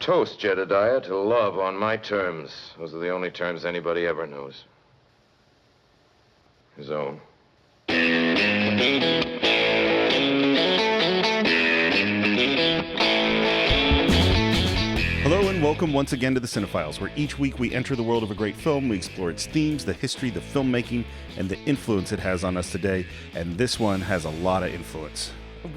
toast, Jedediah, to love on my terms. Those are the only terms anybody ever knows. His own. Hello and welcome once again to the Cine-Files, where each week we enter the world of a great film, we explore its themes, the history, the filmmaking, and the influence it has on us today. And this one has a lot of influence.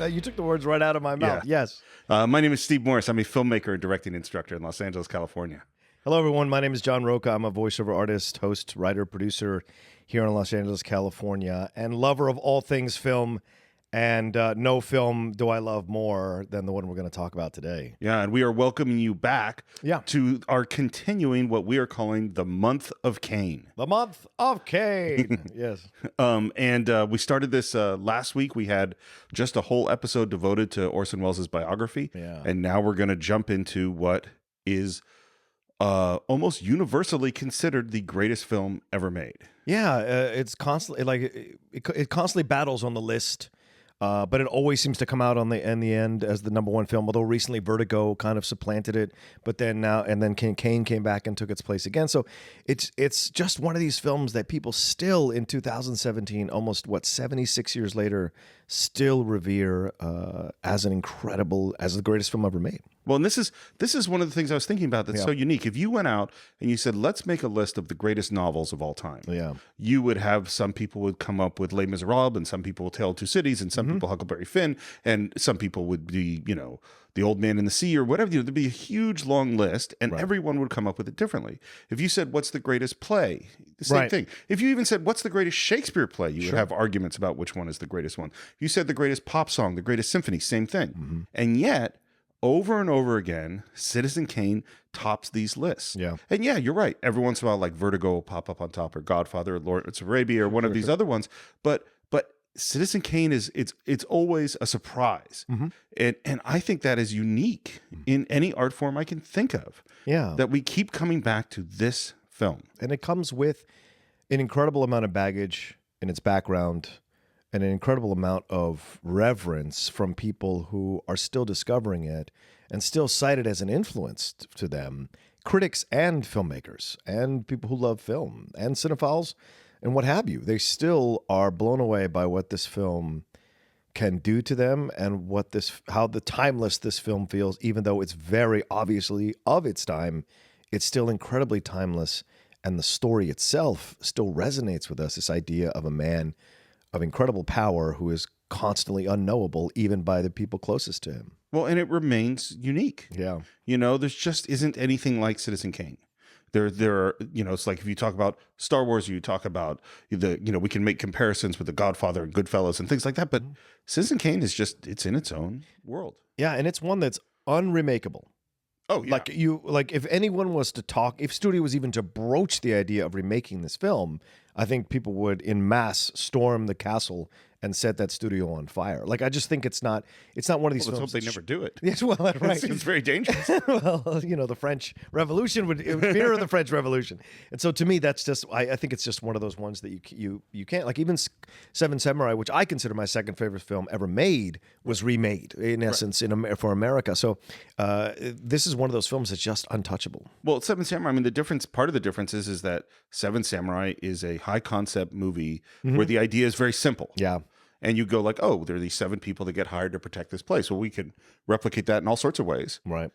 You took the words right out of my mouth. Yeah. Yes. My name is Steve Morris. I'm a filmmaker and directing instructor in Los Angeles, California. Hello, everyone. My name is John Roca. I'm a voiceover artist, host, writer, producer here in Los Angeles, California, and lover of all things film. And no film do I love more than the one we're going to talk about today. Yeah, and we are welcoming you back to our continuing what we are calling the Month of Kane. The Month of Kane. Yes. And we started this last week. We had just a whole episode devoted to Orson Welles' biography. Yeah. And now we're going to jump into what is almost universally considered the greatest film ever made. Yeah, it's constantly it constantly battles on the list. But it always seems to come out in the end as the number one film. Although recently Vertigo kind of supplanted it, but then Kane came back and took its place again. So it's just one of these films that people still in 2017, almost 76 years later, still revere as the greatest film ever made. Well, and this is one of the things I was thinking about that's so unique. If you went out and you said, let's make a list of the greatest novels of all time, you would have some people would come up with Les Miserables, and some people would Tale of Two Cities, and some people Huckleberry Finn, and some people would be, The Old Man in the Sea or whatever. There'd be a huge long list, and everyone would come up with it differently. If you said, what's the greatest play? The same thing. If you even said, what's the greatest Shakespeare play? You would have arguments about which one is the greatest one. If you said the greatest pop song, the greatest symphony, same thing. And yet, over and over again, Citizen Kane tops these lists. Yeah. And yeah, you're right. Every once in a while, like Vertigo will pop up on top, or Godfather, or Lawrence of Arabia, or one of these other ones. But Citizen Kane it's always a surprise. And I think that is unique in any art form I can think of. Yeah. That we keep coming back to this film. And it comes with an incredible amount of baggage in its background, and an incredible amount of reverence from people who are still discovering it and still cite it as an influence to them, critics and filmmakers and people who love film and cinephiles and what have you. They still are blown away by what this film can do to them and how the timeless this film feels, even though it's very obviously of its time. It's still incredibly timeless, and the story itself still resonates with us, this idea of a man of incredible power who is constantly unknowable even by the people closest to him. Well, and it remains unique. Yeah. There's just isn't anything like Citizen Kane. There are, it's like if you talk about Star Wars, you talk about we can make comparisons with The Godfather and Goodfellas and things like that, but Citizen Kane is it's in its own world. Yeah, and it's one that's unremakeable. Oh, yeah. If anyone was to talk, if studio was even to broach the idea of remaking this film, I think people would en masse storm the castle and set that studio on fire. I just think it's not one of these films. Let's hope they never do it. Yes, well, right. It's very dangerous. Well, the French Revolution would mirror the French Revolution. And so to me, that's just, I think it's just one of those ones that you can't, even Seven Samurai, which I consider my second favorite film ever made, was remade in essence for America. So this is one of those films that's just untouchable. Well, Seven Samurai, part of the difference is that Seven Samurai is a high concept movie where the idea is very simple. Yeah. And you go like, oh, there are these 7 people that get hired to protect this place. Well, we can replicate that in all sorts of ways. Right.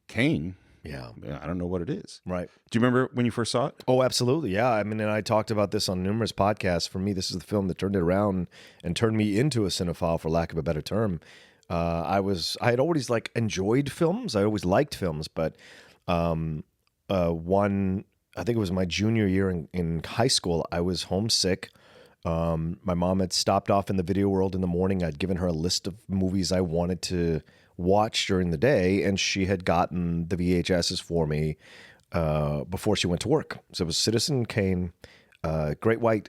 Kane. Yeah. I don't know what it is. Right. Do you remember when you first saw it? Oh, absolutely. Yeah. And I talked about this on numerous podcasts. For me, this is the film that turned it around and turned me into a cinephile, for lack of a better term. I had always enjoyed films. I always liked films, but I think it was my junior year in high school, I was homesick. My mom had stopped off in the video world in the morning. I'd given her a list of movies I wanted to watch during the day, and she had gotten the VHSs for me before she went to work. So it was Citizen Kane, Great White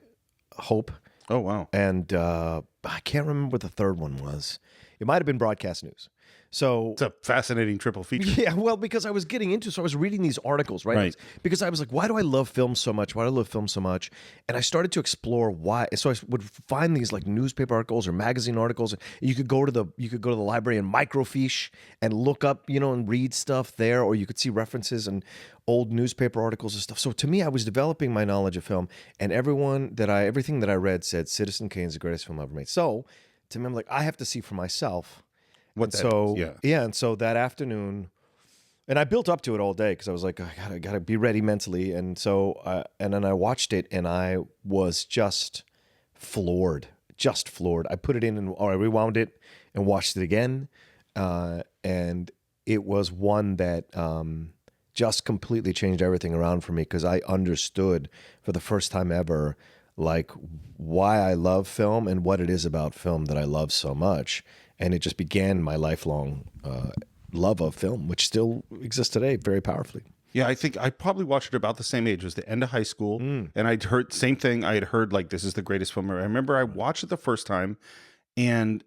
Hope. Oh, wow. And I can't remember what the third one was. It might have been Broadcast News. So it's a fascinating triple feature. Yeah, well, because I was getting into, so I was reading these articles, right? Because I was like, why do I love film so much? Why do I love film so much? And I started to explore why. So I would find these like newspaper articles or magazine articles. You could go to the library and microfiche and look up, and read stuff there, or you could see references and old newspaper articles and stuff. So to me, I was developing my knowledge of film, and everything that I read said Citizen Kane's the greatest film ever made. So to me, I'm like, I have to see for myself. And so that afternoon, and I built up to it all day because I was like, I gotta be ready mentally. And so, and then I watched it, and I was just floored. I put it in, or I rewound it and watched it again, and it was one that just completely changed everything around for me because I understood for the first time ever, like, why I love film and what it is about film that I love so much. And it just began my lifelong love of film, which still exists today very powerfully. Yeah, I think I probably watched it about the same age. It was the end of high school. And I'd heard same thing. I had heard like, this is the greatest film ever. I remember I watched it the first time, and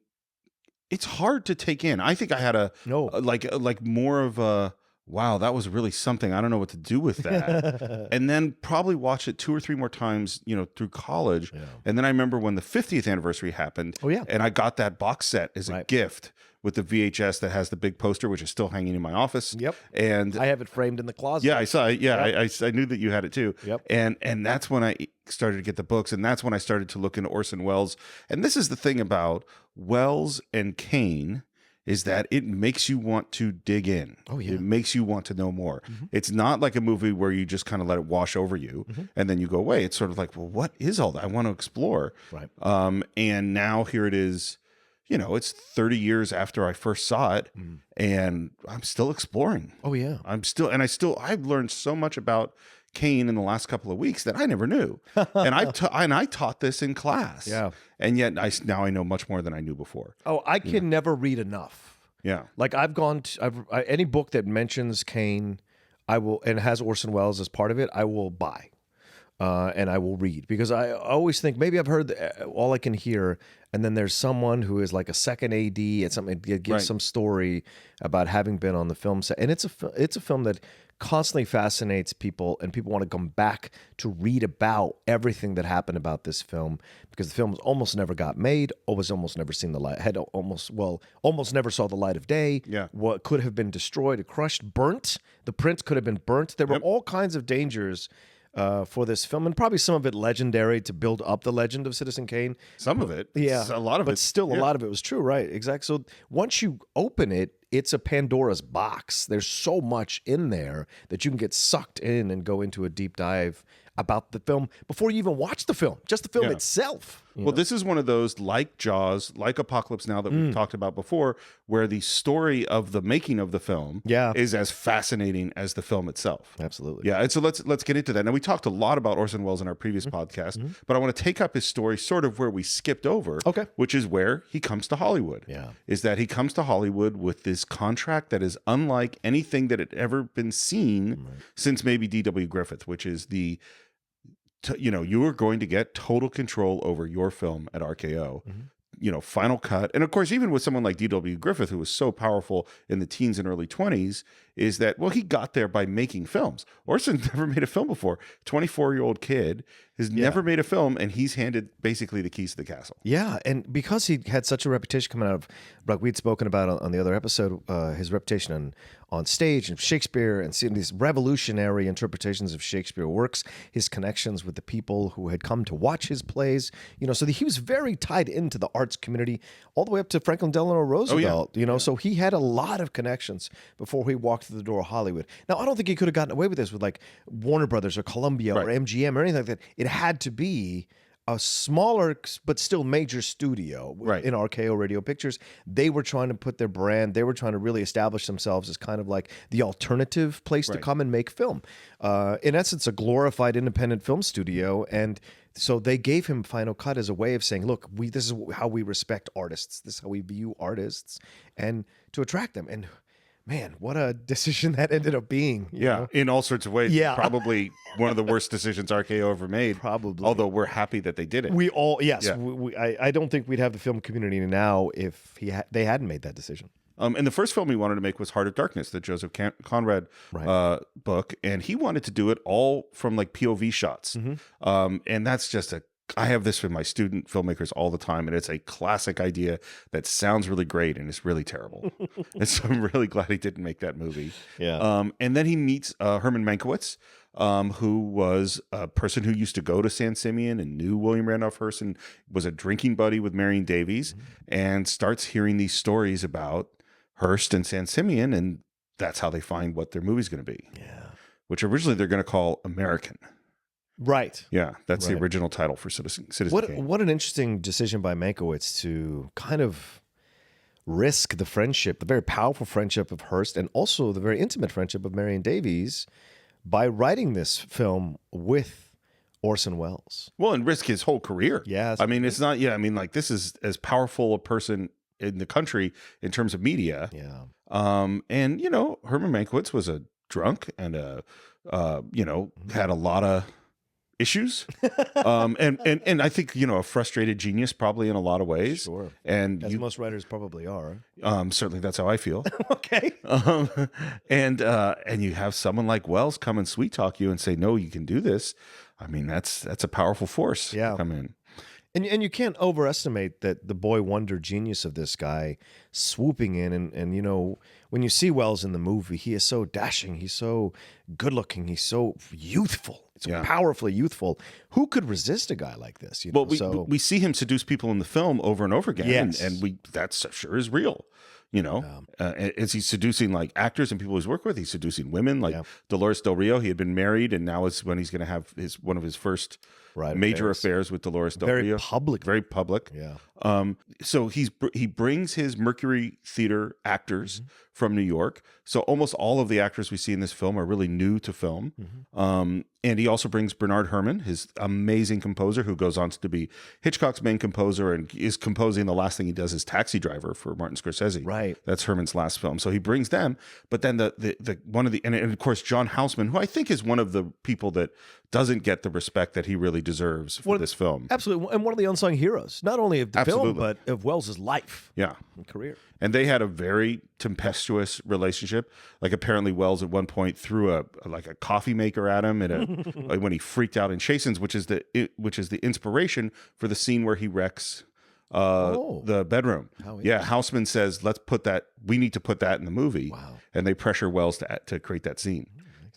it's hard to take in. I think I had like more of a, wow, that was really something. I don't know what to do with that. And then probably watch it 2 or 3 more times, through college. Yeah. And then I remember when the 50th anniversary happened. Oh, yeah. And I got that box set as a gift with the VHS that has the big poster, which is still hanging in my office. Yep. And I have it framed in the closet. Yeah, I saw it. Yeah, yep. I knew that you had it too. Yep. And that's when I started to get the books, and that's when I started to look into Orson Welles. And this is the thing about Welles and Kane, is that it makes you want to dig in. Oh, yeah. It makes you want to know more. It's not like a movie where you just kind of let it wash over you and then you go away. It's sort of like, well, what is all that? I want to explore. Right. And now here it is, it's 30 years after I first saw it, and I'm still exploring. Oh, yeah. I've learned so much about Kane in the last couple of weeks that I never knew. And I taught this in class. Yeah. And yet now I know much more than I knew before. Oh, I can never read enough. Yeah. Like I've gone to, any book that mentions Kane, I will, and has Orson Welles as part of it, I will buy. And I will read, because I always think maybe I've heard all I can hear, and then there's someone who is like a second AD at something, it gives some story about having been on the film set, and it's a film that constantly fascinates people, and people want to come back to read about everything that happened about this film, because the film almost never got made, almost never seen the light, almost never saw the light of day. Yeah, what could have been destroyed, crushed, burnt. The prints could have been burnt. There were all kinds of dangers for this film, and probably some of it legendary to build up the legend of Citizen Kane. Some of it, yeah, a lot of it, but still a lot of it was true, right? Exactly. So once you open it, it's a Pandora's box. There's so much in there that you can get sucked in and go into a deep dive about the film before you even watch the film, just the film itself. Well, this is one of those, like Jaws, like Apocalypse Now, that we've talked about before, where the story of the making of the film is as fascinating as the film itself. Absolutely. Yeah, and so let's get into that. Now, we talked a lot about Orson Welles in our previous podcast, but I want to take up his story sort of where we skipped over, which is where he comes to Hollywood. Yeah. Is that he comes to Hollywood with this contract that is unlike anything that had ever been seen since maybe D.W. Griffith, which is you are going to get total control over your film at RKO. Final cut. And of course, even with someone like D.W. Griffith, who was so powerful in the teens and early 20s, is that, well, he got there by making films. Orson never made a film before. 24-year-old kid has never made a film, and he's handed basically the keys to the castle. Yeah, and because he had such a reputation coming out of, like we'd spoken about on the other episode, his reputation on stage and Shakespeare, and seeing these revolutionary interpretations of Shakespeare works, his connections with the people who had come to watch his plays, so he was very tied into the arts community all the way up to Franklin Delano Roosevelt, so he had a lot of connections before he walked through the door of Hollywood. Now, I don't think he could have gotten away with this with like Warner Brothers or Columbia or MGM or anything like that. It had to be a smaller but still major studio in RKO Radio Pictures. They were trying to put their brand, they were trying to really establish themselves as kind of like the alternative place to come and make film. In essence, a glorified independent film studio. And so they gave him Final Cut as a way of saying, look, this is how we respect artists. This is how we view artists, and to attract them. And man, what a decision that ended up being. In all sorts of ways. Yeah. Probably one of the worst decisions RKO ever made. Probably. Although we're happy that they did it. We all, yes. Yeah. I don't think we'd have the film community now if they hadn't made that decision. And the first film he wanted to make was Heart of Darkness, the Joseph Conrad book, and he wanted to do it all from like POV shots. And that's just I have this with my student filmmakers all the time, and it's a classic idea that sounds really great and it's really terrible. And so I'm really glad he didn't make that movie. Yeah. And then he meets Herman Mankiewicz, who was a person who used to go to San Simeon and knew William Randolph Hearst and was a drinking buddy with Marion Davies, and starts hearing these stories about Hearst and San Simeon, and that's how they find what their movie's going to be. Yeah. Which originally they're going to call American. Right. Yeah, that's the original title for Citizen Kane. What an interesting decision by Mankiewicz to kind of risk the friendship, the very powerful friendship of Hearst, and also the very intimate friendship of Marion Davies, by writing this film with Orson Welles. Well, and risk his whole career. Yes. I mean, it's not, like this is as powerful a person in the country in terms of media. Yeah. And, Herman Mankiewicz was a drunk and had a lot of issues. And I think, a frustrated genius probably in a lot of ways. Sure. And as most writers probably are. Certainly that's how I feel. Okay. And you have someone like Welles come and sweet talk you and say, no, you can do this. I mean, that's a powerful force to come in. And you can't overestimate that the boy wonder genius of this guy swooping in. And when you see Welles in the movie, he is so dashing. He's so good looking. He's so youthful. It's powerfully youthful. Who could resist a guy like this? Well, we see him seduce people in the film over and over again. Yes. And that sure is real. As he's seducing like actors and people he's worked with, he's seducing women like Dolores Del Rio. He had been married, and now is when he's going to have one of his first major affairs with Dolores Del Rio. Very public. Yeah. So he brings his Mercury Theater actors from New York. So almost all of the actors we see in this film are really new to film. And he also brings Bernard Herrmann, his amazing composer, who goes on to be Hitchcock's main composer and is composing. The last thing he does is Taxi Driver for Martin Scorsese. Right. That's Herrmann's last film. So he brings them. But then and of course John Houseman, who I think is one of the people that doesn't get the respect that he really deserves for this film. Absolutely. And one of the unsung heroes, not only of the film, but of Welles' life and career. And they had a very tempestuous relationship. Like apparently Welles at one point threw a coffee maker at him when he freaked out in Chasen's, which is the inspiration for the scene where he wrecks the bedroom. Houseman says, we need to put that in the movie. Wow. And they pressure Welles to create that scene.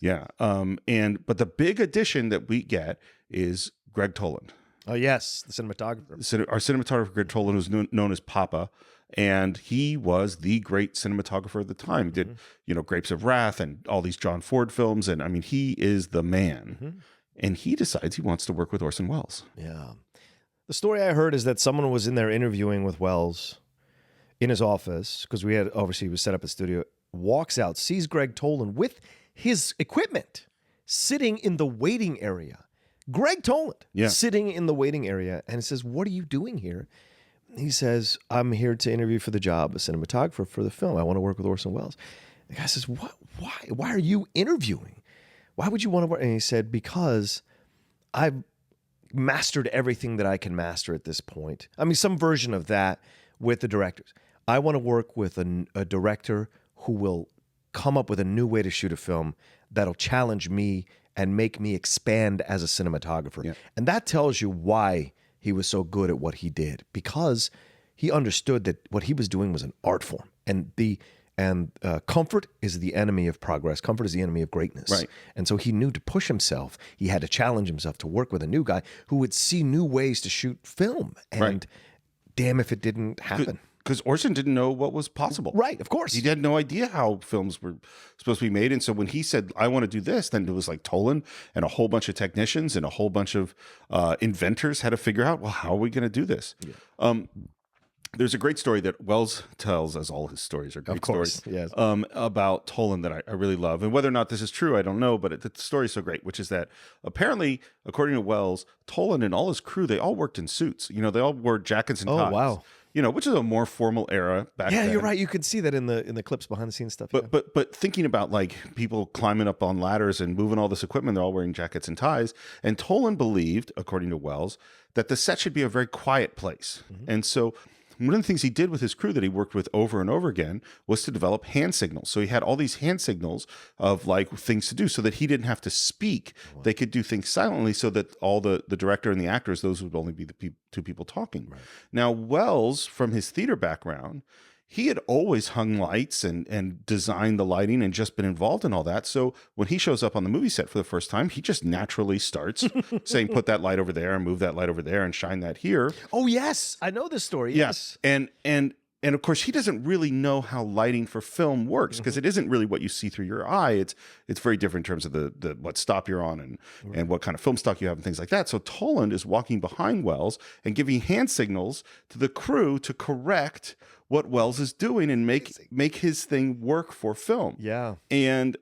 But the big addition that we get is Gregg Toland. Oh yes, the cinematographer. Our cinematographer Gregg Toland, who's known as Papa, and he was the great cinematographer of the time. He did Grapes of Wrath and all these John Ford films, and I mean he is the man. And he decides he wants to work with Orson Welles. Yeah. The story I heard is that someone was in there interviewing with Welles in his office, because he was set up a studio, walks out, sees Gregg Toland with his equipment sitting in the waiting area. Gregg Toland sitting in the waiting area, and says, "What are you doing here?" He says, "I'm here to interview for the job of cinematographer for the film. I want to work with Orson Welles." The guy says, "What? Why are you interviewing? Why would you want to work?" And he said, "Because I've mastered everything that I can master at this point." I mean, some version of that with the directors. I want to work with a director who will come up with a new way to shoot a film that'll challenge me and make me expand as a cinematographer. Yeah. And that tells you why he was so good at what he did, because he understood that what he was doing was an art form. And comfort is the enemy of progress. Comfort is the enemy of greatness. Right. And so he knew to push himself, he had to challenge himself to work with a new guy who would see new ways to shoot film. And damn if it didn't happen. Because Orson didn't know what was possible. Right, of course. He had no idea how films were supposed to be made. And so when he said, I want to do this, then it was like Toland and a whole bunch of technicians and a whole bunch of inventors had to figure out, well, how are we going to do this? Yeah. There's a great story that Welles tells, as all his stories are great stories, about Toland that I really love. And whether or not this is true, I don't know, but the story is so great, which is that apparently, according to Welles, Toland and all his crew, they all worked in suits. They all wore jackets and ties. Oh, wow. Which is a more formal era back then. Yeah, you're right. You can see that in the clips behind the scenes stuff. But thinking about like people climbing up on ladders and moving all this equipment, they're all wearing jackets and ties. And Toland believed, according to Welles, that the set should be a very quiet place. And so one of the things he did with his crew that he worked with over and over again was to develop hand signals. So he had all these hand signals of like things to do so that he didn't have to speak. They could do things silently so that all the director and the actors, those would only be the two people talking. Right. Now, Welles, from his theater background, he had always hung lights and designed the lighting and just been involved in all that. So when he shows up on the movie set for the first time, he just naturally starts saying, put that light over there and move that light over there and shine that here. Oh, yes. I know this story. Yes. And of course, he doesn't really know how lighting for film works because it isn't really what you see through your eye. It's very different in terms of the what stop you're on and what kind of film stock you have and things like that. So Toland is walking behind Welles and giving hand signals to the crew to correct what Welles is doing and make his thing work for film. Yeah. And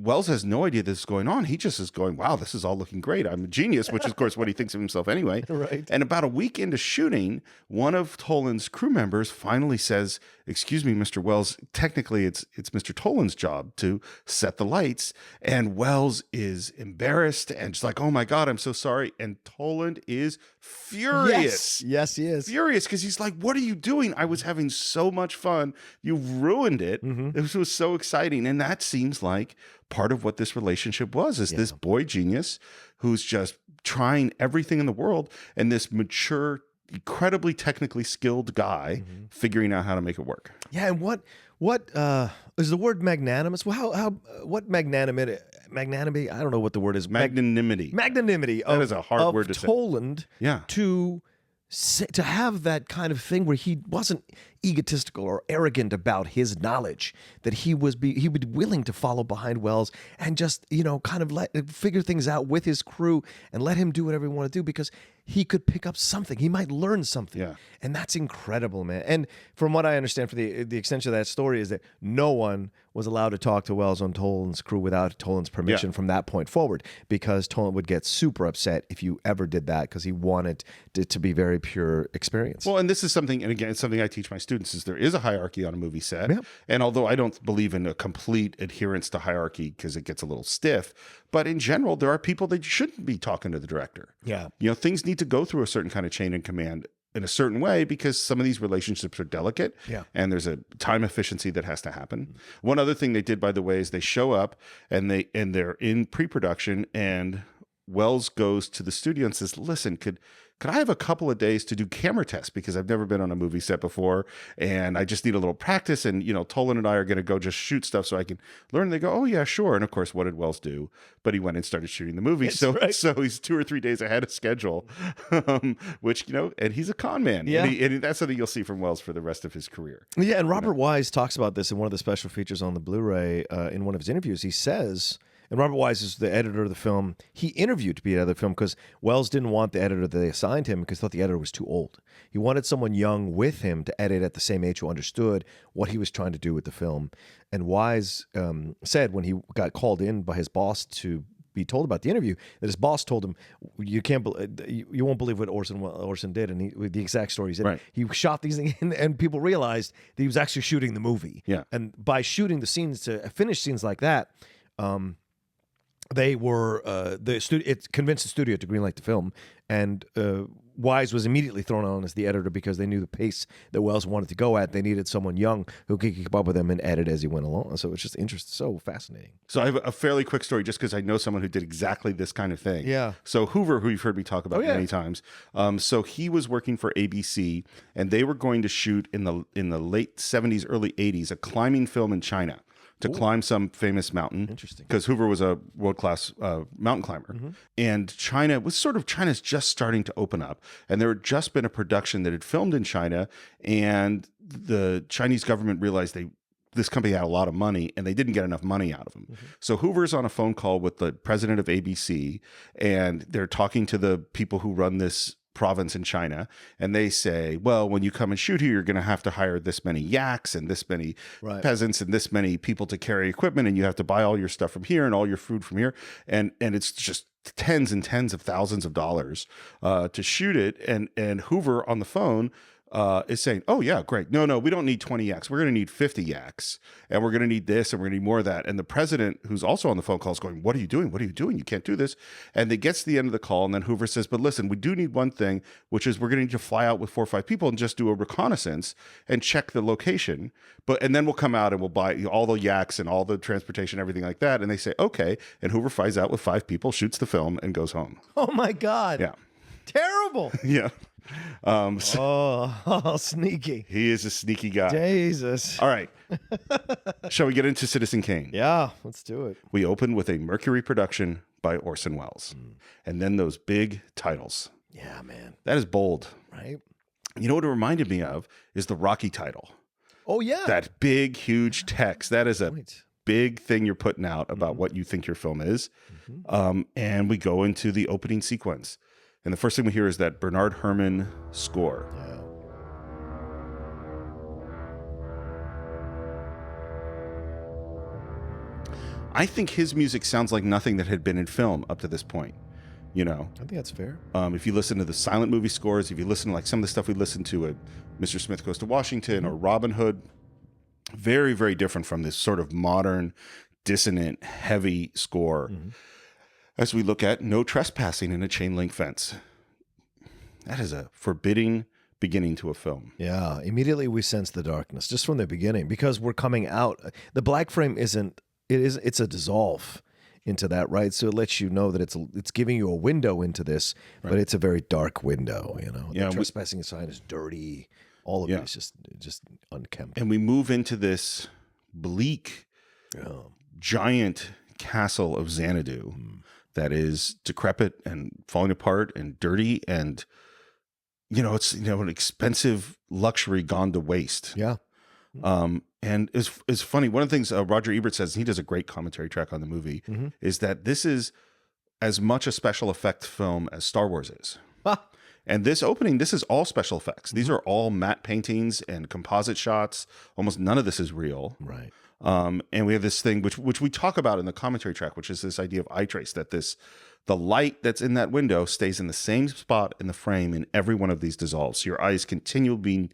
Welles has no idea this is going on. He just is going, wow, this is all looking great. I'm a genius, which is, of course, what he thinks of himself anyway. Right. And about a week into shooting, one of Toland's crew members finally says, excuse me, Mr. Welles, technically it's Mr. Toland's job to set the lights. And Welles is embarrassed and just like, oh my God, I'm so sorry. And Toland is furious. Yes, he is. Furious because he's like, what are you doing? I was having so much fun. You've ruined it. This was so exciting. And that seems like part of what this relationship was, is this boy genius who's just trying everything in the world and this mature, incredibly technically skilled guy figuring out how to make it work. Yeah, and what is the word magnanimous? Well, how what magnanimity? I don't know what the word is. Magnanimity. Magnanimity. That is a hard word to say. Toland. Yeah. To have that kind of thing where he wasn't egotistical or arrogant about his knowledge, that he would be willing to follow behind Welles and just, kind of figure things out with his crew and let him do whatever he wanted to do because he could pick up something. He might learn something. Yeah. And that's incredible, man. And from what I understand, for the extension of that story is that no one was allowed to talk to Welles on Toland's crew without Toland's permission from that point forward, because Toland would get super upset if you ever did that because he wanted it to be very pure experience. Well, and this is something, and again, it's something I teach my students, is there is a hierarchy on a movie set. Yep. And although I don't believe in a complete adherence to hierarchy because it gets a little stiff, but in general, there are people that shouldn't be talking to the director. Yeah. Things need to go through a certain kind of chain of command in a certain way because some of these relationships are delicate and there's a time efficiency that has to happen. One other thing they did, by the way, is they show up and they're in pre-production and Welles goes to the studio and says, listen, could I have a couple of days to do camera tests because I've never been on a movie set before and I just need a little practice, and Toland and I are going to go just shoot stuff so I can learn. And they go, oh yeah, sure. And of course, what did Welles do? But he went and started shooting the movie. So he's 2 or 3 days ahead of schedule, which, and he's a con man. Yeah. And that's something you'll see from Welles for the rest of his career. Yeah. And Robert Wise talks about this in one of the special features on the Blu-ray. In one of his interviews, he says, and Robert Wise is the editor of the film. He interviewed to be editor of the film because Welles didn't want the editor that they assigned him because he thought the editor was too old. He wanted someone young with him to edit at the same age who understood what he was trying to do with the film. And Wise said when he got called in by his boss to be told about the interview, that his boss told him, you won't believe what Orson did. And the exact story, he said, he shot these things and people realized that he was actually shooting the movie. Yeah. And by shooting the scenes to finish scenes like that, they were it convinced the studio to greenlight the film, and Wise was immediately thrown on as the editor because they knew the pace that Welles wanted to go at. They needed someone young who could keep up with him and edit as he went along. So it's just interesting, so fascinating. So I have a fairly quick story just because I know someone who did exactly this kind of thing. Yeah. So Hoover, who you've heard me talk about many times, so he was working for ABC, and they were going to shoot in the late 70s, early 80s, a climbing film in China. To climb some famous mountain. Interesting. Because Hoover was a world-class mountain climber. And China's just starting to open up. And there had just been a production that had filmed in China, and the Chinese government realized this company had a lot of money, and they didn't get enough money out of them. So Hoover's on a phone call with the president of ABC, and they're talking to the people who run this province in China, and they say, well, when you come and shoot here, you're going to have to hire this many yaks and this many peasants and this many people to carry equipment, and you have to buy all your stuff from here and all your food from here, and it's just tens and tens of thousands of dollars to shoot it. And Hoover on the phone is saying, oh, yeah, great. No, we don't need 20 yaks. We're going to need 50 yaks. And we're going to need this, and we're going to need more of that. And the president, who's also on the phone call, is going, what are you doing? What are you doing? You can't do this. And it gets to the end of the call, and then Hoover says, but listen, we do need one thing, which is we're going to need to fly out with 4 or 5 people and just do a reconnaissance and check the location. And then we'll come out and we'll buy all the yaks and all the transportation, everything like that. And they say, okay. And Hoover flies out with 5 people, shoots the film, and goes home. Oh, my God. Yeah. Terrible. Yeah. Sneaky. He is a sneaky guy. Jesus. All right. Shall we get into Citizen Kane? Yeah, let's do it. We open with a Mercury production by Orson Welles. And then those big titles. Yeah, man. That is bold. Right? You know what it reminded me of is the Rocky title. Oh, yeah. That big, huge text. That is a big thing you're putting out about what you think your film is. And we go into the opening sequence. And the first thing we hear is that Bernard Herrmann score. Yeah. I think his music sounds like nothing that had been in film up to this point. You know, I think that's fair. If you listen to the silent movie scores, if you listen to like some of the stuff we listened to at Mr. Smith Goes to Washington or Robin Hood, very, very different from this sort of modern, dissonant, heavy score. As we look at No Trespassing in a Chain Link Fence. That is a forbidding beginning to a film. Yeah, immediately we sense the darkness just from the beginning because we're coming out. The black frame it's a dissolve into that, right? So it lets you know that it's giving you a window into this, but it's a very dark window, you know. Yeah, the trespassing sign is dirty. All of it is just unkempt. And we move into this bleak, giant castle of Xanadu that is decrepit and falling apart and dirty, and it's an expensive luxury gone to waste. Yeah. And it's funny. One of the things Roger Ebert says, and he does a great commentary track on the movie, is that this is as much a special effect film as Star Wars is. And this opening, this is all special effects. These are all matte paintings and composite shots. Almost none of this is real. Right. And we have this thing which we talk about in the commentary track, which is this idea of eye trace, that the light that's in that window stays in the same spot in the frame in every one of these dissolves. So your eyes continue being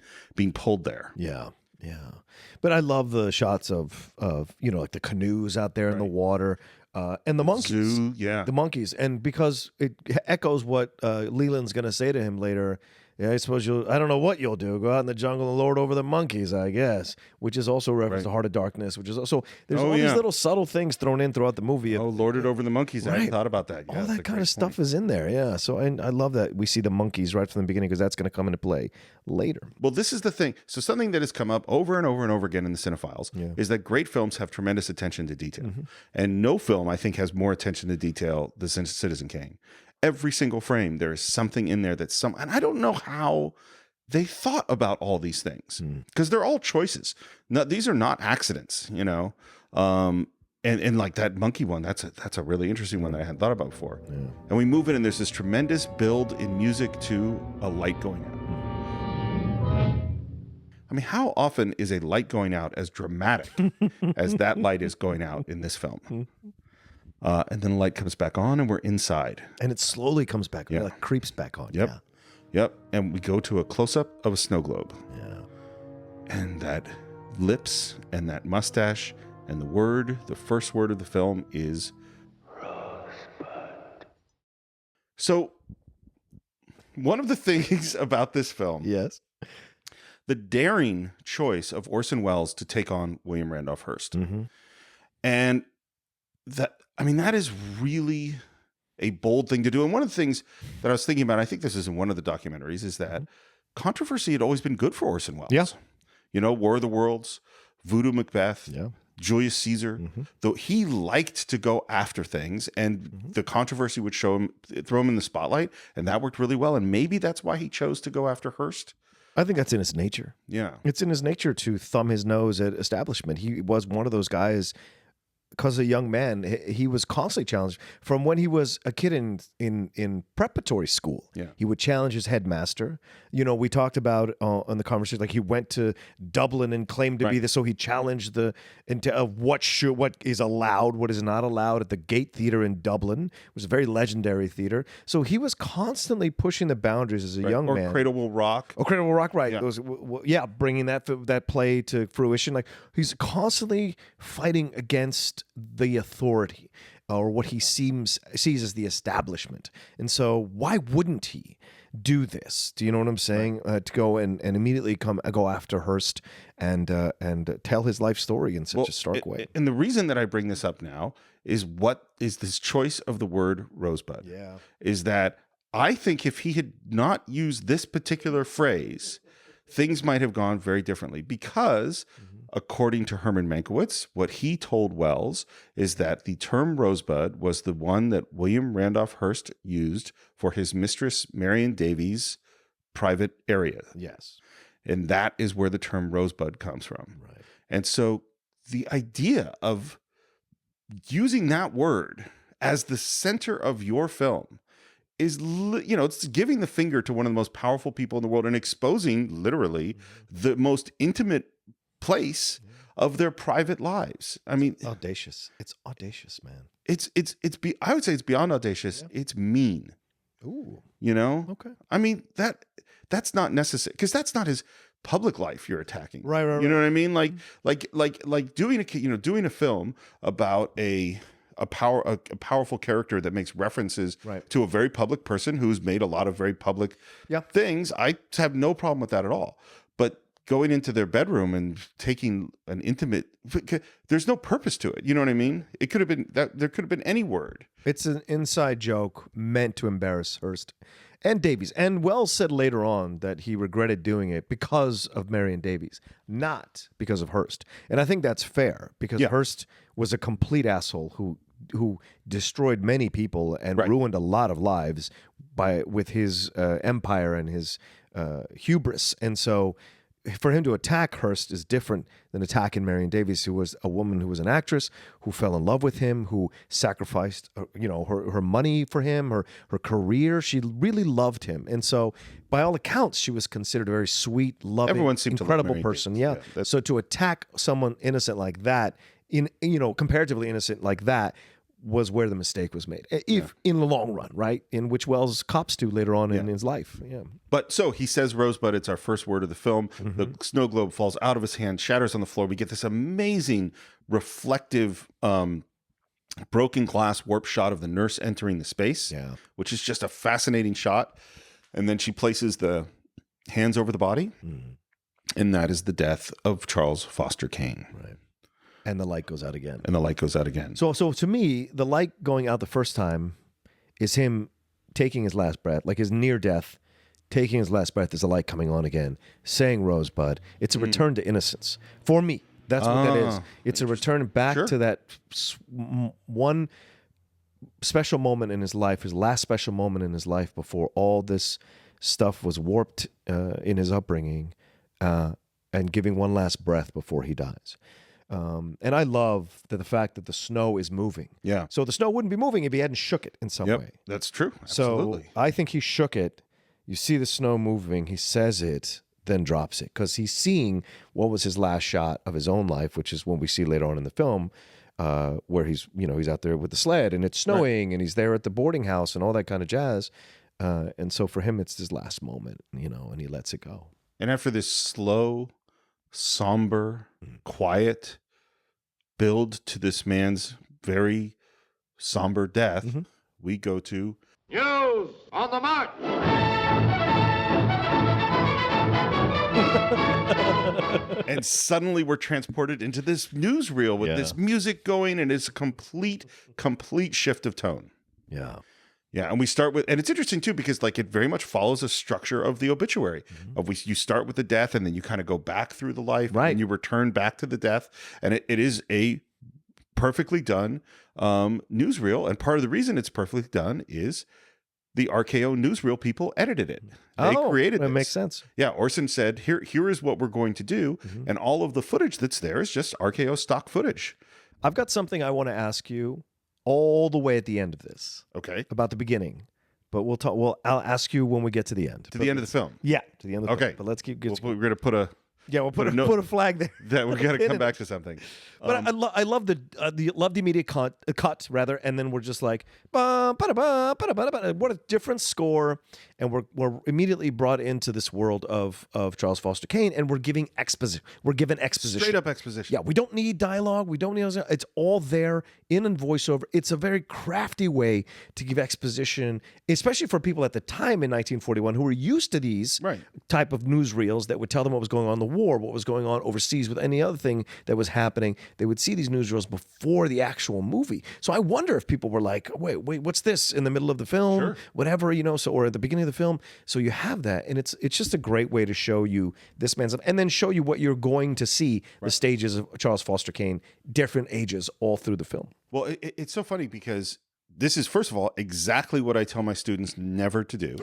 pulled there. Yeah. Yeah. But I love the shots of like the canoes out there in the water. And the monkeys. Zoo, yeah. The monkeys. And because it echoes what Leland's going to say to him later. Yeah, I suppose I don't know what you'll do. Go out in the jungle and lord over the monkeys, I guess. Which is also a reference to Heart of Darkness, which is also, there's all these little subtle things thrown in throughout the movie. Lord it over the monkeys. I hadn't thought about that. Yeah, all that kind of stuff is in there, yeah. So I love that we see the monkeys right from the beginning because that's going to come into play later. Well, this is the thing. So something that has come up over and over and over again in the Cine-Files is that great films have tremendous attention to detail. And no film, I think, has more attention to detail than Citizen Kane. Every single frame, there is something in there and I don't know how they thought about all these things because they're all choices. No, these are not accidents, and like that monkey one, that's a really interesting one that I hadn't thought about before. Yeah. And we move in, and there's this tremendous build in music to a light going out. I mean, how often is a light going out as dramatic as that light is going out in this film? And then the light comes back on, and we're inside. And it slowly comes back on. It like creeps back on. Yep. Yeah. Yep. And we go to a close-up of a snow globe. Yeah. And that lips and that mustache and the first word of the film is Rosebud. So one of the things about this film, the daring choice of Orson Welles to take on William Randolph Hearst. And that is really a bold thing to do. And one of the things that I was thinking about, I think this is in one of the documentaries, is that controversy had always been good for Orson Welles. Yeah. War of the Worlds, Voodoo Macbeth, Julius Caesar. Though he liked to go after things, and the controversy would throw him in the spotlight, and that worked really well. And maybe that's why he chose to go after Hearst. I think that's in his nature. Yeah. It's in his nature to thumb his nose at establishment. He was one of those guys because a young man, he was constantly challenged from when he was a kid in preparatory school. Yeah. He would challenge his headmaster. You know, we talked about in the conversation, like he went to Dublin and claimed to be this, so he challenged what is allowed, what is not allowed at the Gate Theatre in Dublin. It was a very legendary theater. So he was constantly pushing the boundaries as a young man. Or Cradle Will Rock. Oh, Cradle Will Rock, right. Yeah. Bringing that play to fruition. Like, he's constantly fighting against the authority or what he sees as the establishment. And so why wouldn't he do this? Do you know what I'm saying? To go and immediately go after Hearst and tell his life story in such a stark way. And the reason that I bring this up now is what is this choice of the word Rosebud. Yeah. Is that I think if he had not used this particular phrase, things might have gone very differently because, according to Herman Mankiewicz, what he told Wells is that the term Rosebud was the one that William Randolph Hearst used for his mistress, Marion Davies' private area. Yes. And that is where the term Rosebud comes from. Right. And so the idea of using that word as the center of your film is, it's giving the finger to one of the most powerful people in the world and exposing literally the most intimate place of their private lives. I mean, audacious. It's audacious, man. I would say it's beyond audacious. Yeah. It's mean. Ooh. Okay. I mean, that's not necessary because that's not his public life you're attacking. Right. You know what I mean? Like doing a film about a powerful character that makes references to a very public person who's made a lot of very public things. I have no problem with that at all. But going into their bedroom and taking an intimate, there's no purpose to it. You know what I mean? It could have been that there could have been any word. It's an inside joke meant to embarrass Hearst and Davies. And Wells said later on that he regretted doing it because of Marion Davies, not because of Hearst. And I think that's fair because Hearst was a complete asshole who destroyed many people and ruined a lot of lives with his empire and his hubris. And so for him to attack Hearst is different than attacking Marion Davies, who was a woman who was an actress, who fell in love with him, who sacrificed her money for him, her career. She really loved him. And so by all accounts, she was considered a very sweet, loving, incredible person. Yeah. So to attack someone innocent like that, comparatively innocent like that, was where the mistake was made, in the long run, right? In which Wells cops to later on in his life. Yeah. But so he says Rosebud, it's our first word of the film. The snow globe falls out of his hand, shatters on the floor. We get this amazing, reflective, broken glass warp shot of the nurse entering the space, which is just a fascinating shot. And then she places the hands over the body, and that is the death of Charles Foster Kane. Right. And the light goes out again. So to me, the light going out the first time is him taking his last breath, like his near death, taking his last breath is the light coming on again, saying Rosebud. It's a return to innocence. For me, that's what that is. It's a return back to that one special moment in his life, his last special moment in his life before all this stuff was warped in his upbringing, and giving one last breath before he dies. And I love the fact that the snow is moving. Yeah. So the snow wouldn't be moving if he hadn't shook it in some way. That's true. Absolutely. So I think he shook it. You see the snow moving. He says it, then drops it because he's seeing what was his last shot of his own life, which is what we see later on in the film, where he's out there with the sled and it's snowing and he's there at the boarding house and all that kind of jazz. And so for him, it's his last moment, and he lets it go. And after this slow, somber, quiet build to this man's very somber death, we go to News on the march. And suddenly we're transported into this newsreel with this music going, and it's a complete shift of tone. Yeah. Yeah, and we start with, and it's interesting too because it very much follows a structure of the obituary. You start with the death, and then you kind of go back through the life, and you return back to the death, and it is a perfectly done newsreel. And part of the reason it's perfectly done is the RKO newsreel people edited it. They created this. That makes sense. Yeah, Orson said, here is what we're going to do, and all of the footage that's there is just RKO stock footage. I've got something I want to ask you all the way at the end of this. Okay. About the beginning. But I'll ask you when we get to the end. To the end of the film. Yeah, to the end of the film. Okay. But let's keep We're going to put a... Yeah, we'll put a flag there. That we're going to come back to something. But I love the immediate cut rather, and then we're just like, what a different score, and we're immediately brought into this world of Charles Foster Kane, and we're given exposition. Straight up exposition. Yeah, we don't need dialogue. We don't need it's all there in voiceover. It's a very crafty way to give exposition, especially for people at the time in 1941 who were used to these type of newsreels that would tell them what was going on in the war, what was going on overseas with any other thing that was happening. They would see these newsreels before the actual movie. So I wonder if people were like, wait, what's this in the middle of the film? Sure. Whatever, or at the beginning of the film. So you have that, and it's just a great way to show you this man's life, and then show you what you're going to see, the stages of Charles Foster Kane, different ages all through the film. Well, it's so funny because this is, first of all, exactly what I tell my students never to do,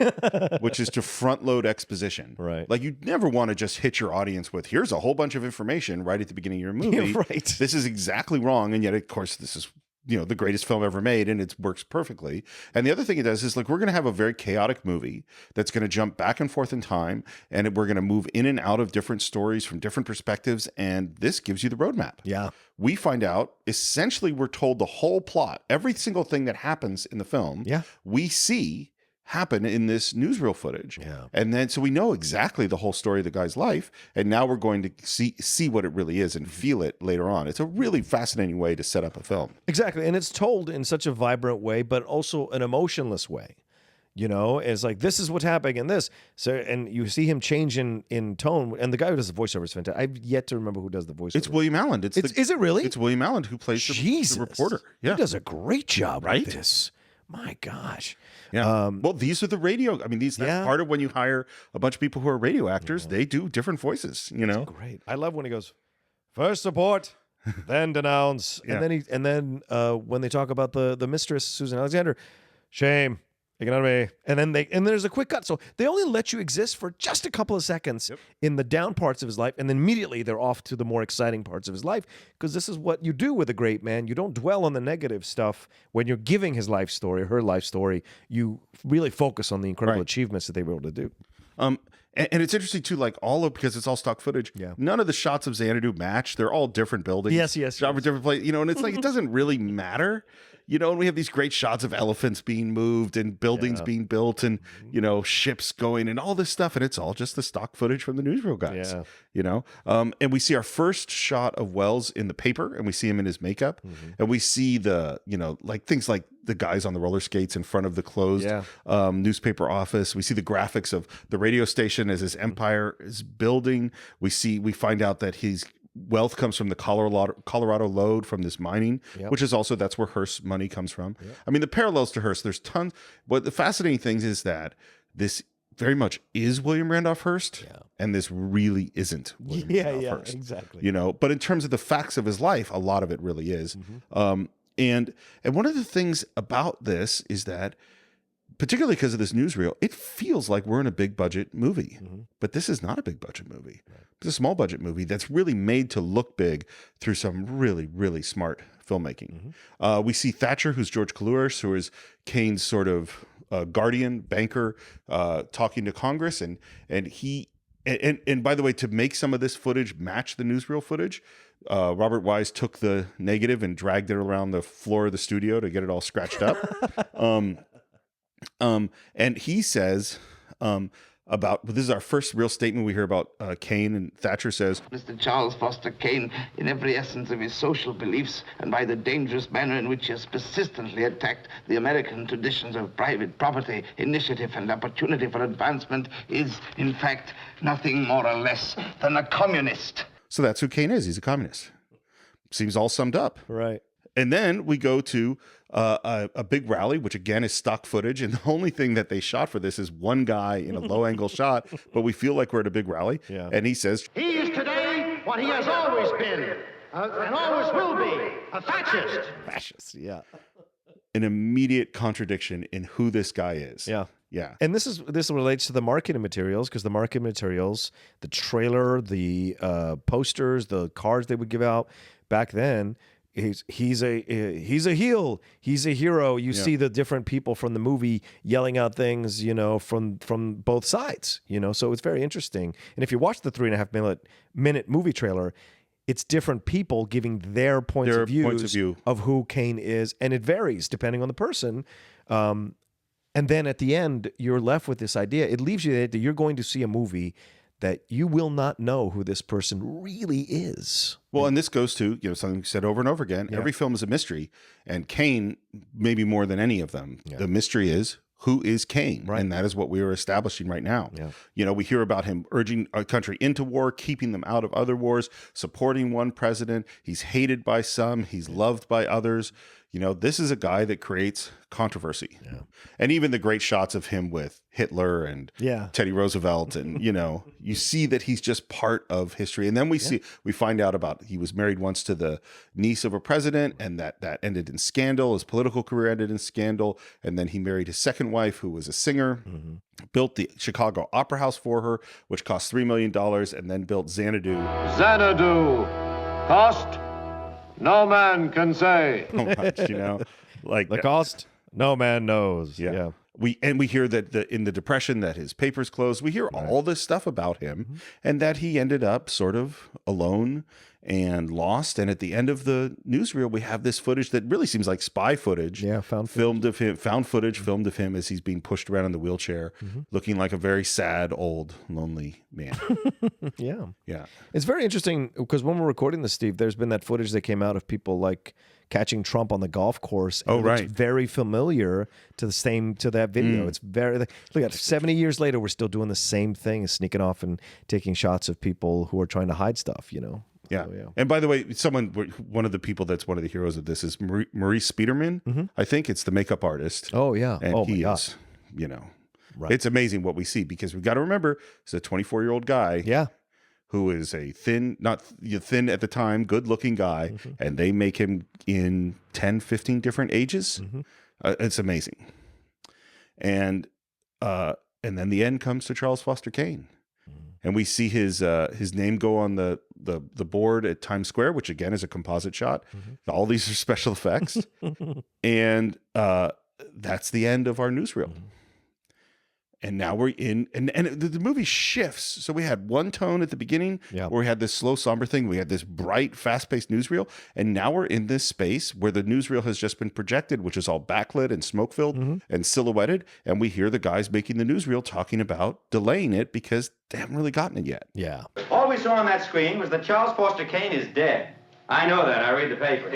which is to front load exposition. Right. Like, you never want to just hit your audience with, here's a whole bunch of information right at the beginning of your movie. Yeah, right. This is exactly wrong. And yet, of course, this is, the greatest film ever made, and it works perfectly. And the other thing it does is, like, we're going to have a very chaotic movie that's going to jump back and forth in time, and we're going to move in and out of different stories from different perspectives, and this gives you the roadmap. Yeah. We find out, essentially, we're told the whole plot, every single thing that happens in the film, we see happen in this newsreel footage. Yeah. And then, so we know exactly the whole story of the guy's life, and now we're going to see what it really is and feel it later on. It's a really fascinating way to set up a film. Exactly. And it's told in such a vibrant way, but also an emotionless way. It's like, this is what's happening in this. So, and you see him change in tone. And the guy who does the voiceover is fantastic. I've yet to remember who does the voiceover. It's William Allen. Is it really? It's William Allen who plays the reporter. Yeah. He does a great job with this. My gosh. Yeah. Well, these are the radio. I mean, that's part of when you hire a bunch of people who are radio actors, they do different voices, That's great. I love when he goes, first support, then denounce. And then when they talk about the mistress, Susan Alexander, shame. Taken out of me. And then there's a quick cut. So they only let you exist for just a couple of seconds in the down parts of his life, and then immediately they're off to the more exciting parts of his life, because this is what you do with a great man. You don't dwell on the negative stuff when you're giving his life story, her life story. You really focus on the incredible achievements that they were able to do. And it's interesting too, like because it's all stock footage. Yeah. None of the shots of Xanadu match. They're all different buildings. Yes. Shot for different places. And it's like, it doesn't really matter. And we have these great shots of elephants being moved and buildings being built and, ships going and all this stuff. And it's all just the stock footage from the newsreel guys, and we see our first shot of Welles in the paper, and we see him in his makeup, and we see the, like things like the guys on the roller skates in front of the closed newspaper office. We see the graphics of the radio station as his empire is building. We find out that his wealth comes from the Colorado lode from this mining, which is also, that's where Hearst's money comes from. I mean, the parallels to Hearst, there's tons. But the fascinating thing is that this very much is William Randolph Hearst, and this really isn't William Randolph Hearst. Exactly. But in terms of the facts of his life, a lot of it really is. And one of the things about this is that, particularly because of this newsreel, it feels like we're in a big budget movie, but this is not a big budget movie. It's a small budget movie that's really made to look big through some really, really smart filmmaking. We see Thatcher, who's George Coulouris, who is Kane's sort of guardian banker, talking to Congress, and by the way, to make some of this footage match the newsreel footage, Robert Wise took the negative and dragged it around the floor of the studio to get it all scratched up. And he says, this is our first real statement we hear about Kane, and Thatcher says, Mr. Charles Foster Kane, in every essence of his social beliefs and by the dangerous manner in which he has persistently attacked the American traditions of private property, initiative, and opportunity for advancement, is, in fact, nothing more or less than a communist. So that's who Kane is. He's a communist. Seems all summed up. Right. And then we go to a big rally, which again is stock footage. And the only thing that they shot for this is one guy in a low angle shot, but we feel like we're at a big rally. Yeah. And he says, he is today what he has always been, and always will be, a fascist. Fascist, yeah. An immediate contradiction in who this guy is. Yeah. Yeah. And this relates to the marketing materials, because the marketing materials, the trailer, the posters, the cards they would give out back then, he's a heel, he's a hero. You see the different people from the movie yelling out things, from both sides, so it's very interesting. And if you watch the 3.5 minute movie trailer, it's different people giving their points of view of who Kane is, and it varies depending on the person. And then at the end, you're left with this idea. It leaves you that you're going to see a movie that you will not know who this person really is. Well, and this goes to, something we said over and over again. Yeah. Every film is a mystery, and Kane, maybe more than any of them. Yeah. The mystery is, who is Kane? Right. And that is what we are establishing right now. Yeah. We hear about him urging a country into war, keeping them out of other wars, supporting one president. He's hated by some. He's loved by others. This is a guy that creates controversy. Yeah. And even the great shots of him with Hitler and Teddy Roosevelt. And, you see that he's just part of history. And then we find out about he was married once to the niece of a president, and that ended in scandal. His political career ended in scandal. And then he married his second wife, who was a singer, built the Chicago Opera House for her, which cost $3 million, and then built Xanadu. Xanadu. Cost? No man can say. So much, like the cost, no man knows. Yeah. We hear that in the Depression that his papers closed. We hear all this stuff about him, and that he ended up sort of alone and lost. And at the end of the newsreel, we have this footage that really seems like spy footage. Yeah, found footage filmed of him as he's being pushed around in the wheelchair, looking like a very sad, old, lonely man. Yeah. It's very interesting because when we're recording this, Steve, there's been that footage that came out of people like catching Trump on the golf course. And it's very familiar to that video. It's very, look at 70 years later, we're still doing the same thing, sneaking off and taking shots of people who are trying to hide stuff, Yeah. And by the way, one of the people that's one of the heroes of this is Maurice Spiderman. I think it's the makeup artist. Oh, yeah. And he is, it's amazing what we see, because we've got to remember, he's a 24-year-old guy. Yeah. Who is a not thin at the time, good-looking guy, and they make him in 10, 15 different ages. It's amazing. And then the end comes to Charles Foster Kane. And we see his name go on the board at Times Square, which again is a composite shot. All these are special effects. And that's the end of our newsreel. And now we're in, and the movie shifts. So we had one tone at the beginning where we had this slow, somber thing. We had this bright, fast-paced newsreel. And now we're in this space where the newsreel has just been projected, which is all backlit and smoke-filled and silhouetted. And we hear the guys making the newsreel talking about delaying it because they haven't really gotten it yet. Yeah. All we saw on that screen was that Charles Foster Kane is dead. I know that. I read the papers.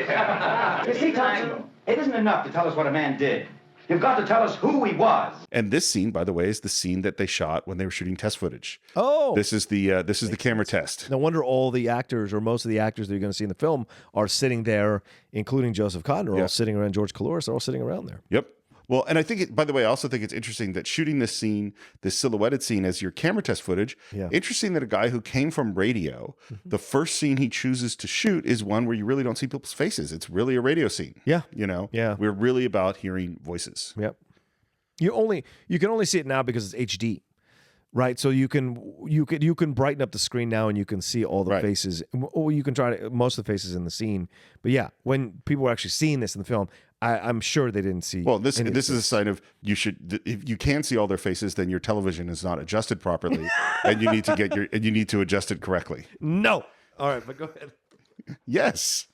You see, Thompson, it isn't enough to tell us what a man did. You've got to tell us who he was. And this scene, by the way, is the scene that they shot when they were shooting test footage. Oh, this is the camera test. No wonder all the actors, or most of the actors that you're going to see in the film, are sitting there, including Joseph Cotten, are all sitting around. George Coulouris, they're all sitting around there. Yep. Well, and I think, by the way, I also think it's interesting that shooting this scene, this silhouetted scene as your camera test footage, interesting that a guy who came from radio, the first scene he chooses to shoot is one where you really don't see people's faces. It's really a radio scene. Yeah. We're really about hearing voices. Yep. You can only see it now because it's HD. Right, so you can brighten up the screen now and you can see all the faces, or you can try to most of the faces in the scene. But yeah, when people were actually seeing this in the film, I'm sure they didn't see. Well, this is a sign of if you can see all their faces, then your television is not adjusted properly, and you need to adjust it correctly. No, all right, but go ahead. Yes.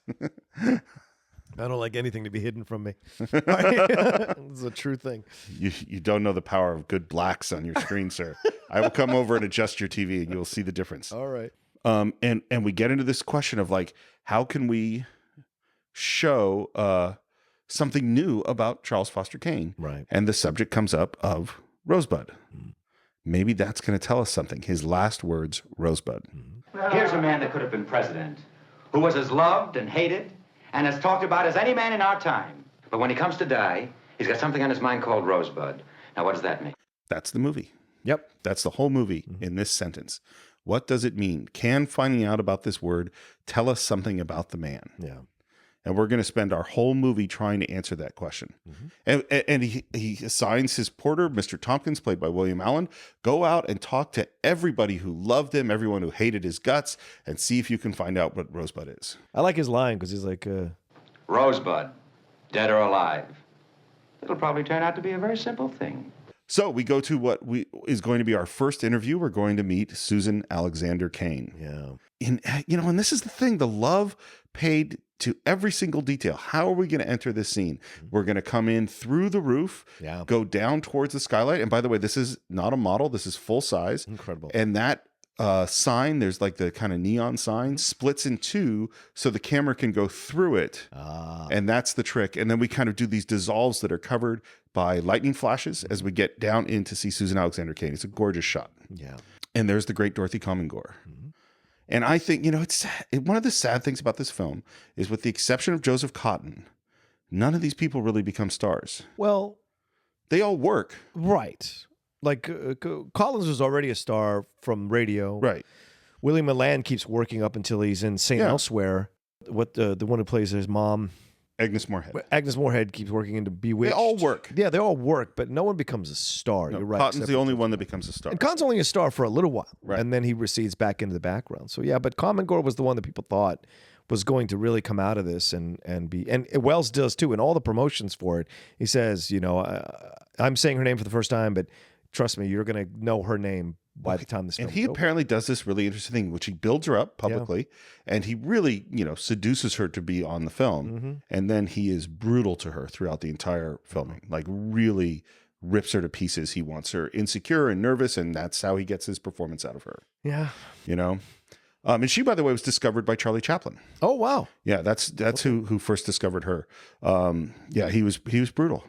I don't like anything to be hidden from me. This is a true thing. You don't know the power of good blacks on your screen, sir. I will come over and adjust your TV, and you will see the difference. All right. And we get into this question of like, how can we show something new about Charles Foster Kane? Right. And the subject comes up of Rosebud. Maybe that's going to tell us something. His last words, Rosebud. Here's a man that could have been president, who was as loved and hated and as talked about as any man in our time. But when he comes to die, he's got something on his mind called Rosebud. Now, what does that mean? That's the movie. Yep. That's the whole movie in this sentence. What does it mean? Can finding out about this word tell us something about the man? Yeah. And we're going to spend our whole movie trying to answer that question. And he assigns his porter, Mr. Tompkins, played by William Allen, go out and talk to everybody who loved him, everyone who hated his guts, and see if you can find out what Rosebud is. I like his line because he's like, Rosebud, dead or alive. It'll probably turn out to be a very simple thing. So we go to what is going to be our first interview. We're going to meet Susan Alexander Kane. Yeah. And this is the thing, the love paid to every single detail. How are we going to enter this scene? We're going to come in through the roof, go down towards the skylight. And by the way, this is not a model. This is full size. Incredible. And that sign, there's like the kind of neon sign, splits in two so the camera can go through it. And that's the trick. And then we kind of do these dissolves that are covered by lightning flashes as we get down in to see Susan Alexander Kane. It's a gorgeous shot. Yeah. And there's the great Dorothy Comingore. And I think, it's one of the sad things about this film is, with the exception of Joseph Cotten, none of these people really become stars. Well, they all work. Right. Like Collins was already a star from radio. Right. Willie Milan keeps working up until he's in St. Elsewhere. What the one who plays his mom, Agnes Moorehead. Agnes Moorehead keeps working into Bewitched. They all work. Yeah, they all work, but no one becomes a star. No, You're right. Cotton's the only one that becomes a star. And Cotton's only a star for a little while, right? And then he recedes back into the background. So yeah, but Comingore was the one that people thought was going to really come out of this and be, and Wells does too. In all the promotions for it, he says, I'm saying her name for the first time, but trust me, you're going to know her name by the time this film. And he apparently does this really interesting thing, which he builds her up publicly, and he really, seduces her to be on the film, and then he is brutal to her throughout the entire filming, like really rips her to pieces. He wants her insecure and nervous, and that's how he gets his performance out of her. Yeah, and she, by the way, was discovered by Charlie Chaplin. Oh wow, yeah, that's who first discovered her. He was brutal.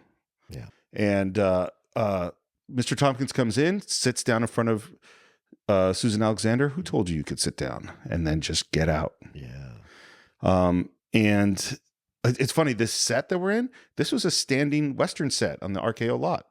Yeah, and Mr. Tompkins comes in, sits down in front of Susan Alexander. Who told you could sit down and then just get out? Yeah. And it's funny, this set that we're in, this was a standing Western set on the RKO lot.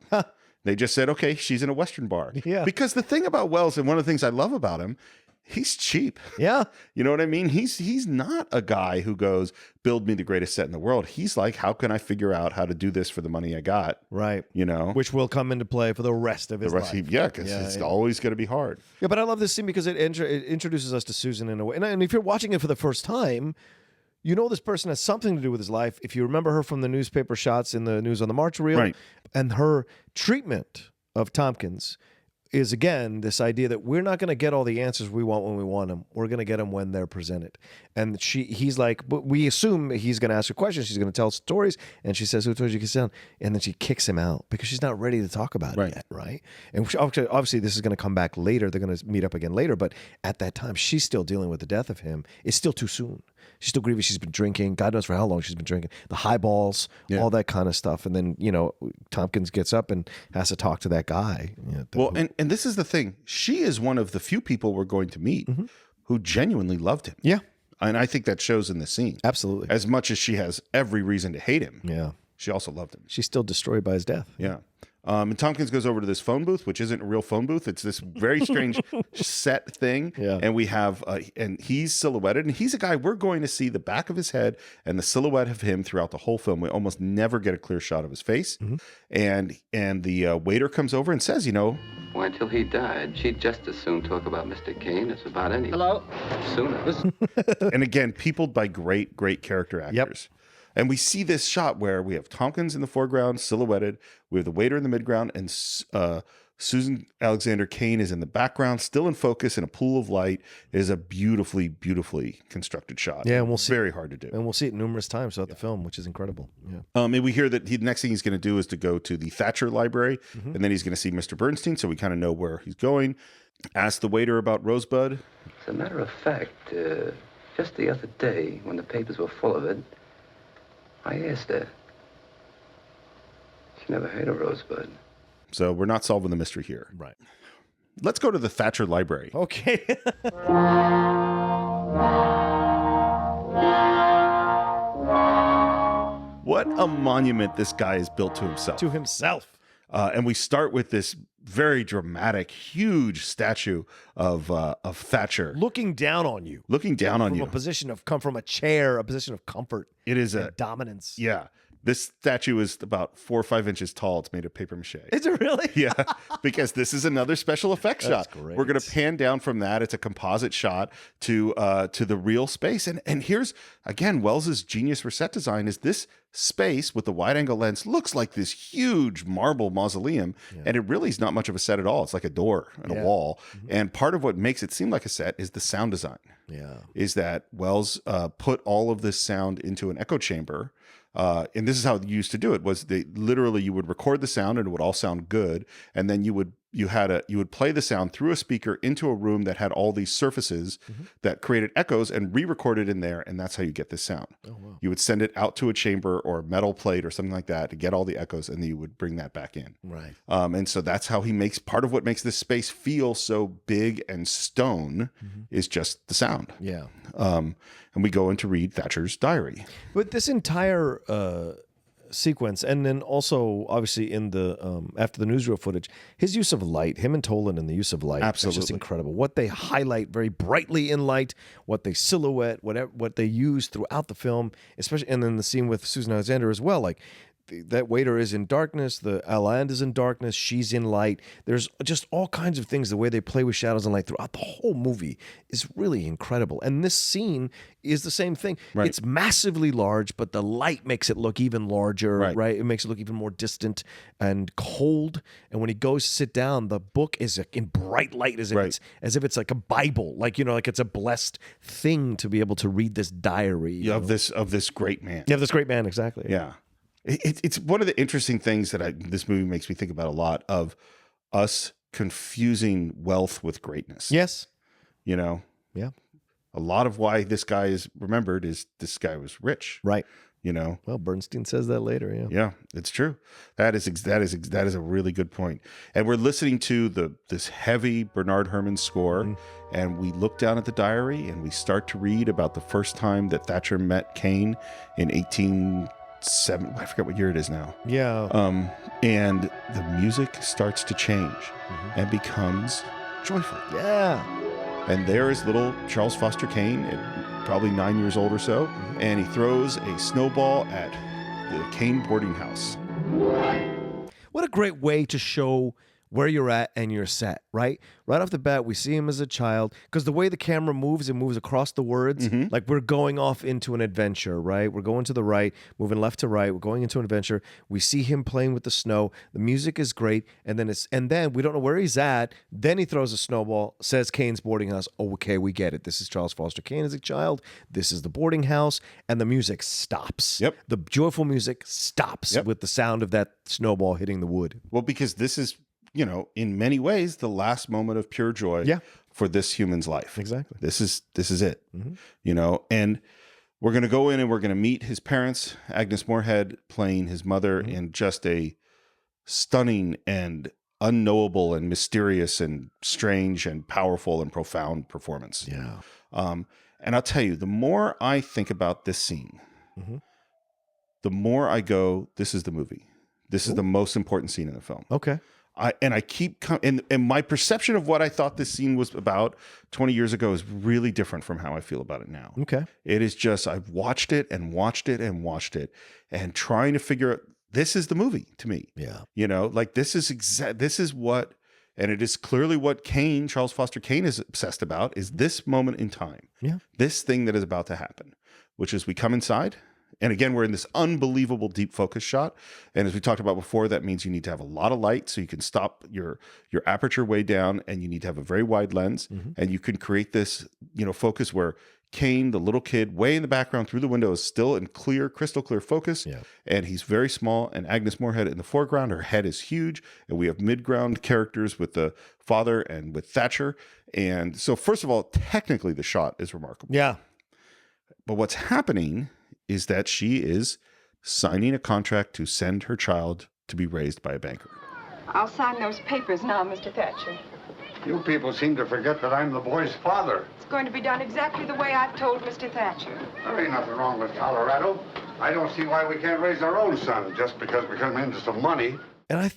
They just said, okay, she's in a Western bar. Yeah. Because the thing about Wells, and one of the things I love about him, he's cheap. Yeah. You know what I mean? He's not a guy who goes, build me the greatest set in the world. He's like, how can I figure out how to do this for the money I got? Right. Which will come into play for the rest of his life. Because it's always going to be hard. Yeah, but I love this scene because it introduces us to Susan in a way. And if you're watching it for the first time, this person has something to do with his life. If you remember her from the newspaper shots in the News on the March reel, right. And her treatment of Tompkins is, again, this idea that we're not going to get all the answers we want when we want them. We're going to get them when they're presented. And he's like, but we assume he's going to ask her questions. She's going to tell stories. And she says, who told you to sit down? And then she kicks him out because she's not ready to talk about it yet, right? And obviously this is going to come back later. They're going to meet up again later. But at that time, she's still dealing with the death of him. It's still too soon. She's still grieving. She's been drinking. God knows for how long she's been drinking. The highballs, all that kind of stuff. And then, Tompkins gets up and has to talk to that guy. And this is the thing. She is one of the few people we're going to meet who genuinely loved him. Yeah. And I think that shows in the scene. Absolutely. As much as she has every reason to hate him. Yeah. She also loved him. She's still destroyed by his death. Yeah. And Tompkins goes over to this phone booth, which isn't a real phone booth. It's this very strange set thing. Yeah. And we have, and he's silhouetted, and he's a guy, we're going to see the back of his head and the silhouette of him throughout the whole film. We almost never get a clear shot of his face. And the waiter comes over and says, why, until he died, she'd just as soon talk about Mr. Kane as about anything. Hello? Sooner. And again, peopled by great, great character actors. Yep. And we see this shot where we have Tompkins in the foreground, silhouetted. We have the waiter in the midground, and Susan Alexander Kane is in the background, still in focus in a pool of light. It is a beautifully, beautifully constructed shot. Yeah, and we'll see. Very hard to do. And we'll see it numerous times throughout the film, which is incredible. Yeah. And we hear that the next thing he's going to do is to go to the Thatcher library, and then he's going to see Mr. Bernstein, so we kind of know where he's going. Ask the waiter about Rosebud. As a matter of fact, just the other day, when the papers were full of it, I asked her. She never heard of Rosebud. So we're not solving the mystery here. Right. Let's go to the Thatcher library. Okay. What a monument this guy has built to himself. To himself. And we start with this very dramatic, huge statue of Thatcher. Looking down on you. Looking down on you. From a position of a chair, a position of comfort. It is a dominance. Yeah. This statue is about 4 or 5 inches tall. It's made of paper mache. Is it really? Yeah, because this is another special effects shot. Great. We're going to pan down from that. It's a composite shot to the real space. And here's, again, Wells's genius for set design is this space with the wide-angle lens looks like this huge marble mausoleum, and it really is not much of a set at all. It's like a door and a wall. And part of what makes it seem like a set is the sound design. Yeah. Is that Wells put all of this sound into an echo chamber. And this is how you used to do it, was you would record the sound and it would all sound good. And then you would play the sound through a speaker into a room that had all these surfaces that created echoes and re-record it in there. And that's how you get this sound. Oh, wow. You would send it out to a chamber or a metal plate or something like that to get all the echoes. And then you would bring that back in. Right. And so that's how he makes part of what makes this space feel so big and stone is just the sound. Yeah. And we go in to read Thatcher's diary. But this entire sequence, and then also obviously in the after the newsreel footage, his use of light, him and Toland and the use of light, absolutely, is just incredible. What they highlight very brightly in light, what they silhouette, what they use throughout the film, especially, and then the scene with Susan Alexander as well, like. That waiter is in darkness. The Aland is in darkness. She's in light. There's just all kinds of things. The way they play with shadows and light throughout the whole movie is really incredible. And this scene is the same thing. Right. It's massively large, but the light makes it look even larger, right? It makes it look even more distant and cold. And when he goes to sit down, the book is in bright light, as if it's like a Bible, like it's a blessed thing to be able to read this diary of this great man. Yeah, of this great man, exactly. Yeah. It's one of the interesting things that this movie makes me think about a lot, of us confusing wealth with greatness. Yes. Yeah. A lot of why this guy is remembered is this guy was rich. Right. Well, Bernstein says that later. Yeah. Yeah, it's true. That is a really good point. And we're listening to this heavy Bernard Herrmann score, and we look down at the diary and we start to read about the first time that Thatcher met Kane in 1870. I forget what year it is now. Yeah. And the music starts to change and becomes joyful. Yeah. And there is little Charles Foster Kane, probably 9 years old or so, and he throws a snowball at the Kane boarding house. What a great way to show where you're at and you're set, right? Right off the bat, we see him as a child, because the way the camera moves, it moves across the words, like we're going off into an adventure, right? We're going to the right, moving left to right, we're going into an adventure. We see him playing with the snow. The music is great, and then we don't know where he's at. Then he throws a snowball, says Kane's boarding house. Oh, okay, we get it. This is Charles Foster Kane as a child. This is the boarding house, and the music stops. Yep. The joyful music stops with the sound of that snowball hitting the wood. Well, because this is, in many ways, the last moment of pure joy for this human's life. Exactly. This is it, and we're going to go in and we're going to meet his parents, Agnes Moorehead playing his mother in just a stunning and unknowable and mysterious and strange and powerful and profound performance. Yeah. And I'll tell you, the more I think about this scene, the more I go, this is the movie. This is the most important scene in the film. Okay. I keep and my perception of what I thought this scene was about 20 years ago is really different from how I feel about it now. Okay. It is just, I've watched it and watched it and watched it and trying to figure out, this is the movie to me. Yeah. This is what, and it is clearly what Charles Foster Kane is obsessed about, is this moment in time. Yeah. This thing that is about to happen, which is we come inside. And again, we're in this unbelievable deep focus shot. And as we talked about before, that means you need to have a lot of light so you can stop your aperture way down, and you need to have a very wide lens. And you can create this, focus where Kane, the little kid, way in the background through the window, is still in crystal clear focus. Yeah. And he's very small. And Agnes Moorehead in the foreground, her head is huge. And we have mid-ground characters with the father and with Thatcher. And so first of all, technically the shot is remarkable. Yeah. But what's happening is that she is signing a contract to send her child to be raised by a banker. I'll sign those papers now, Mr. Thatcher. You people seem to forget that I'm the boy's father. It's going to be done exactly the way I've told Mr. Thatcher. There ain't nothing wrong with Colorado. I don't see why we can't raise our own son just because we come into some money. And I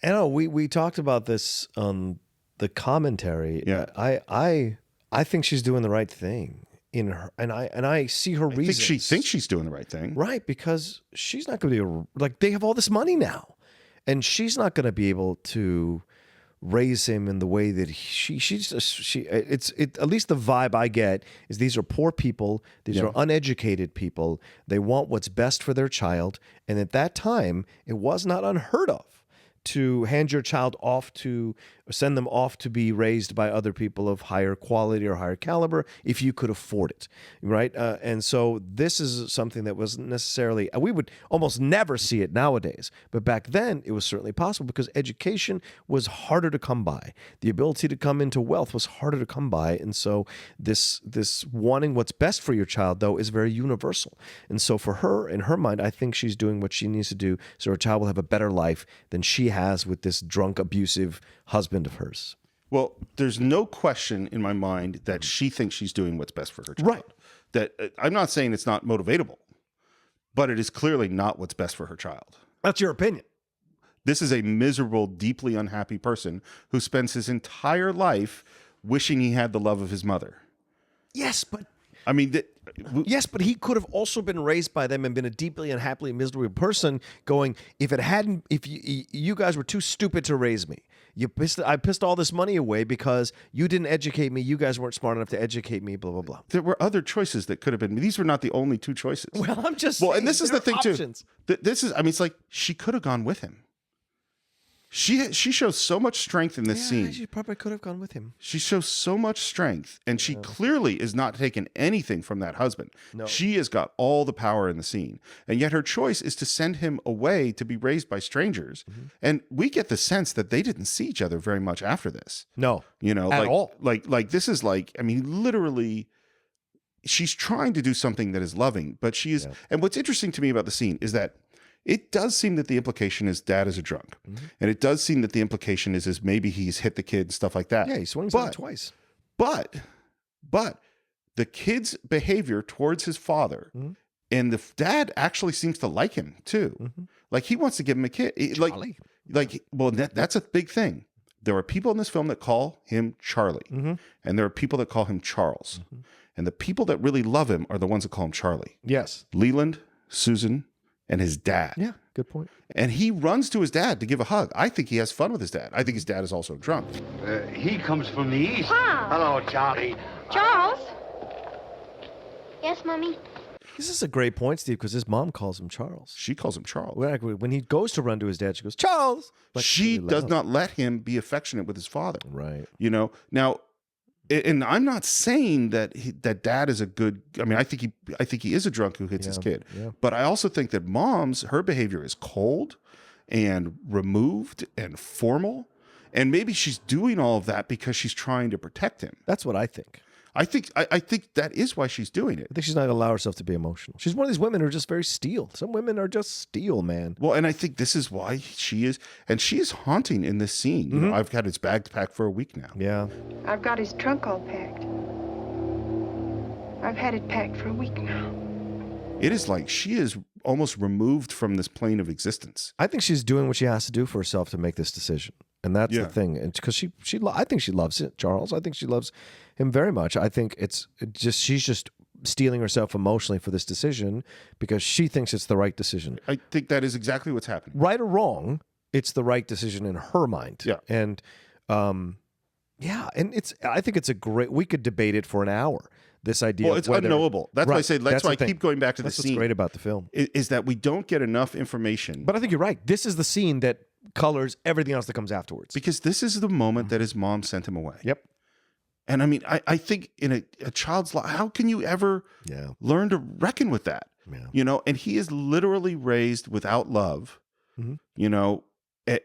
know we talked about this on the commentary. Yeah. I think she's doing the right thing in her, and I see her reasons. I think she thinks she's doing the right thing, right? Because she's not going to be like, they have all this money now, and she's not going to be able to raise him in the way that at least the vibe I get is these are poor people, these are uneducated people. They want what's best for their child, and at that time, it was not unheard of to hand your child off to, or send them off to be raised by other people of higher quality or higher caliber if you could afford it, right? And so this is something that wasn't necessarily, we would almost never see it nowadays, but back then it was certainly possible because education was harder to come by. The ability to come into wealth was harder to come by, and so this wanting what's best for your child, though, is very universal. And so for her, in her mind, I think she's doing what she needs to do so her child will have a better life than she has with this drunk, abusive husband of hers. Well, there's no question in my mind that she thinks she's doing what's best for her child. Right. That I'm not saying it's not motivatable, but it is clearly not what's best for her child. That's your opinion. This is a miserable, deeply unhappy person who spends his entire life wishing he had the love of his mother. Yes, but I mean, yes, but he could have also been raised by them and been a deeply unhappily miserable person going, if you guys were too stupid to raise me, I pissed all this money away because you didn't educate me, you guys weren't smart enough to educate me, blah, blah, blah. There were other choices that could have been. These were not the only two choices. Well, I'm just saying, saying, and this is the thing, options. too. It's like she could have gone with him. She shows so much strength in this scene. She probably could have gone with him. She shows so much strength, and she clearly is not taking anything from that husband. No. She has got all the power in the scene, and yet her choice is to send him away to be raised by strangers. Mm-hmm. And we get the sense that they didn't see each other very much after this. No, at all. Like this is like, I mean, literally, she's trying to do something that is loving, but she is. Yeah. And what's interesting to me about the scene is that it does seem that the implication is dad is a drunk. Mm-hmm. And it does seem that the implication is maybe he's hit the kid and stuff like that. Yeah, he swings at him twice. But the kid's behavior towards his father, and the dad actually seems to like him too. Mm-hmm. Like he wants to give him a kid. That's a big thing. There are people in this film that call him Charlie. Mm-hmm. And there are people that call him Charles. Mm-hmm. And the people that really love him are the ones that call him Charlie. Yes. Leland, Susan, and his dad. Yeah, good point. And he runs to his dad to give a hug. I think he has fun with his dad. I think his dad is also drunk. He comes from the east. Wow. Hello, Charlie. Charles? Yes, Mommy? This is a great point, Steve, because his mom calls him Charles. She calls him Charles. When he goes to run to his dad, she goes, Charles! Like, she does not let him be affectionate with his father. Right. You know, now, and I'm not saying that that dad is a good. I mean, I think he is a drunk who hits his kid. Yeah. But I also think that her behavior is cold and removed and formal, and maybe she's doing all of that because she's trying to protect him. That's what I think. I think that is why she's doing it. I think she's not going to allow herself to be emotional. She's one of these women who are just very steel. Some women are just steel, man. Well, and I think this is why she is haunting in this scene. You know, I've had his bag packed for a week now. Yeah. I've got his trunk all packed. I've had it packed for a week now. It is like she is almost removed from this plane of existence. I think she's doing what she has to do for herself to make this decision. And that's the thing. And because I think she loves it, Charles. I think she loves him very much. I think she's just steeling herself emotionally for this decision because she thinks it's the right decision. I think that is exactly what's happening. Right or wrong, it's the right decision in her mind. Yeah. And and I think it's a great, we could debate it for an hour. This idea. Well, it's unknowable. That's why I say. That's why I keep going back to the scene. That's what's great about the film is that we don't get enough information. But I think you're right. This is the scene that colors everything else that comes afterwards. Because this is the moment that his mom sent him away. Yep. And I mean, I think in a child's life, how can you ever learn to reckon with that? Yeah. You know, and he is literally raised without love. Mm-hmm. You know.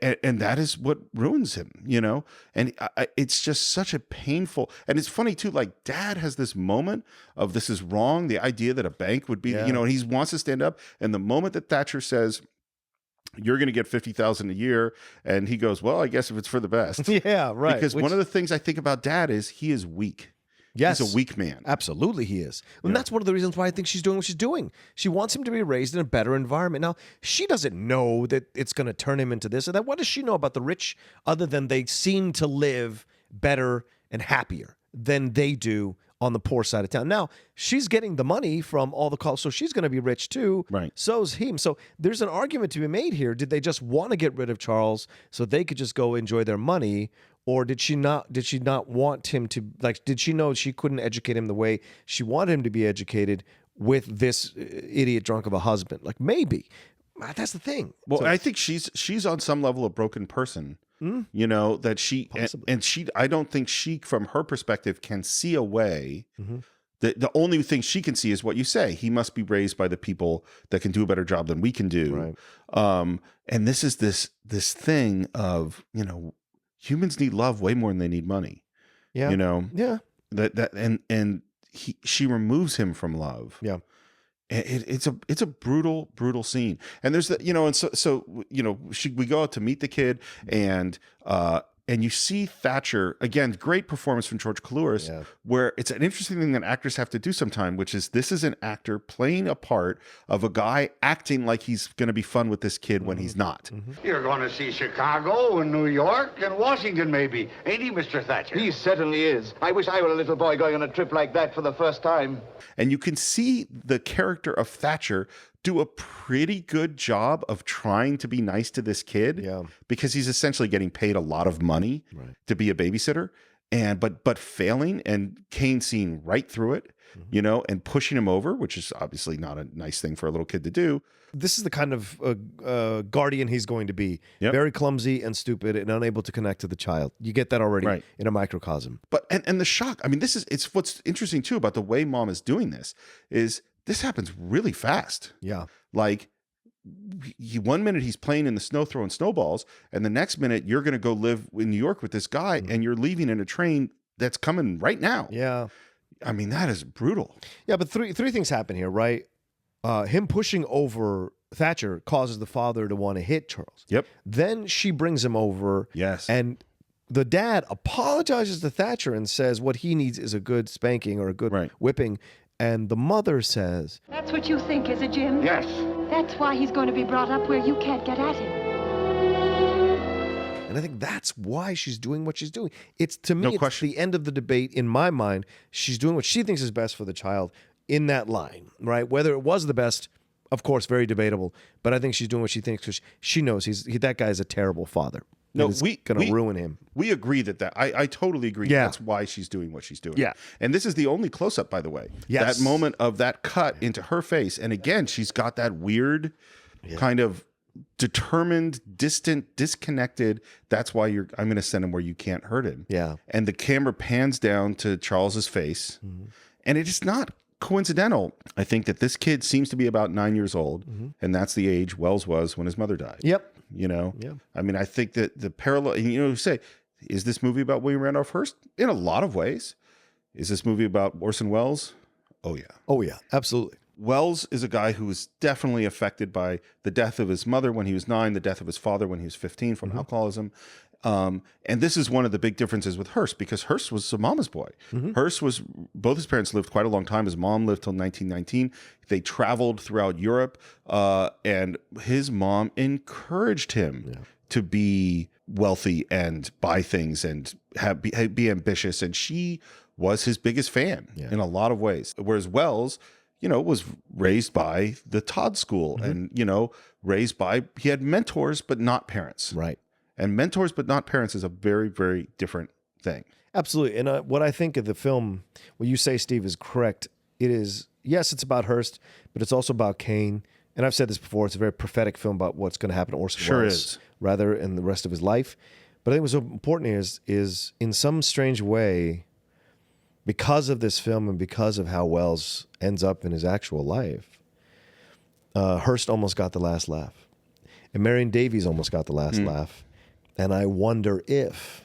And that is what ruins him, you know? And it's just such a painful... And it's funny, too, like, Dad has this moment of this is wrong, the idea that a bank would be... You know, and he wants to stand up. And the moment that Thatcher says, you're going to get $50,000 a year, and he goes, well, I guess if it's for the best. Yeah, right. Because one of the things I think about Dad is he is weak. Yes. He's a weak man. Absolutely he is. And that's one of the reasons why I think she's doing what she's doing. She wants him to be raised in a better environment. Now, she doesn't know that it's going to turn him into this or that. What does she know about the rich other than they seem to live better and happier than they do on the poor side of town. Now, she's getting the money from all the calls, so she's going to be rich too. Right. So's him. So there's an argument to be made here. Did they just want to get rid of Charles so they could just go enjoy their money? Or did she not want him to, like, did she know she couldn't educate him the way she wanted him to be educated with this idiot drunk of a husband? Like, maybe. That's the thing. Well, So- I think she's on some level a broken person. You know, that she and she, I don't think she, from her perspective, can see a way. The only thing she can see is what you say. He must be raised by the people that can do a better job than we can do. Right. And this is this thing of, you know, humans need love way more than they need money. Yeah. You know. Yeah. And she removes him from love. Yeah. It's a brutal scene. And there's the, you know, and so you know, we go out to meet the kid, and you see Thatcher again. Great performance from George Coulouris, where it's an interesting thing that actors have to do sometime, which is this is an actor playing a part of a guy acting like he's going to be fun with this kid when he's not. You're going to see Chicago and New York and Washington, maybe. Ain't he, Mr. Thatcher? He certainly is. I wish I were a little boy going on a trip like that for the first time. And you can see the character of Thatcher do a pretty good job of trying to be nice to this kid, because he's essentially getting paid a lot of money to be a babysitter, and but failing, and Kane seeing right through it, you know, and pushing him over, which is obviously not a nice thing for a little kid to do. This is the kind of guardian he's going to be. Very clumsy and stupid and unable to connect to the child. You get that already in a microcosm. But and the shock, I mean, it's what's interesting too about the way mom is doing this is this happens really fast. Yeah. Like, 1 minute he's playing in the snow throwing snowballs, and the next minute you're going to go live in New York with this guy, and you're leaving in a train that's coming right now. Yeah. I mean, that is brutal. Yeah, but three things happen here, right? Him pushing over Thatcher causes the father to want to hit Charles. Yep. Then she brings him over. Yes. And the dad apologizes to Thatcher and says what he needs is a good spanking or a good whipping. And the mother says, That's what you think, is it, Jim? Yes. That's why he's going to be brought up where you can't get at him. and I think that's why she's doing what she's doing. It's, to me, No it's question. the end of the debate in my mind. She's doing what she thinks is best for the child in that line, right? Whether it was the best, of course, very debatable. But I think she's doing what she thinks because she knows that guy is a terrible father. No, it's going to ruin him. We agree that I totally agree. Yeah. That's why she's doing what she's doing. Yeah. And this is the only close-up, by the way. Yes. That moment of that cut into her face. And again, she's got that weird kind of determined, distant, disconnected. That's why I'm going to send him where you can't hurt him. Yeah. And the camera pans down to Charles's face. And it is not coincidental. I think that this kid seems to be about 9 years old. And that's the age Welles was when his mother died. Yep. You know, Yeah. I mean, I think that the parallel, you know, say, is this movie about William Randolph Hearst? In a lot of ways. Is this movie about Orson Welles? Oh, yeah. Oh, yeah. Absolutely. Welles is a guy who was definitely affected by the death of his mother when he was 9, the death of his father when he was 15 from alcoholism. And this is one of the big differences with Hearst, because Hearst was a mama's boy. Hearst was, both his parents lived quite a long time. His mom lived till 1919. They traveled throughout Europe, and his mom encouraged him to be wealthy and buy things and be ambitious. And she was his biggest fan in a lot of ways. Whereas Welles, you know, was raised by the Todd School and, you know, he had mentors, but not parents. Right. And mentors but not parents is a very, very different thing. Absolutely. And what I think of the film, what you say, Steve, is correct. It is, yes, it's about Hearst, but it's also about Kane. And I've said this before, it's a very prophetic film about what's going to happen to Orson Welles, rather, in the rest of his life. But I think what's so important here is in some strange way, because of this film and because of how Welles ends up in his actual life, Hearst almost got the last laugh. And Marion Davies almost got the last laugh. And I wonder if,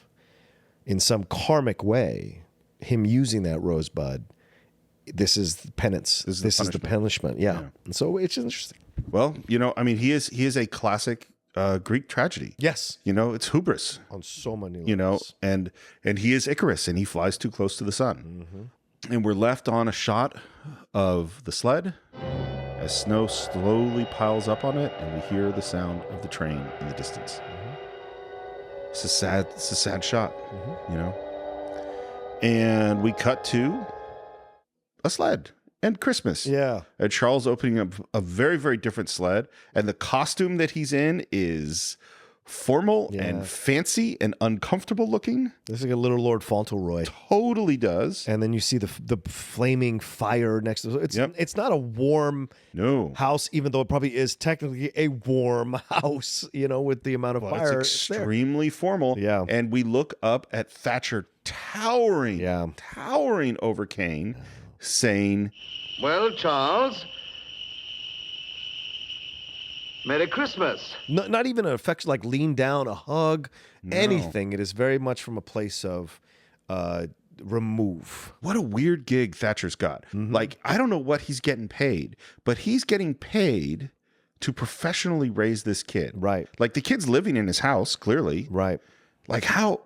in some karmic way, him using that Rosebud, this is penance. This is the punishment. Yeah. And so it's interesting. Well, you know, I mean, he is a classic Greek tragedy. Yes. You know, it's hubris. On so many levels. You know, and he is Icarus, and he flies too close to the sun. And we're left on a shot of the sled as snow slowly piles up on it, and we hear the sound of the train in the distance. It's a sad shot, you know. And we cut to a sled and Christmas. Yeah. And Charles opening up a very, very different sled. And the costume that he's in is formal and fancy and uncomfortable looking. This is like a little Lord Fauntleroy. Totally does. And then you see the flaming fire next to it. It's not a warm house, even though it probably is technically a warm house, with the amount of fire. It's extremely formal. Yeah. And we look up at Thatcher towering over Kane, saying, "Well, Charles, Merry Christmas." Not even an affection, like lean down, a hug, anything. It is very much from a place of remove. What a weird gig Thatcher's got. Like, I don't know what he's getting paid, but he's getting paid to professionally raise this kid. Right. Like, the kid's living in his house, clearly. Right. Like, how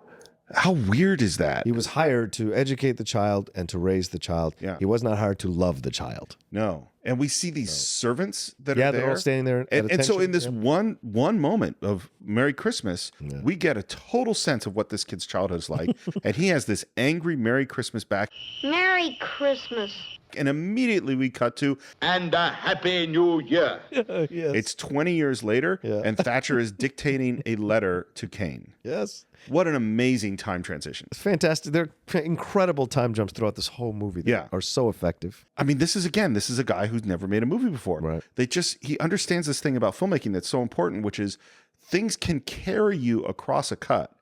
weird is that? He was hired to educate the child and to raise the child. Yeah. He was not hired to love the child. No. And we see these servants that are there. they're all standing there at And so attention. in this one moment of Merry Christmas, we get a total sense of what this kid's childhood is like. And he has this angry Merry Christmas back. Merry Christmas. And immediately we cut to, "And a Happy New Year." Yes. It's 20 years later, and Thatcher is dictating a letter to Kane. Yes. What an amazing time transition. It's fantastic. They're incredible time jumps throughout this whole movie that are so effective. I mean, this is a guy who's never made a movie before. Right. He understands this thing about filmmaking that's so important, which is things can carry you across a cut.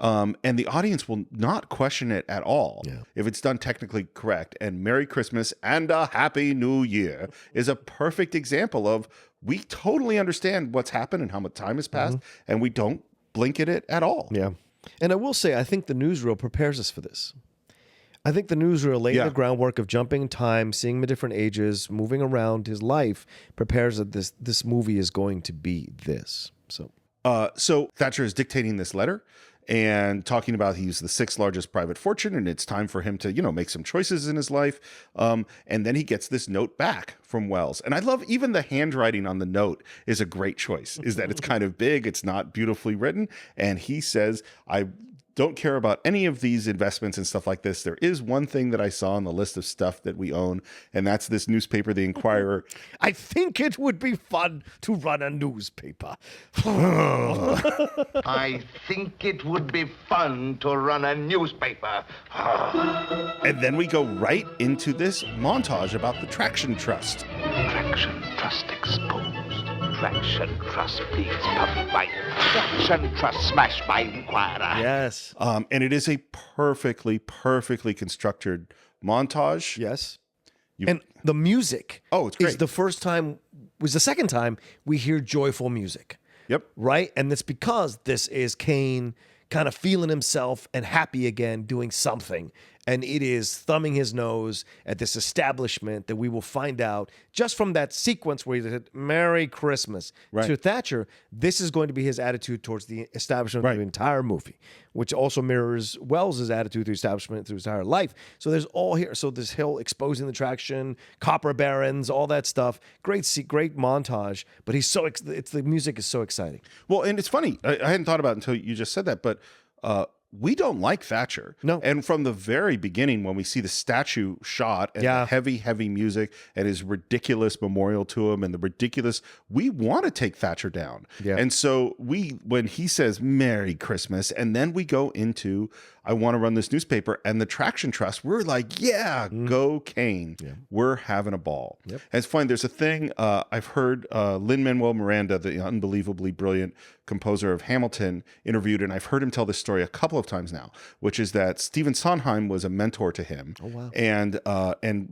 And the audience will not question it at all if it's done technically correct. And Merry Christmas and a Happy New Year is a perfect example of we totally understand what's happened and how much time has passed, and we don't blink at it at all. Yeah. And I will say, I think the newsreel prepares us for this. I think the newsreel laying the groundwork of jumping time, seeing him at different ages, moving around his life, prepares that this movie is going to be this. So Thatcher is dictating this letter and talking about he's the 6th largest private fortune, and it's time for him to, make some choices in his life. And then he gets this note back from Welles. And I love even the handwriting on the note is a great choice, is that it's kind of big. It's not beautifully written. And he says, "I don't care about any of these investments and stuff like this. There is one thing that I saw on the list of stuff that we own, and that's this newspaper, The Inquirer." I think it would be fun to run a newspaper. "I think it would be fun to run a newspaper." And then we go right into this montage about the Traction Trust. Traction Trust exposed. Traction Trust leaves puppy bite. Traction Trust smashed by Inquirer. Yes. And it is a perfectly constructed montage. Yes. And the music it's great. was the second time we hear joyful music. Yep. Right? And it's because this is Kane kind of feeling himself and happy again, doing something. And it is thumbing his nose at this establishment that we will find out just from that sequence where he said, "Merry Christmas" to Thatcher. This is going to be his attitude towards the establishment of the entire movie, which also mirrors Welles' attitude to the establishment through his entire life. So there's all here. So this hill exposing the traction, copper barons, all that stuff. Great montage. But he's the music is so exciting. Well, and it's funny. I hadn't thought about it until you just said that, but we don't like Thatcher. No. And from the very beginning, when we see the statue shot and the heavy music and his ridiculous memorial to him and we want to take Thatcher down. Yeah. And so when he says Merry Christmas, and then we go into, I want to run this newspaper and the Traction Trust, we're like, go Kane. Yeah. We're having a ball. Yep. And it's fun. There's a thing I've heard Lin-Manuel Miranda, the unbelievably brilliant composer of Hamilton, interviewed, and I've heard him tell this story a couple of times now, which is that Stephen Sondheim was a mentor to him. Oh, wow. And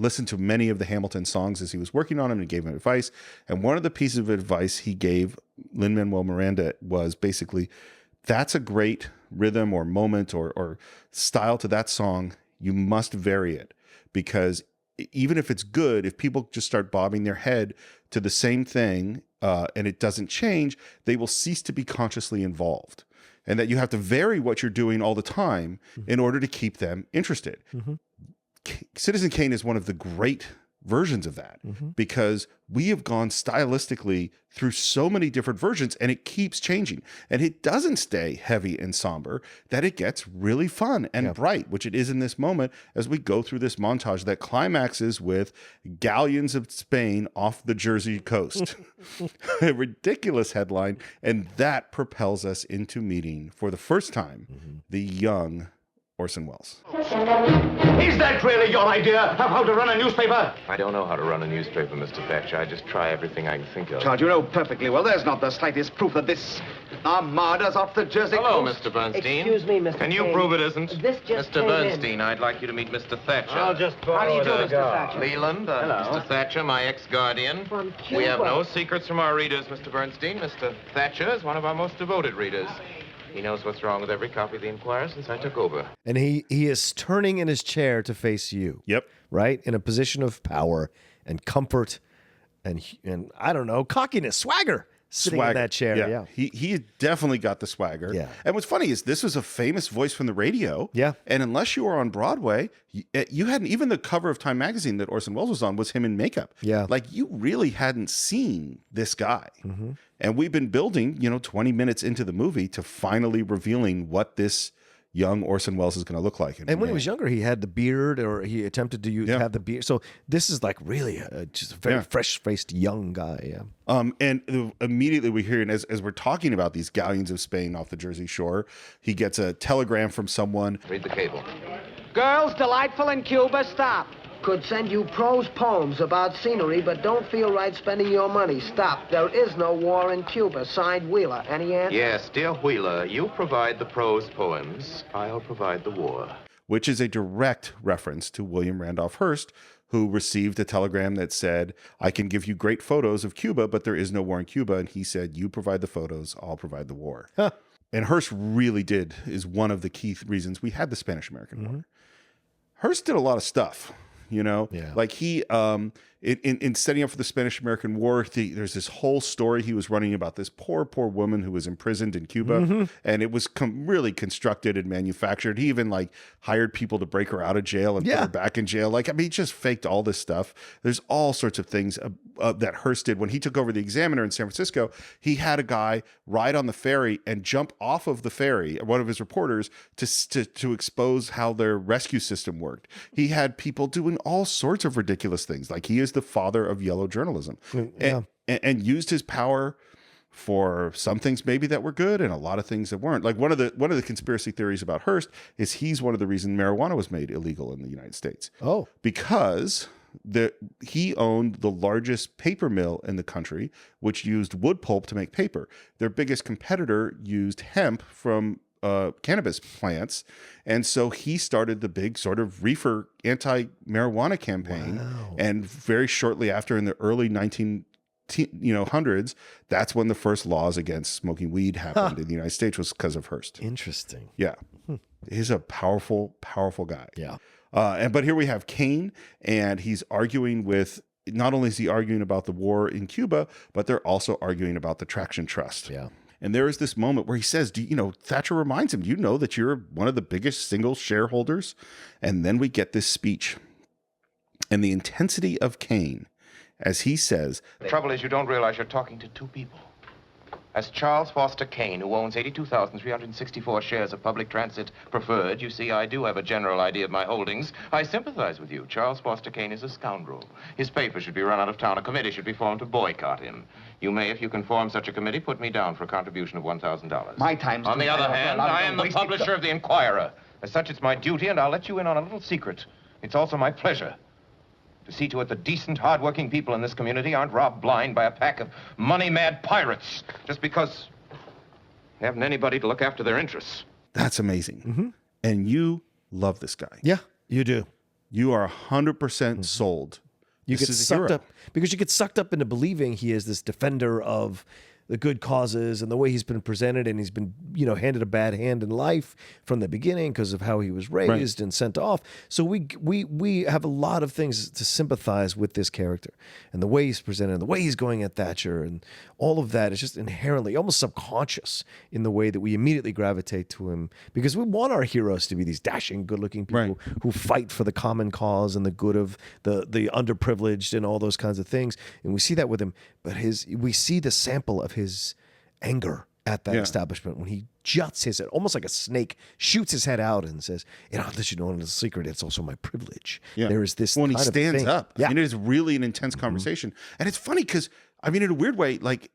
listened to many of the Hamilton songs as he was working on them and gave him advice. And one of the pieces of advice he gave Lin-Manuel Miranda was basically, that's a great rhythm or moment or style to that song. You must vary it, because even if it's good, if people just start bobbing their head to the same thing and it doesn't change, they will cease to be consciously involved. And that you have to vary what you're doing all the time in order to keep them interested. Citizen Kane is one of the great versions of that because we have gone stylistically through so many different versions and it keeps changing. And it doesn't stay heavy and somber, that it gets really fun and bright, which it is in this moment as we go through this montage that climaxes with galleons of Spain off the Jersey coast. A ridiculous headline. And that propels us into meeting for the first time the young Orson Welles. Is that really your idea of how to run a newspaper? I don't know how to run a newspaper, Mr. Thatcher. I just try everything I can think of. Charles, you know perfectly well there's not the slightest proof that this armada's off the Jersey Hello, coast. Mr. Bernstein. Excuse me, Mr. Can you Kane. prove it isn't? This just Mr. came Bernstein, in. I'd like you to meet Mr. Thatcher. I'll just How do you do, Mr. Thatcher? Leland, Mr. Thatcher, my ex-guardian. From We have Cuba. no secrets from our readers, Mr. Bernstein. Mr. Thatcher is one of our most devoted readers. He knows what's wrong with every copy of the Inquirer since I took over. And he is turning in his chair to face you. Yep. Right? In a position of power and comfort and I don't know, cockiness, swagger. Sitting in that chair. Yeah. He definitely got the swagger. Yeah. And what's funny is this was a famous voice from the radio. Yeah. And unless you were on Broadway, you hadn't, even the cover of Time magazine that Orson Welles was on was him in makeup. Yeah. Like you really hadn't seen this guy. And we've been building, 20 minutes into the movie to finally revealing what this young Orson Welles is going to look like. And when he was younger, he had the beard, or he attempted to have the beard. So this is like really just a very fresh-faced young guy. Yeah. And immediately we hear, and as we're talking about these galleons of Spain off the Jersey shore, he gets a telegram from someone. Read the cable. Girls delightful in Cuba, stop. Could send you prose poems about scenery, but don't feel right spending your money. Stop. There is no war in Cuba. Signed, Wheeler. Any answer? Yes, dear Wheeler, you provide the prose poems. I'll provide the war. Which is a direct reference to William Randolph Hearst, who received a telegram that said, I can give you great photos of Cuba, but there is no war in Cuba. And he said, you provide the photos, I'll provide the war. Huh. And Hearst really is one of the key reasons we had the Spanish-American War. Hearst did a lot of stuff. Like he, in setting up for the Spanish-American War, there's this whole story he was running about this poor woman who was imprisoned in Cuba, and it was really constructed and manufactured. He even hired people to break her out of jail and put her back in jail. He just faked all this stuff. There's all sorts of things that Hearst did. When he took over the Examiner in San Francisco, he had a guy ride on the ferry and jump off of the ferry, one of his reporters, to expose how their rescue system worked. He had people doing all sorts of ridiculous things. Like he is the father of yellow journalism, and used his power for some things maybe that were good and a lot of things that weren't. Like one of the conspiracy theories about Hearst is he's one of the reasons marijuana was made illegal in the United States. Oh, because he owned the largest paper mill in the country, which used wood pulp to make paper. Their biggest competitor used hemp from cannabis plants. And so he started the big sort of reefer anti-marijuana campaign. Wow. And very shortly after, in the early 1900s, that's when the first laws against smoking weed happened in the United States, was because of Hearst. Interesting. Yeah. He's a powerful, powerful guy. Yeah. But here we have Kane, and he's arguing with, not only is he arguing about the war in Cuba, but they're also arguing about the Traction Trust. Yeah. And there is this moment where he says, Thatcher reminds him, do you know that you're one of the biggest single shareholders? And then we get this speech. And the intensity of Kane, as he says, The trouble is you don't realize you're talking to two people. As Charles Foster Kane, who owns 82,364 shares of public transit preferred, you see, I do have a general idea of my holdings. I sympathize with you. Charles Foster Kane is a scoundrel. His paper should be run out of town. A committee should be formed to boycott him. You may, if you can form such a committee, put me down for a contribution of $1,000. My time's On the other hand, I am the publisher of the Inquirer. As such, it's my duty, and I'll let you in on a little secret. It's also my pleasure to see to it that decent, hard-working people in this community aren't robbed blind by a pack of money-mad pirates just because they haven't anybody to look after their interests. That's amazing. And you love this guy. Yeah, you do. You are 100% sold. You get sucked up because you get sucked up into believing he is this defender of the good causes and the way he's been presented, and he's been, handed a bad hand in life from the beginning because of how he was raised and sent off. So we have a lot of things to sympathize with this character and the way he's presented and the way he's going at Thatcher, and all of that is just inherently almost subconscious in the way that we immediately gravitate to him, because we want our heroes to be these dashing, good-looking people who fight for the common cause and the good of the underprivileged and all those kinds of things. And we see that with him, but we see the sample of his anger at that establishment when he juts his head, almost like a snake, shoots his head out and says, I'll let you know a secret, it's also my privilege. Yeah. There is this when he kind of stands thing. up. Yeah. I mean, it is really an intense conversation. And it's funny because, in a weird way, like,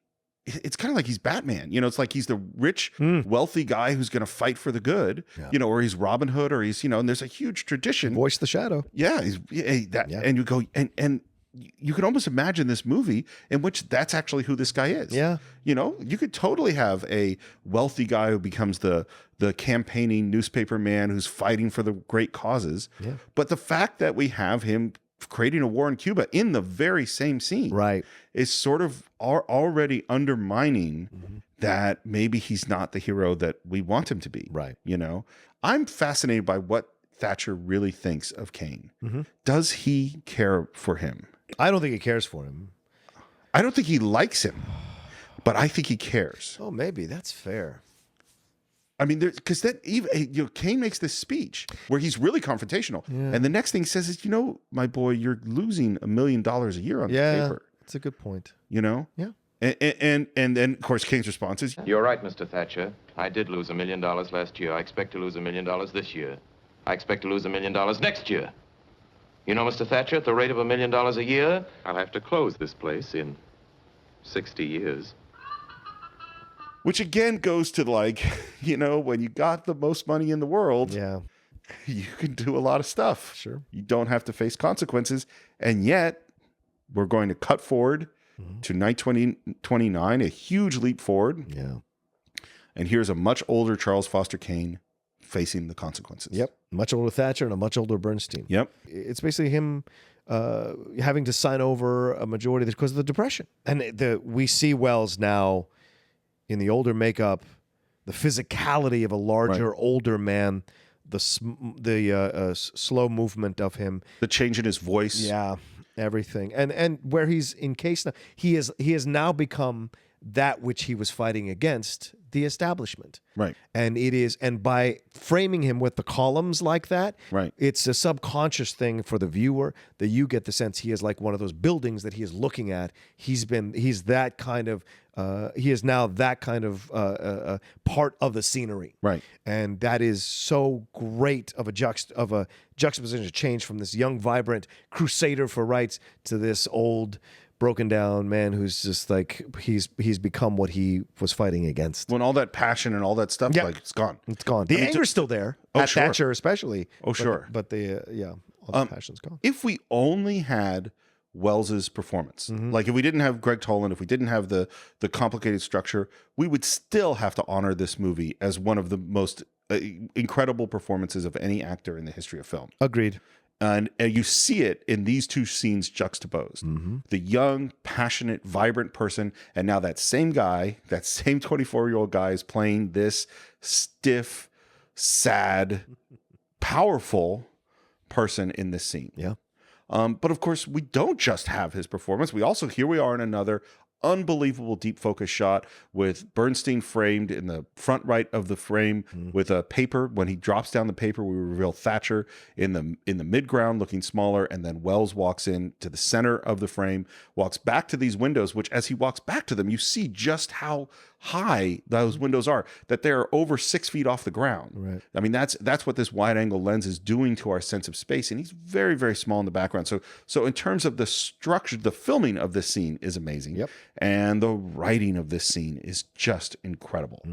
it's kind of like he's Batman. It's like he's the rich, wealthy guy who's going to fight for the good, or he's Robin Hood, or he's, and there's a huge tradition. Voice the shadow. Yeah. And you go, and you could almost imagine this movie in which that's actually who this guy is. Yeah. You could totally have a wealthy guy who becomes the campaigning newspaper man who's fighting for the great causes. Yeah. But the fact that we have him creating a war in Cuba in the very same scene is sort of already undermining that maybe he's not the hero that we want him to be. Right. I'm fascinated by what Thatcher really thinks of Kane. Does he care for him? I don't think he cares for him. I don't think he likes him, but I think he cares. Oh, maybe that's fair. I mean, because then even Kane makes this speech where he's really confrontational, and the next thing he says is, my boy, you're losing $1 million a year on paper. That's a good point. Yeah. And then of course Kane's response is, "You're right, Mr. Thatcher. I did lose $1 million last year. I expect to lose $1 million this year. I expect to lose $1 million next year. Mr. Thatcher, at the rate of $1 million a year, I'll have to close this place in 60 years." Which again goes to like, when you got the most money in the world, you can do a lot of stuff. Sure. You don't have to face consequences. And yet we're going to cut forward to 2029, a huge leap forward. Yeah. And here's a much older Charles Foster Kane facing the consequences. Yep. Much older Thatcher and a much older Bernstein. Yep. It's basically him having to sign over a majority of this because of the Depression. And we see Welles now in the older makeup, the physicality of a larger, older man, the slow movement of him, the change in his voice, everything, and where he's encased now, he has now become that which he was fighting against, the establishment. Right. And by framing him with the columns like that, right, it's a subconscious thing for the viewer that you get the sense he is like one of those buildings that he is looking at. He is now that kind of part of the scenery. Right. And that is so great of a juxtaposition, change from this young, vibrant crusader for rights to this old, broken down man who's just like he's become what he was fighting against. When all that passion and all that stuff, like it's gone. It's gone. The anger's still there at Thatcher, especially. Oh, sure. But all the passion's gone. If we only had Wells's performance, like if we didn't have Gregg Toland, if we didn't have the complicated structure, we would still have to honor this movie as one of the most incredible performances of any actor in the history of film. Agreed. And you see it in these two scenes juxtaposed. The young, passionate, vibrant person, and now that same guy, that same 24-year-old guy is playing this stiff, sad, powerful person in this scene. Yeah. But of course, we don't just have his performance. We also, here we are in another unbelievable deep focus shot with Bernstein framed in the front right of the frame with a paper. When he drops down the paper, we reveal Thatcher in the mid-ground looking smaller, and then Welles walks in to the center of the frame, walks back to these windows, which as he walks back to them, you see just how high those windows are, that they're over 6 feet off the ground. Right. I mean, that's what this wide angle lens is doing to our sense of space, and he's very, very small in the background. So in terms of the structure, the filming of this scene is amazing. Yep. And the writing of this scene is just incredible.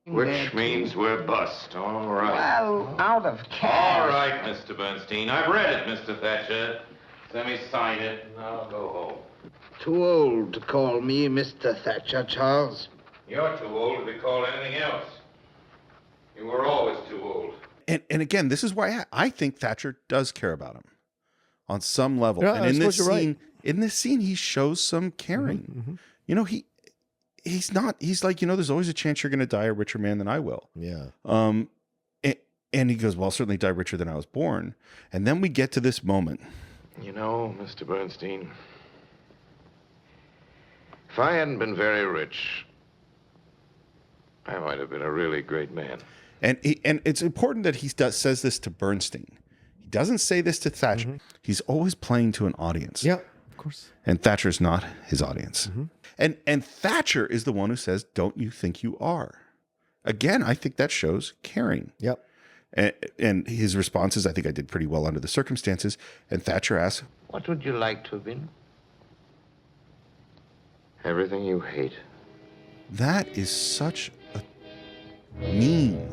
Which means we're bust. All right. Well, out of cash. All right, Mr. Bernstein. I've read it, Mr. Thatcher. Let me sign it, and I'll go home. Too old to call me Mr. Thatcher, Charles. You're too old to be called anything else. You were always too old. And again, this is why I think Thatcher does care about him on some level. Yeah, and in this scene, he shows some caring. You know, he's not. He's like, there's always a chance you're going to die a richer man than I will. Yeah. And he goes, well, I'll certainly die richer than I was born. And then we get to this moment. Mr. Bernstein, if I hadn't been very rich, I might have been a really great man. And it's important that he says this to Bernstein. He doesn't say this to Thatcher. Mm-hmm. He's always playing to an audience. Yeah, of course. And Thatcher's not his audience. Mm-hmm. And Thatcher is the one who says, don't you think you are? Again, I think that shows caring. Yep. And his response is, I think I did pretty well under the circumstances. And Thatcher asks, what would you like to have been? Everything you hate. That is such a mean,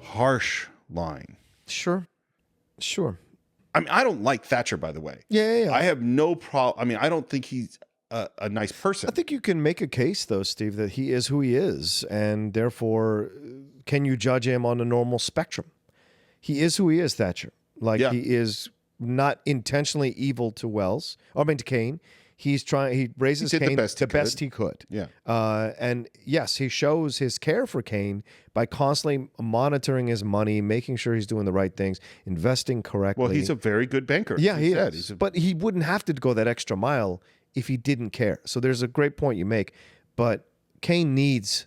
harsh line. Sure. I mean, I don't like Thatcher, by the way. Yeah. I have no problem. I mean, I don't think he's a nice person. I think you can make a case, though, Steve, that he is who he is, and therefore, can you judge him on a normal spectrum? He is who he is, Thatcher. He is not intentionally evil to Kane. He raises Kane the best he could. Yeah. And yes, he shows his care for Kane by constantly monitoring his money, making sure he's doing the right things, investing correctly. Well, he's a very good banker. Yeah, he is. But he wouldn't have to go that extra mile if he didn't care. So there's a great point you make. But Kane needs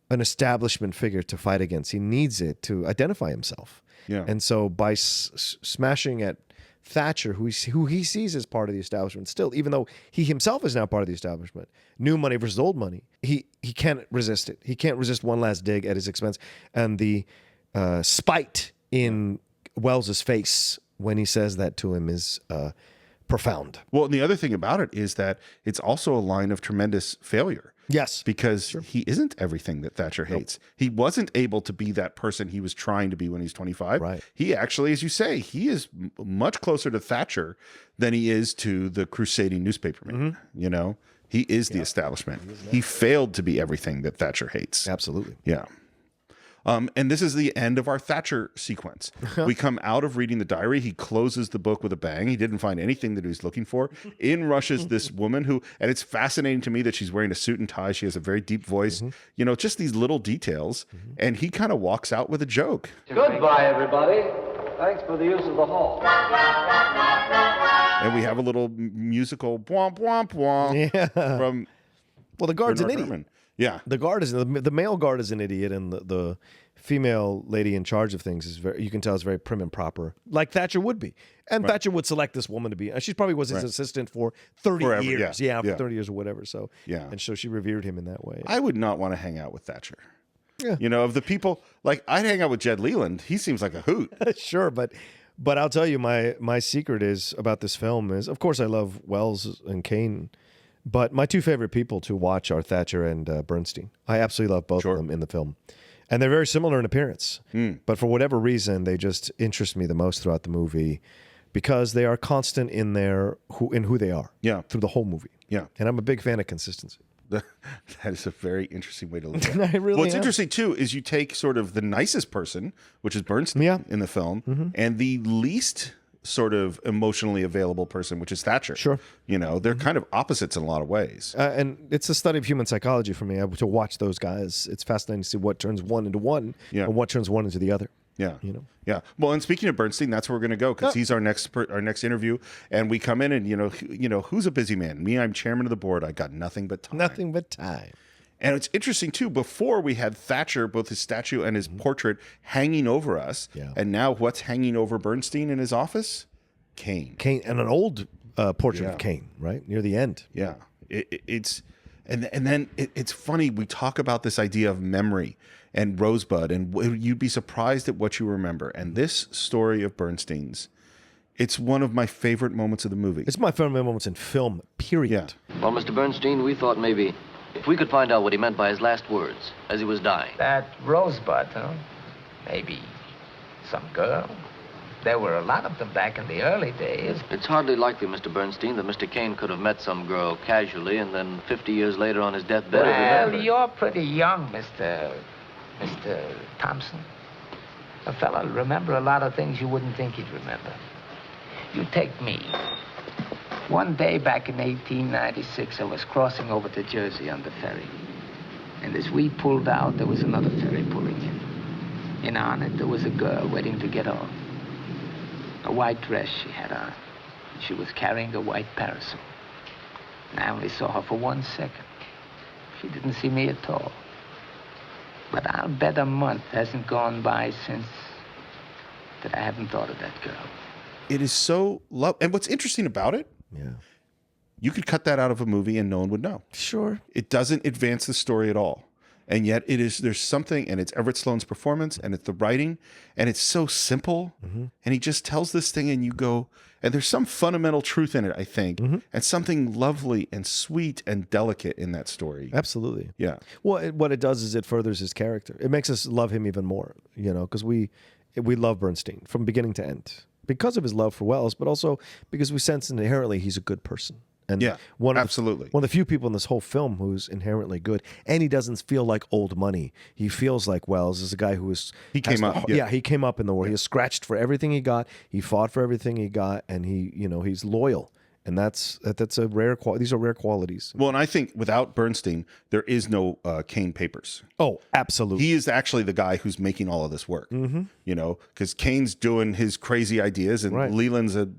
an establishment figure to fight against. He needs it to identify himself. Yeah. And so by smashing at Thatcher, who he sees as part of the establishment still, even though he himself is now part of the establishment, new money versus old money, he can't resist it. He can't resist one last dig at his expense. And the spite in Wells's face when he says that to him is profound. Well, and the other thing about it is that it's also a line of tremendous failure. Yes. Because he isn't everything that Thatcher hates. He wasn't able to be that person he was trying to be when he's 25. Right. He actually, as you say, he is much closer to Thatcher than he is to the crusading newspaperman. Mm-hmm. He is the establishment. He failed to be everything that Thatcher hates. Absolutely. Yeah. And this is the end of our Thatcher sequence. We come out of reading the diary. He closes the book with a bang. He didn't find anything that he was looking for. In rushes this woman who, and it's fascinating to me that she's wearing a suit and tie. She has a very deep voice, just these little details. And he kind of walks out with a joke. Goodbye, everybody. Thanks for the use of the hall. And we have a little musical womp, womp, womp from the guard's an Bernard idiot. Herrmann. Yeah, the male guard is an idiot, and the female lady in charge of things is you can tell is very prim and proper, like Thatcher would be. And Thatcher would select this woman to be. She probably was his assistant for 30 years. For 30 years or whatever. So and so she revered him in that way. I would not want to hang out with Thatcher. Yeah. Of the people, I'd hang out with Jed Leland. He seems like a hoot. Sure, but I'll tell you, my secret is about this film is, of course, I love Welles and Kane. But my two favorite people to watch are Thatcher and Bernstein. I absolutely love both of them in the film. And they're very similar in appearance. But for whatever reason, they just interest me the most throughout the movie because they are constant in who they are through the whole movie. Yeah. And I'm a big fan of consistency. That is a very interesting way to look at it. I really What's am. interesting, too, is you take sort of the nicest person, which is Bernstein in the film, and the least sort of emotionally available person, which is Thatcher. Sure. They're kind of opposites in a lot of ways. And it's a study of human psychology for me to watch those guys. It's fascinating to see what turns one into one and what turns one into the other. Yeah. Yeah. Well, and speaking of Bernstein, that's where we're going to go because he's our next interview. And we come in and, who's a busy man? Me, I'm chairman of the board. I got nothing but time. Nothing but time. And it's interesting, too, before we had Thatcher, both his statue and his portrait hanging over us. Yeah. And now what's hanging over Bernstein in his office? Kane. And an old portrait of Kane, right? Near the end. Yeah. It's funny. We talk about this idea of memory and Rosebud, and you'd be surprised at what you remember. And this story of Bernstein's, it's one of my favorite moments of the movie. It's my favorite moments in film, period. Yeah. Well, Mr. Bernstein, we thought maybe if we could find out what he meant by his last words as he was dying. That Rosebud, huh? Maybe some girl. There were a lot of them back in the early days. It's hardly likely, Mr. Bernstein, that Mr. Kane could have met some girl casually and then 50 years later on his deathbed... Well, you're pretty young, Mr. Thompson. A fella will remember a lot of things you wouldn't think he'd remember. You take me. One day back in 1896, I was crossing over to Jersey on the ferry. And as we pulled out, there was another ferry pulling in. And on it, there was a girl waiting to get off. A white dress she had on. She was carrying a white parasol. And I only saw her for 1 second. She didn't see me at all. But I'll bet a month hasn't gone by since that I haven't thought of that girl. It is so and what's interesting about it, you could cut that out of a movie and no one would know. Sure. It doesn't advance the story at all. And yet there's something, and it's Everett Sloane's performance, and it's the writing, and it's so simple. And he just tells this thing, and you go, and there's some fundamental truth in it, I think, and something lovely and sweet and delicate in that story. Absolutely. Yeah. Well, what it does is it furthers his character. It makes us love him even more, because we love Bernstein from beginning to end because of his love for Welles, but also because we sense inherently he's a good person. And absolutely. One of the few people in this whole film who's inherently good, and he doesn't feel like old money. He feels like Welles is a guy who is he came up in the war. He has scratched for everything he got. He fought for everything he got, and he's loyal. And that's a rare quality. These are rare qualities. Well, and I think without Bernstein, there is no Kane papers. Oh, absolutely. He is actually the guy who's making all of this work. Because Kane's doing his crazy ideas, and Leland's a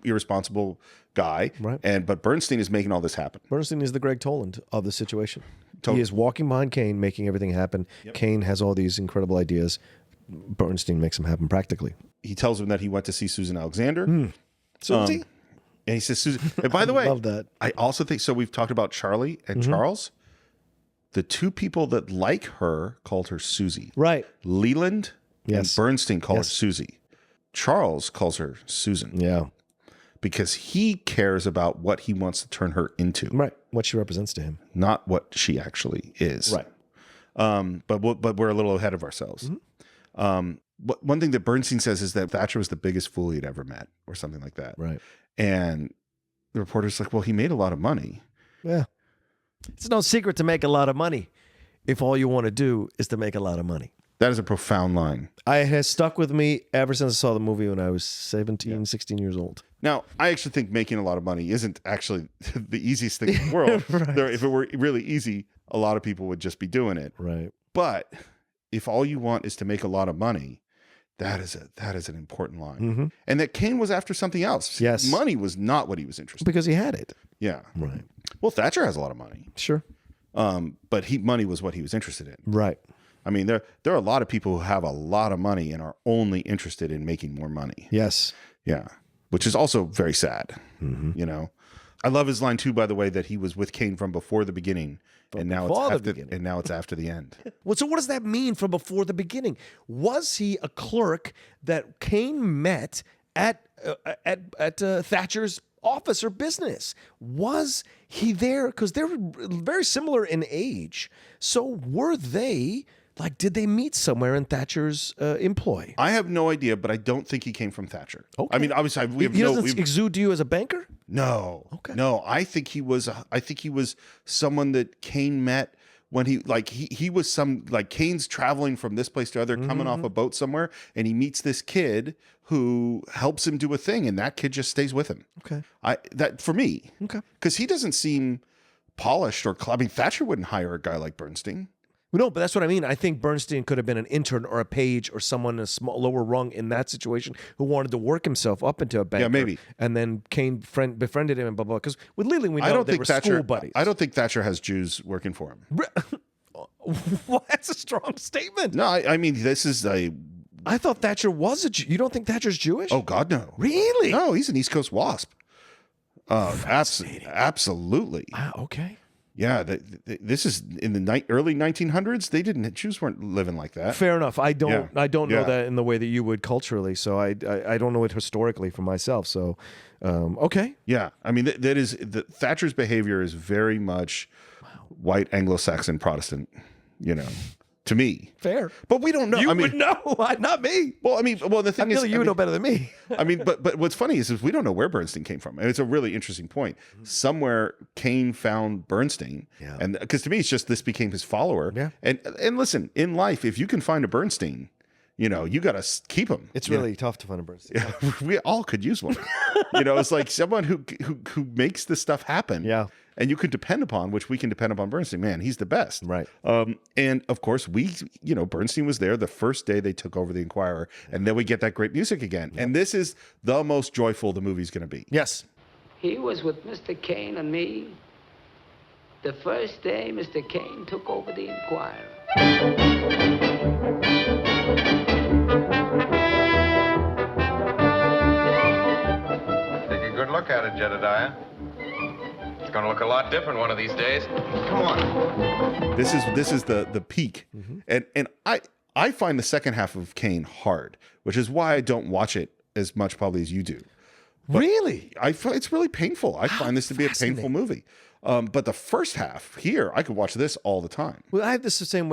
irresponsible guy. Right. But Bernstein is making all this happen. Bernstein is the Gregg Toland of the situation. Totally. He is walking behind Kane, making everything happen. Yep. Kane has all these incredible ideas. Bernstein makes them happen practically. He tells him that he went to see Susan Alexander. Susie? And he says, Susan. And by the way, love that. I also think, so we've talked about Charlie and Charles. The two people that like her called her Susie. Right. Leland and Bernstein call her Susie. Charles calls her Susan. Yeah. Because he cares about what he wants to turn her into. Right. What she represents to him. Not what she actually is. Right. But we're a little ahead of ourselves. One thing that Bernstein says is that Thatcher was the biggest fool he'd ever met, or something like that. Right. And the reporter's like, well, he made a lot of money. Yeah. It's no secret to make a lot of money if all you want to do is to make a lot of money. That is a profound line. It has stuck with me ever since I saw the movie when I was 17, 16 years old. Now, I actually think making a lot of money isn't actually the easiest thing in the world. Right. If it were really easy, a lot of people would just be doing it. Right. But if all you want is to make a lot of money, that is an important line. And that Kane was after something else. Yes. Money was not what he was interested in. Because he had it. Yeah. Right. Well, Thatcher has a lot of money. Sure. But money was what he was interested in. Right. I mean, there are a lot of people who have a lot of money and are only interested in making more money. Yes. Yeah. Which is also very sad. I love his line too, by the way, that he was with Kane from before the beginning. And now it's after the end. Well, so what does that mean from before the beginning? Was he a clerk that Kane met at Thatcher's office or business? Was he there? Because they're very similar in age. So were they, did they meet somewhere in Thatcher's employ? I have no idea, but I don't think he came from Thatcher. Okay. I mean, obviously, he doesn't exude to you as a banker? No. Okay. No, I think he was someone that Kane met when he was Kane's traveling from this place to other, coming off a boat somewhere, and he meets this kid who helps him do a thing, and that kid just stays with him. Okay. That for me. Okay. Because he doesn't seem polished or Thatcher wouldn't hire a guy like Bernstein. No, but that's what I mean. I think Bernstein could have been an intern or a page or someone in a small lower rung in that situation who wanted to work himself up into a banker. Yeah, maybe. And then Kane befriended him and blah, blah. Because with Leland, we know they were school buddies. I don't think Thatcher has Jews working for him. Well, that's a strong statement. No, I mean, this is I thought Thatcher was a Jew. You don't think Thatcher's Jewish? Oh, God, no. Really? No, he's an East Coast WASP. Absolutely. Wow, okay. Yeah, this is in the early 1900s. Jews weren't living like that. Fair enough. I don't know that in the way that you would culturally. So I don't know it historically for myself. So, okay. Yeah, I mean Thatcher's behavior is very much white Anglo-Saxon Protestant. To me, fair, but we don't know. You would know, not me. Well, the thing is, you would know better than me. I mean, but what's funny is we don't know where Bernstein came from, and it's a really interesting point. Somewhere Kane found Bernstein, and because to me, it's just this became his follower. Yeah, and listen, in life, if you can find a Bernstein, you got to keep him. It's really tough to find a Bernstein. Yeah, we all could use one. It's like someone who makes this stuff happen. Yeah. and you could depend upon, which we can depend upon Bernstein. Man, he's the best. Right. And of course, Bernstein was there the first day they took over the Enquirer, and then we get that great music again. Yep. And this is the most joyful the movie's going to be. Yes. He was with Mr. Kane and me the first day Mr. Kane took over the Enquirer. Take a good look at it, Jedediah. It's going to look a lot different one of these days. Come on. This is the peak. And I find the second half of Kane hard, which is why I don't watch it as much probably as you do. But really? It's really painful. I find this to be a painful movie. But the first half here, I could watch this all the time. Well, I have the same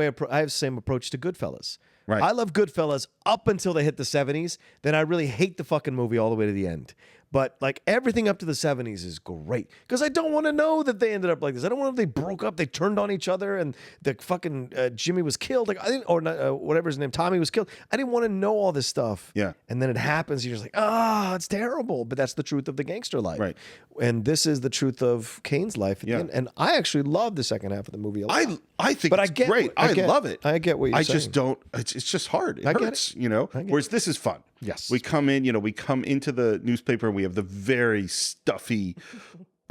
approach to Goodfellas. Right. I love Goodfellas up until they hit the 70s. Then I really hate the fucking movie all the way to the end. But like everything up to the 70s is great because I don't want to know that they ended up like this. I don't want to know if they broke up, they turned on each other, and the fucking Jimmy was killed. Like I didn't, or whatever his name, Tommy was killed. I didn't want to know all this stuff. Yeah. And then it happens. You're just like, it's terrible. But that's the truth of the gangster life. Right. And this is the truth of Kane's life. At the end. And I actually love the second half of the movie a lot. I think it's great. I love it. I get what you're saying. I just don't. It's just hard. It hurts. Whereas this is fun. Yes. We come in. We come into the newspaper and we have the very stuffy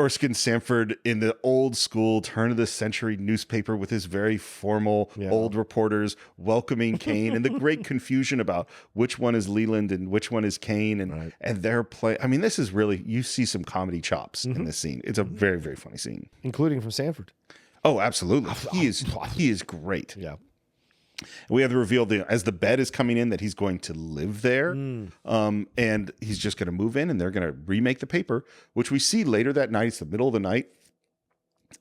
Erskine Sanford in the old school turn of the century newspaper with his very formal old reporters welcoming Kane and the great confusion about which one is Leland and which one is Kane and their play. I mean, this is really, you see some comedy chops in this scene. It's a very, very funny scene. Including from Sanford. Oh, absolutely. He is great. Yeah. We have the reveal as the bed is coming in that he's going to live there, and he's just going to move in, and they're going to remake the paper, which we see later that night. It's the middle of the night,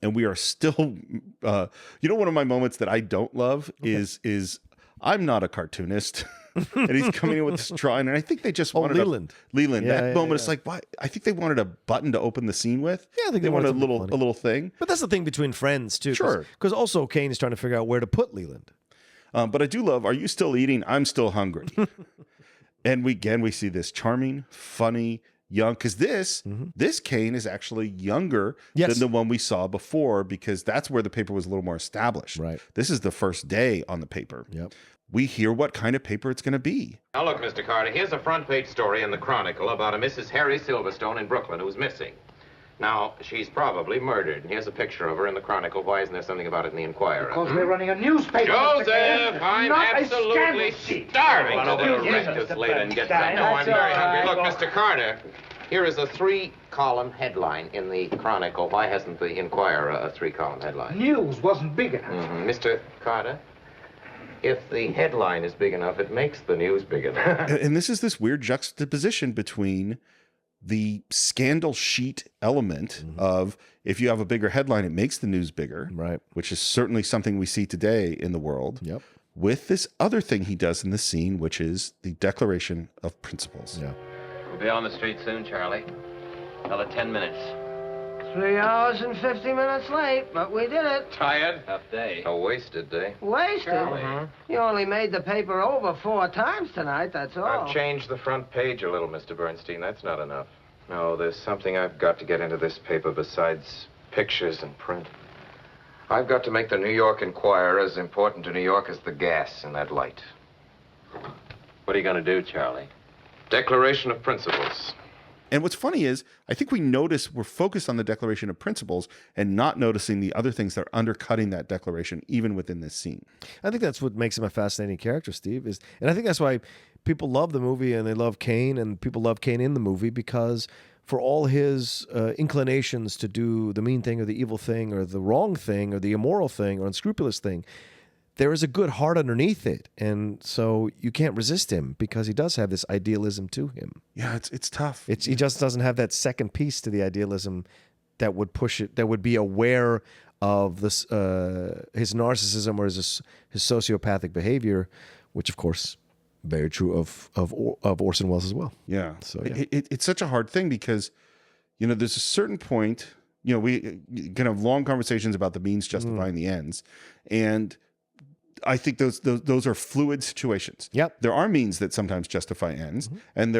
and we are still. One of my moments that I don't love is I'm not a cartoonist, and he's coming in with this drawing, and I think they just wanted Leland. That moment, it's like, why? I think they wanted a button to open the scene with. Yeah, I think they wanted a little thing. But that's the thing between friends too. Sure, because also Kane is trying to figure out where to put Leland. But I do love, are you still eating? I'm still hungry. And we see this charming, funny, young, because this Kane is actually younger than the one we saw before, because that's where the paper was a little more established. Right. This is the first day on the paper. Yep. We hear what kind of paper it's going to be. Now look, Mr. Carter, here's a front page story in the Chronicle about a Mrs. Harry Silverstone in Brooklyn who's missing. Now, she's probably murdered. Here's a picture of her in the Chronicle. Why isn't there something about it in the Enquirer? Because we're running a newspaper. Joseph, I'm absolutely starving to direct this later and get that. No, I'm very hungry. Look, Mr. Carter, here is a 3-column headline in the Chronicle. Why hasn't the Enquirer a 3-column headline? News wasn't big enough. Mr. Carter, if the headline is big enough, it makes the news big enough. And this is this weird juxtaposition between the scandal sheet element of, if you have a bigger headline, it makes the news bigger, right? Which is certainly something we see today in the world. Yep. With this other thing he does in the scene, which is the Declaration of Principles. Yeah. We'll be on the street soon, Charlie. Another 10 minutes. 3 hours and 50 minutes late, but we did it. Tired? Tough day. A wasted day. Wasted? You only made the paper over 4 times tonight, that's all. I've changed the front page a little, Mr. Bernstein. That's not enough. No, there's something I've got to get into this paper besides pictures and print. I've got to make the New York Enquirer as important to New York as the gas in that light. What are you going to do, Charlie? Declaration of Principles. And what's funny is, I think we're focused on the Declaration of Principles and not noticing the other things that are undercutting that declaration, even within this scene. I think that's what makes him a fascinating character, Steve. And I think that's why people love the movie and they love Kane, and people love Kane in the movie, because for all his inclinations to do the mean thing or the evil thing or the wrong thing or the immoral thing or unscrupulous thing, there is a good heart underneath it. And so you can't resist him because he does have this idealism to him. Yeah, it's tough. He just doesn't have that second piece to the idealism that would push it, that would be aware of this, his narcissism or his sociopathic behavior, which, of course, very true of Orson Welles as well. Yeah. So it's such a hard thing because, there's a certain point, we can have long conversations about the means justifying the ends. And I think those are fluid situations. Yep. There are means that sometimes justify ends, and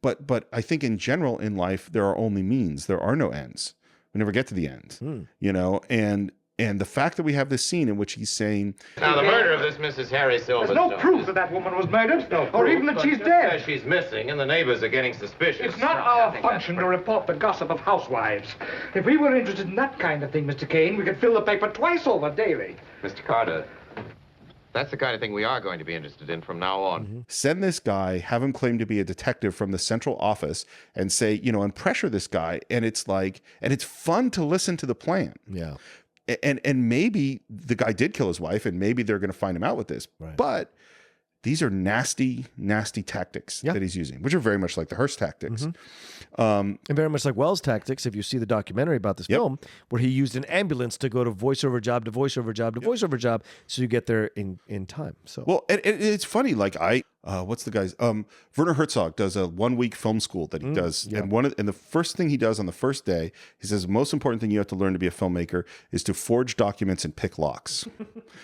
but I think in general in life there are only means. There are no ends. We never get to the end, you know, and the fact that we have this scene in which he's saying, now the murder of this Mrs. Harry Silverstone. There's no proof that woman was murdered, or even that she's dead. She's missing, and the neighbors are getting suspicious. It's not our function to report the gossip of housewives. If we were interested in that kind of thing, Mr. Kane, we could fill the paper twice over daily. Mr. Carter, that's the kind of thing we are going to be interested in from now on. Send this guy, have him claim to be a detective from the central office and say, you know, and pressure this guy. And it's like, and it's fun to listen to the plan. Yeah. And maybe the guy did kill his wife, and maybe they're going to find him out with this. Right. But these are nasty, nasty tactics that he's using, which are very much like the Hearst tactics. And very much like Wells' tactics, if you see the documentary about this film, where he used an ambulance to go to voiceover job to voiceover job to voiceover job, so you get there in time. So well, it's funny. Like what's the guy's? Werner Herzog does a 1-week film school that he does, and the first thing he does on the first day, he says the most important thing you have to learn to be a filmmaker is to forge documents and pick locks,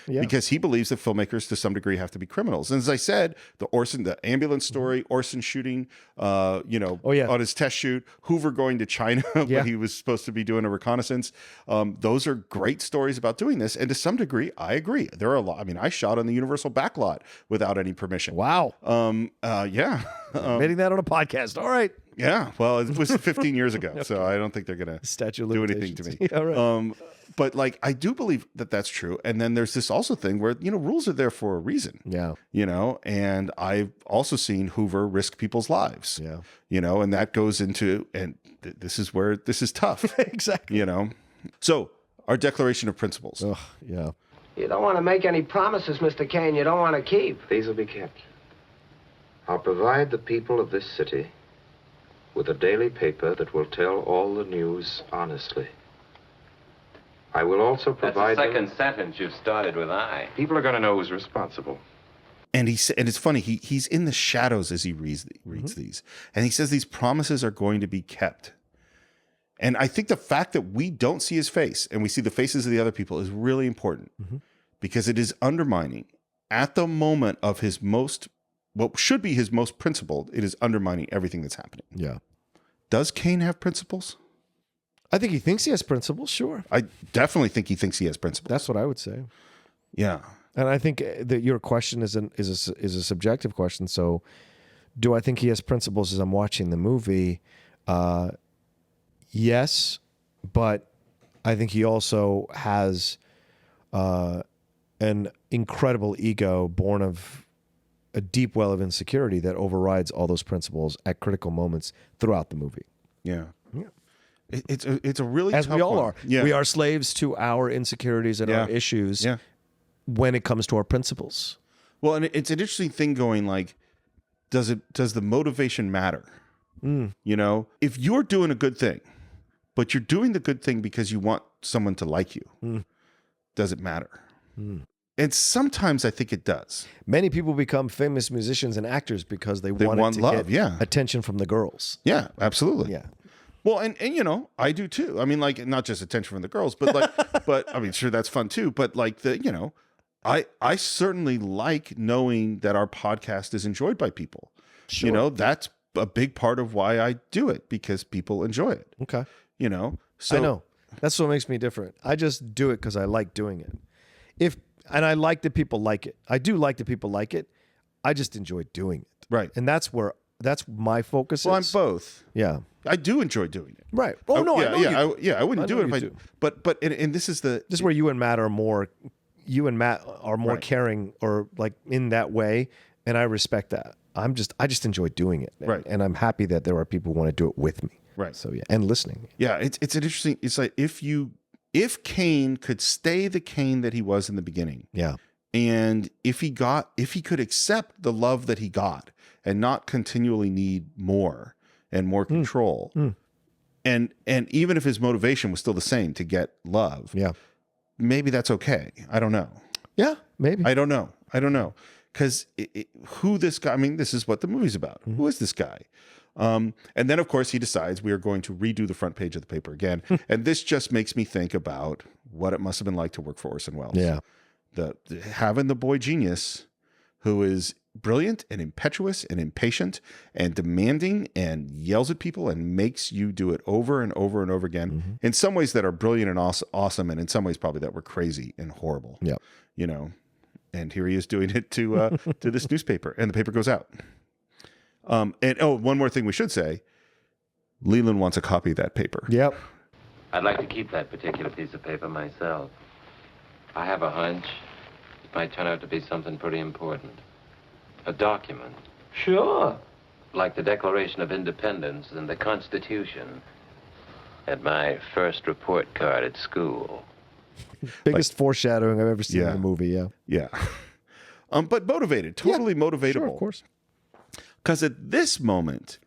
because he believes that filmmakers to some degree have to be criminals. And as I said, the ambulance story, Orson shooting, on his test shoot, Hoover going to China when he was supposed to be doing a reconnaissance. Those are great stories about doing this, and to some degree, I agree. There are a lot. I mean, I shot on the Universal backlot without any permission. Wow. Admitting that on a podcast. All right. Yeah. Well, it was 15 years ago, so I don't think they're going to do anything to me. Yeah, right. But like, I do believe that that's true. And then there's this also thing where, you know, rules are there for a reason. Yeah. You know, and I've also seen Hoover risk people's lives. Yeah. You know, and that goes into, and this is where this is tough. Exactly. You know, so our declaration of principles. Oh, yeah. You don't want to make any promises, Mr. Kane, you don't want to keep. These will be kept. I'll provide the people of this city with a daily paper that will tell all the news honestly. I will also provide... That's the second sentence you've started with I. People are going to know who's responsible. And and it's funny, he's in the shadows as he reads these. And he says these promises are going to be kept. And I think the fact that we don't see his face and we see the faces of the other people is really important, because it is undermining at the moment of his what should be his most principled, it is undermining everything that's happening. Yeah. Does Kane have principles? I think he thinks he has principles, sure. I definitely think he thinks he has principles. That's what I would say. Yeah. And I think that your question is a subjective question. So do I think he has principles as I'm watching the movie? Yes, but I think he also has an incredible ego born of a deep well of insecurity that overrides all those principles at critical moments throughout the movie. Yeah. It's a really as tough we all one. are. Yeah. We are slaves to our insecurities and our issues when it comes to our principles. Well, and it's an interesting thing going like, does the motivation matter? You know, if you're doing a good thing, but you're doing the good thing because you want someone to like you, does it matter? And sometimes I think it does. Many people become famous musicians and actors because they want to love, get attention from the girls. Yeah, absolutely. Yeah. Well, and you know, I do too. I mean, like, not just attention from the girls, but like, but I mean, sure, that's fun too. But like you know, I certainly like knowing that our podcast is enjoyed by people. Sure. You know, that's a big part of why I do it, because people enjoy it. Okay. You know, so I know that's what makes me different. I just do it because I like doing it. And I like that people like it. I do like that people like it. I just enjoy doing it. Right. And that's my focus. Well, I'm both. Yeah. I do enjoy doing it. Right. Oh no, yeah, I know you. I wouldn't do it if I. But this is this is where you and Matt are more. You and Matt are more caring, or like in that way, and I respect that. I just enjoy doing it. Right. And I'm happy that there are people who want to do it with me. Right. So yeah, and listening. Yeah, it's an interesting. It's like if Kane could stay the Kane that he was in the beginning. Yeah. And if he could accept the love that he got and not continually need more and more control, and even if his motivation was still the same to get love, maybe that's okay. I don't know. Yeah, maybe. I don't know. Because who this guy? I mean, this is what the movie's about. Who is this guy? And then, of course, he decides we are going to redo the front page of the paper again. And this just makes me think about what it must have been like to work for Orson Welles. Yeah. Having the boy genius who is brilliant and impetuous and impatient and demanding and yells at people and makes you do it over and over and over again in some ways that are brilliant and awesome, and in some ways probably that were crazy and horrible. Yeah. You know, and here he is doing it to this newspaper, and the paper goes out. And one more thing we should say, Leland wants a copy of that paper. Yep. I'd like to keep that particular piece of paper myself. I have a hunch it might turn out to be something pretty important. A document. Sure. Like the Declaration of Independence and the Constitution. At my first report card at school. Biggest foreshadowing I've ever seen in a movie, yeah. Yeah. But motivated, totally motivatable. Sure, of course. Because at this moment,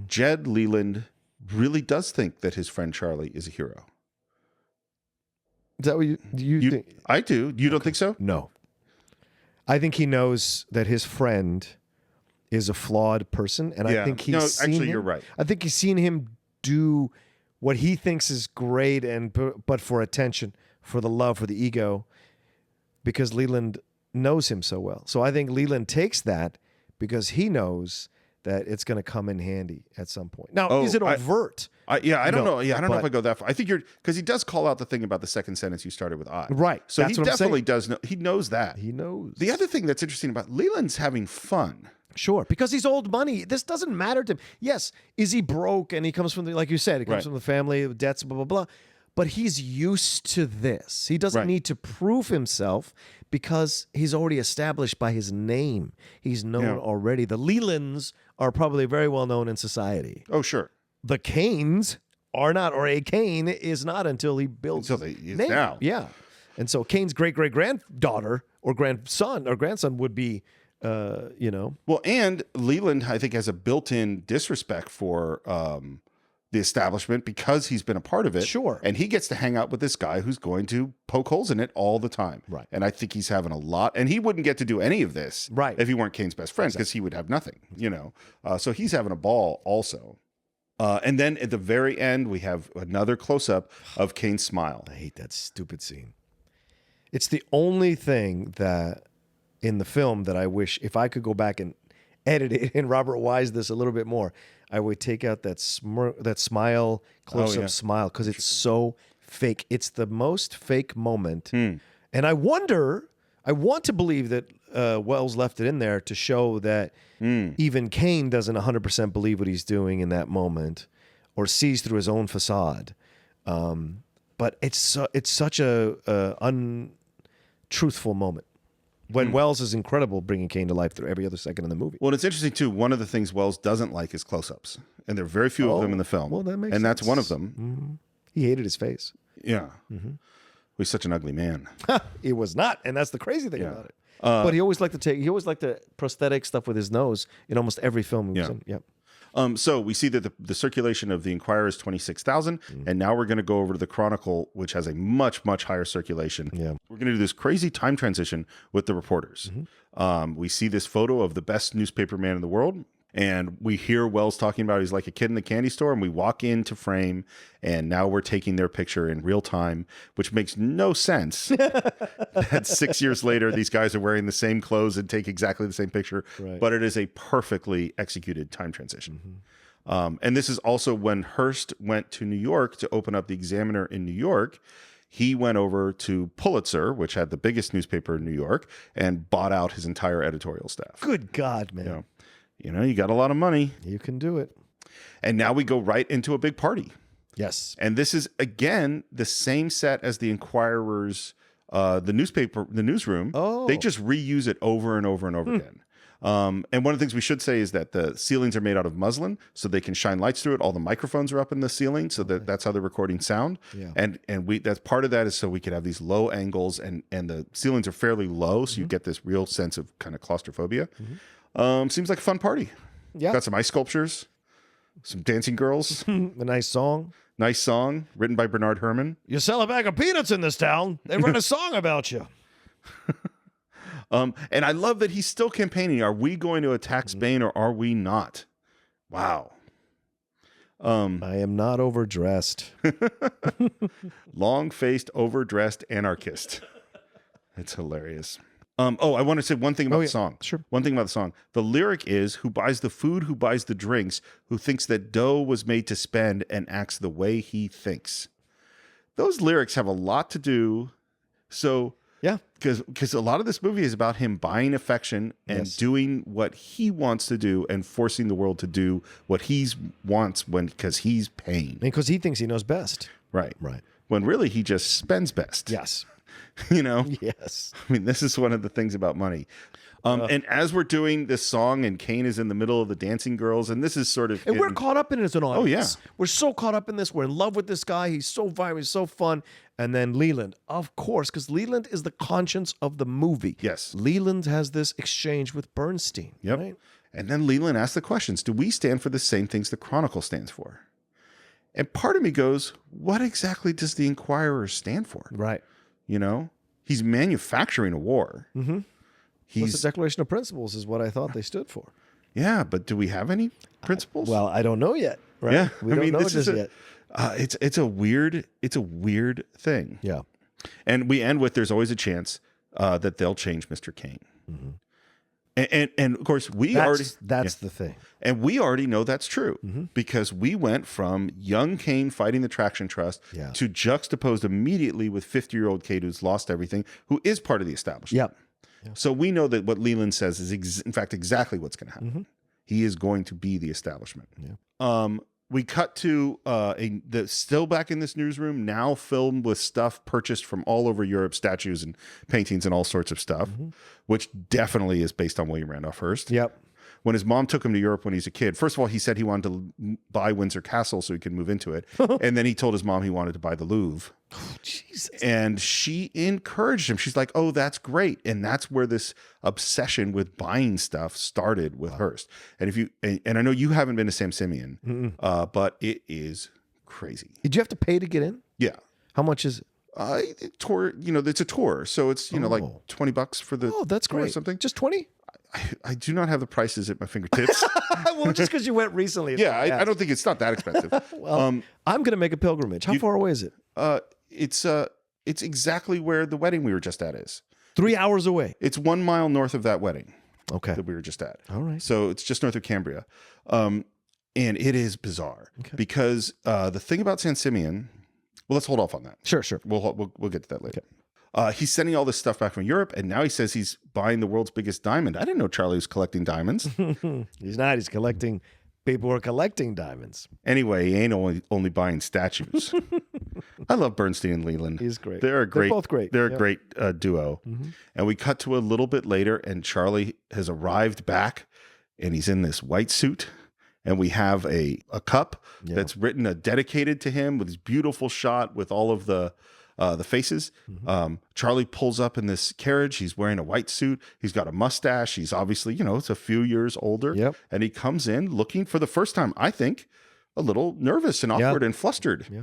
Jed Leland really does think that his friend Charlie is a hero. Is that what you think? I do. You don't think so? No. I think he knows that his friend is a flawed person, and I think he's seen him. You're right. I think he's seen him do what he thinks is great, but for attention, for the love, for the ego, because Leland knows him so well. So I think Leland takes that because he knows that it's going to come in handy at some point. Now, is it overt? I don't know. Yeah, I don't know if I go that far. I think because he does call out the thing about the second sentence you started with I. Right. So he definitely does know. He knows that. He knows. The other thing that's interesting about Leland's having fun. Sure, because he's old money. This doesn't matter to him. Yes, is he broke? And he comes from, like you said, he comes from the family, debts, blah, blah, blah. But he's used to this. He doesn't need to prove himself because he's already established by his name. He's known already. The Lelands are probably very well known in society. Oh, sure. The Kanes are not, or a Kane is not until he builds his name. Now. Yeah. And so Kane's great-great-granddaughter or grandson would be, Well, and Leland, I think, has a built-in disrespect for the establishment because he's been a part of it. Sure. And he gets to hang out with this guy who's going to poke holes in it all the time. Right. And I think he's having a lot. And he wouldn't get to do any of this if he weren't Kane's best friend because he would have nothing, So he's having a ball also. And then at the very end, we have another close-up of Kane's smile. I hate that stupid scene. It's the only thing that in the film that I wish, if I could go back and edit it and Robert Wise this a little bit more, I would take out that smile, close-up smile, because it's so fake. It's the most fake moment. And I want to believe that Welles left it in there to show that even Kane doesn't 100% believe what he's doing in that moment or sees through his own facade. But it's such a untruthful moment. When Welles is incredible bringing Kane to life through every other second in the movie. Well, it's interesting, too. One of the things Welles doesn't like is close-ups. And there are very few of them in the film. Well, that makes and sense. that's one of them. Mm-hmm. He hated his face. Yeah. He's such an ugly man. He was not, and that's the crazy thing about it. But he always liked the prosthetic stuff with his nose in almost every film he was in. Yep. So we see that the circulation of the Inquirer is 26,000, and now we're going to go over to the Chronicle, which has a much, much higher circulation. Yeah. We're going to do this crazy time transition with the reporters. We see this photo of the best newspaper man in the world, and we hear Welles talking about he's like a kid in the candy store, and we walk into frame, and now we're taking their picture in real time, which makes no sense that 6 years later, these guys are wearing the same clothes and take exactly the same picture, but it is a perfectly executed time transition. And this is also when Hearst went to New York to open up the Examiner in New York. He went over to Pulitzer, which had the biggest newspaper in New York, and bought out his entire editorial staff. Good God, man. You got a lot of money. You can do it. And now we go right into a big party. Yes. And this is, again, the same set as the Inquirer's, the newsroom. Oh. They just reuse it over and over and over again. And one of the things we should say is that the ceilings are made out of muslin, so they can shine lights through it. All the microphones are up in the ceiling, so that's how they're recording sound. Yeah. And that's part of that is so we could have these low angles, and the ceilings are fairly low, so you get this real sense of kind of claustrophobia. Seems like a fun party. Yeah. Got some ice sculptures, some dancing girls. A nice song. Nice song written by Bernard Herrmann. You sell a bag of peanuts in this town, they write a song about you. And I love that he's still campaigning. Are we going to attack Spain or are we not? Wow. I am not overdressed. Long-faced, overdressed anarchist. It's hilarious. I want to say one thing about the song. Sure. One thing about the song. The lyric is, who buys the food, who buys the drinks, who thinks that dough was made to spend and acts the way he thinks. Those lyrics have a lot to do. So, yeah, because a lot of this movie is about him buying affection and doing what he wants to do and forcing the world to do what he wants because he's paying. Because he thinks he knows best. Right. Right. When really he just spends best. Yes. You know? Yes. I mean, this is one of the things about money. And as we're doing this song and Kane is in the middle of the dancing girls, and this is sort of... And we're caught up in it as an audience. Oh, yeah. We're so caught up in this. We're in love with this guy. He's so vibrant. He's so fun. And then Leland, of course, because Leland is the conscience of the movie. Yes. Leland has this exchange with Bernstein. Yep. Right? And then Leland asks the questions. Do we stand for the same things the Chronicle stands for? And part of me goes, what exactly does the Inquirer stand for? Right. You know? He's manufacturing a war. Mm-hmm. The Declaration of Principles is what I thought they stood for. Yeah, but do we have any principles? Well, I don't know yet. Right? Yeah, we don't know this yet. It's a weird thing. Yeah, and we end with there's always a chance that they'll change Mr. Kane. Mm-hmm. And of course that's the thing, and we already know that's true because we went from young Kane fighting the Traction Trust to juxtaposed immediately with 50-year-old Kane who's lost everything, who is part of the establishment. Yep. So we know that what Leland says is, in fact, exactly what's going to happen. He is going to be the establishment. Yeah. We cut to still back in this newsroom, now filmed with stuff purchased from all over Europe, statues and paintings and all sorts of stuff, which definitely is based on William Randolph Hearst. Yep. When his mom took him to Europe when he was a kid, first of all, he said he wanted to buy Windsor Castle so he could move into it. And then he told his mom he wanted to buy the Louvre. Oh, Jesus. And she encouraged him. She's like, oh, that's great. And that's where this obsession with buying stuff started with Hearst. And and I know you haven't been to Sam Simeon, but it is crazy. Did you have to pay to get in? Yeah. How much is it? Tour, it's a tour. So it's, like $20 for the that's tour great. or something. Just 20? I do not have the prices at my fingertips. Well, just because you went recently. Yeah, I don't think it's not that expensive. Well, I'm going to make a pilgrimage. How far away is it? It's exactly where the wedding we were just at is. 3 hours away. It's 1 mile north of that wedding. Okay. That we were just at. All right. So it's just north of Cambria. And it is bizarre because the thing about San Simeon, well, let's hold off on that. Sure. We'll get to that later. Okay. He's sending all this stuff back from Europe, and now he says he's buying the world's biggest diamond. I didn't know Charlie was collecting diamonds. He's not. He's collecting people who are collecting diamonds. Anyway, he ain't only buying statues. I love Bernstein and Leland. He's great. They're both great. They're a great duo. And we cut to a little bit later, and Charlie has arrived back, and he's in this white suit. And we have a cup that's dedicated to him with this beautiful shot with all of the faces. Charlie pulls up in this carriage. He's wearing a white suit. He's got a mustache. He's obviously, it's a few years older. Yep. And he comes in looking for the first time, I think, a little nervous and awkward and flustered. Yeah.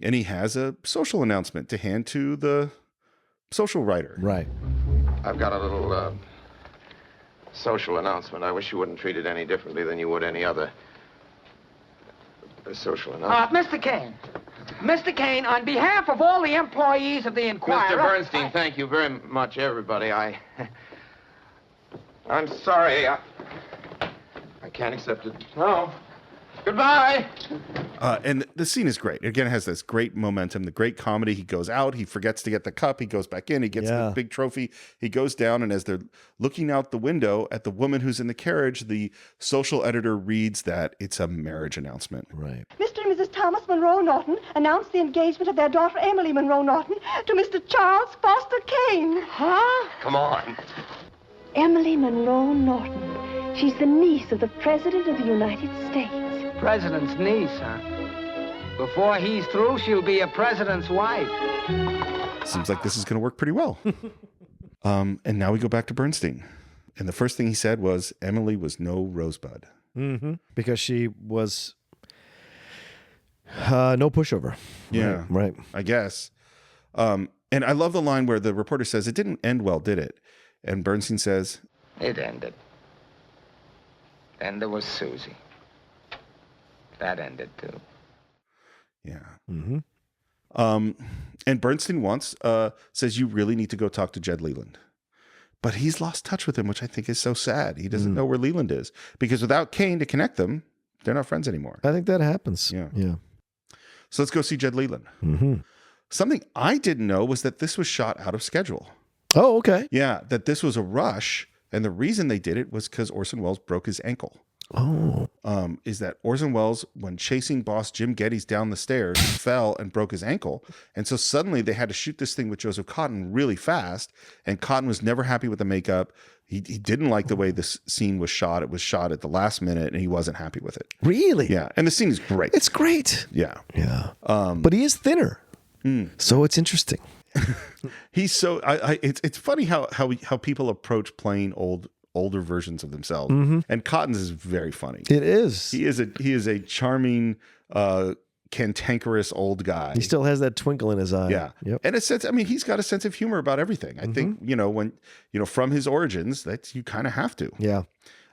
And he has a social announcement to hand to the social writer. Right. I've got a little social announcement. I wish you wouldn't treat it any differently than you would any other social announcement. Mr. Kane, on behalf of all the employees of the Inquirer... Mr. Bernstein, thank you very much, everybody. I'm sorry. I can't accept it. No. Goodbye. And the scene is great. Again, it has this great momentum, the great comedy. He goes out, he forgets to get the cup, he goes back in, he gets the big trophy, he goes down, and as they're looking out the window at the woman who's in the carriage, the social editor reads that it's a marriage announcement. Right. Mr. and Mrs. Thomas Monroe Norton announced the engagement of their daughter Emily Monroe Norton to Mr. Charles Foster Kane. Huh? Come on. Emily Monroe Norton. She's the niece of the President of the United States. President's niece, huh? Before he's through, she'll be a president's wife. Seems like this is going to work pretty well. And now we go back to Bernstein. And the first thing he said was, Emily was no Rosebud. Because she was no pushover. Yeah. Right. I guess. And I love the line where the reporter says, it didn't end well, did it? And Bernstein says, it ended. Then there was Susie. That ended too. Yeah. And Bernstein says you really need to go talk to Jed Leland But he's lost touch with him, which I think is so sad. He doesn't know where Leland is. Because without Kane to connect them, they're not friends anymore. I think that happens. Yeah. So let's go see Jed Leland. Mm-hmm. Something I didn't know was that this was shot out of schedule. Oh, okay. Yeah, that this was a rush. And the reason they did it was because Orson Welles broke his ankle. Oh. Is that Orson Welles, when chasing boss Jim Geddes down the stairs, fell and broke his ankle. And so suddenly they had to shoot this thing with Joseph Cotten really fast. And Cotten was never happy with the makeup. He didn't like the way this scene was shot. It was shot at the last minute and he wasn't happy with it. Really? Yeah. And the scene is great. It's great. Yeah. Yeah. But he is thinner. So it's interesting. He's so, it's funny how people approach playing older versions of themselves. And Cotton's is very funny. It is. He is a charming, cantankerous old guy. He still has that twinkle in his eye. Yeah. Yep. And he's got a sense of humor about everything. I think, when, from his origins, that you kind of have to. Yeah.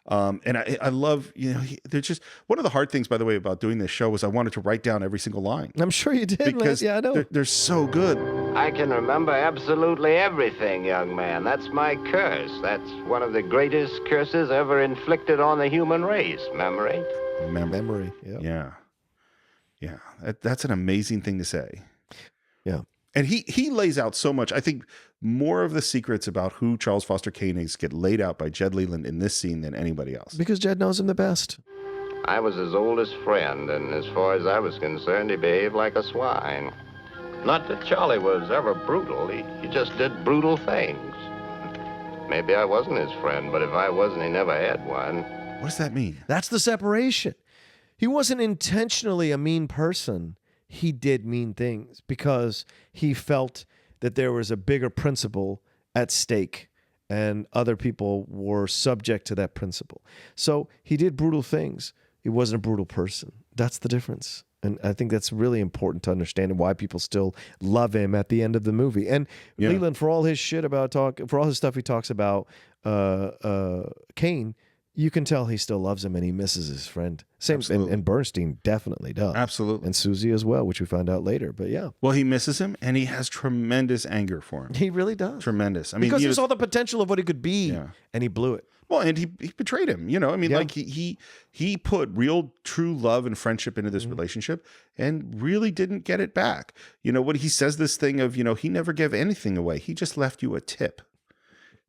And I love, they're just, one of the hard things, by the way, about doing this show was I wanted to write down every single line. I'm sure you did, because man. Yeah, I know. They're so good. I can remember absolutely everything, young man. That's my curse. That's one of the greatest curses ever inflicted on the human race. Memory. Memory. Yeah. Yeah. That's an amazing thing to say. Yeah. And he lays out so much. I think more of the secrets about who Charles Foster Kane is get laid out by Jed Leland in this scene than anybody else. Because Jed knows him the best. I was his oldest friend, and as far as I was concerned, he behaved like a swine. Not that Charlie was ever brutal. He just did brutal things. Maybe I wasn't his friend, but if I wasn't, he never had one. What does that mean? That's the separation. He wasn't intentionally a mean person. He did mean things because he felt that there was a bigger principle at stake and other people were subject to that principle. So he did brutal things. He wasn't a brutal person. That's the difference. And I think that's really important to understand and why people still love him at the end of the movie. And Leland, for all his shit about for all his stuff he talks about Kane, you can tell he still loves him and he misses his friend. Same, and Bernstein definitely does. Absolutely. And Susie as well, which we find out later. But yeah. Well, he misses him and he has tremendous anger for him. He really does. Tremendous. Because he saw the potential of what he could be and he blew it. Well, and he betrayed him, like he put real, true love and friendship into this relationship and really didn't get it back. What he says this thing of, he never gave anything away. He just left you a tip.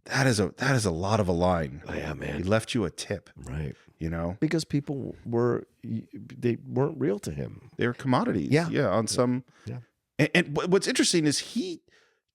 That is a lot of a line. Oh, yeah, man. He left you a tip. Right. Because people weren't real to him. They were commodities. Yeah. On some. Yeah. And what's interesting is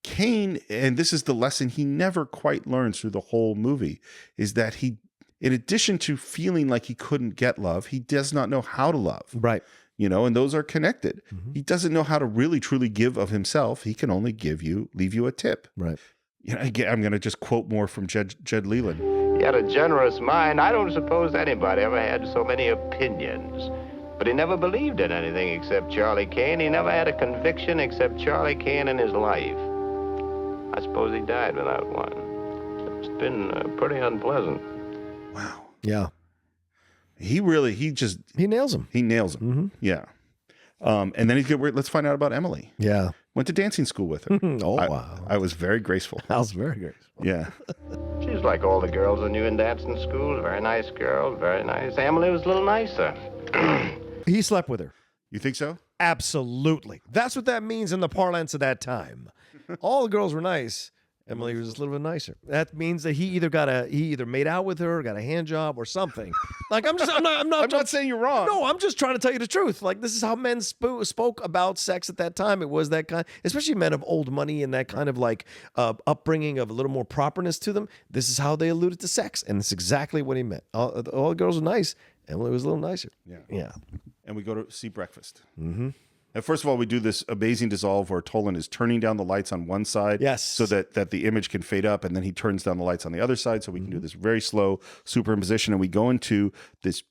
Kane, and this is the lesson he never quite learns through the whole movie, is that he, in addition to feeling like he couldn't get love, he does not know how to love. Right. And those are connected. He doesn't know how to really, truly give of himself. He can only leave you a tip. Right. Again, I'm going to just quote more from Jed Leland. He had a generous mind. I don't suppose anybody ever had so many opinions. But he never believed in anything except Charlie Kane. He never had a conviction except Charlie Kane in his life. I suppose he died without one. It's been pretty unpleasant. Wow. Yeah. He nails him. He nails him. Yeah. And then let's find out about Emily. Yeah. Went to dancing school with her. Wow. I was very graceful. I was very graceful. Yeah. She's like all the girls I knew in dancing school. Very nice girl, very nice. Emily was a little nicer. He slept with her. You think so? Absolutely. That's what that means in the parlance of that time. All the girls were nice. Emily was a little bit nicer. That means that he either made out with her, or got a hand job, or something. Like I'm not saying you're wrong. No, I'm just trying to tell you the truth. Like this is how men spoke about sex at that time. It was that kind, especially men of old money and that kind of like upbringing of a little more properness to them. This is how they alluded to sex, and it's exactly what he meant. All the girls were nice. Emily was a little nicer. Yeah. And we go to see breakfast. Mm-hmm. And first of all, we do this amazing dissolve where Toland is turning down the lights on one side, so that the image can fade up, and then he turns down the lights on the other side, so we can do this very slow superimposition, and we go into this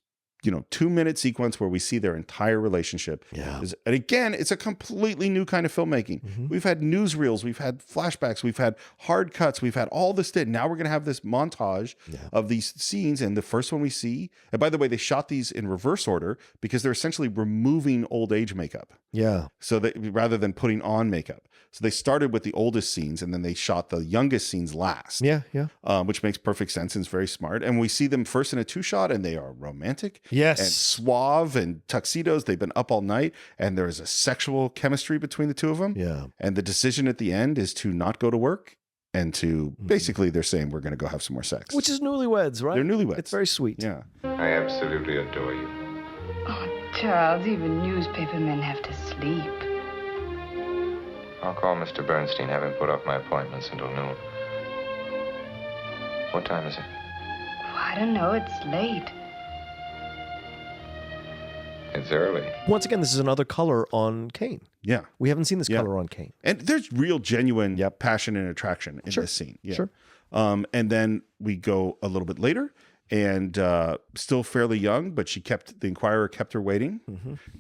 2-minute sequence where we see their entire relationship. Yeah. And again, it's a completely new kind of filmmaking. We've had newsreels, we've had flashbacks, we've had hard cuts, we've had all this. Now we're going to have this montage of these scenes. And the first one we see, and by the way, they shot these in reverse order because they're essentially removing old age makeup. Yeah. So that rather than putting on makeup. So they started with the oldest scenes and then they shot the youngest scenes last. Yeah, yeah. Which makes perfect sense and is very smart. And we see them first in a 2-shot and they are romantic. Yes. And suave and tuxedos. They've been up all night and there is a sexual chemistry between the two of them. Yeah. And the decision at the end is to not go to work and to basically they're saying we're going to go have some more sex. Which is newlyweds, right? They're newlyweds. It's very sweet. Yeah. I absolutely adore you. Oh, Charles, even newspaper men have to sleep. I'll call Mr. Bernstein, have him put off my appointments until noon. What time is it? Oh, I don't know. It's late. It's early. Once again, this is another color on Kane. Yeah. We haven't seen this color on Kane. And there's real genuine passion and attraction in this scene. Yeah. Sure. And then we go a little bit later and still fairly young, but the Inquirer kept her waiting.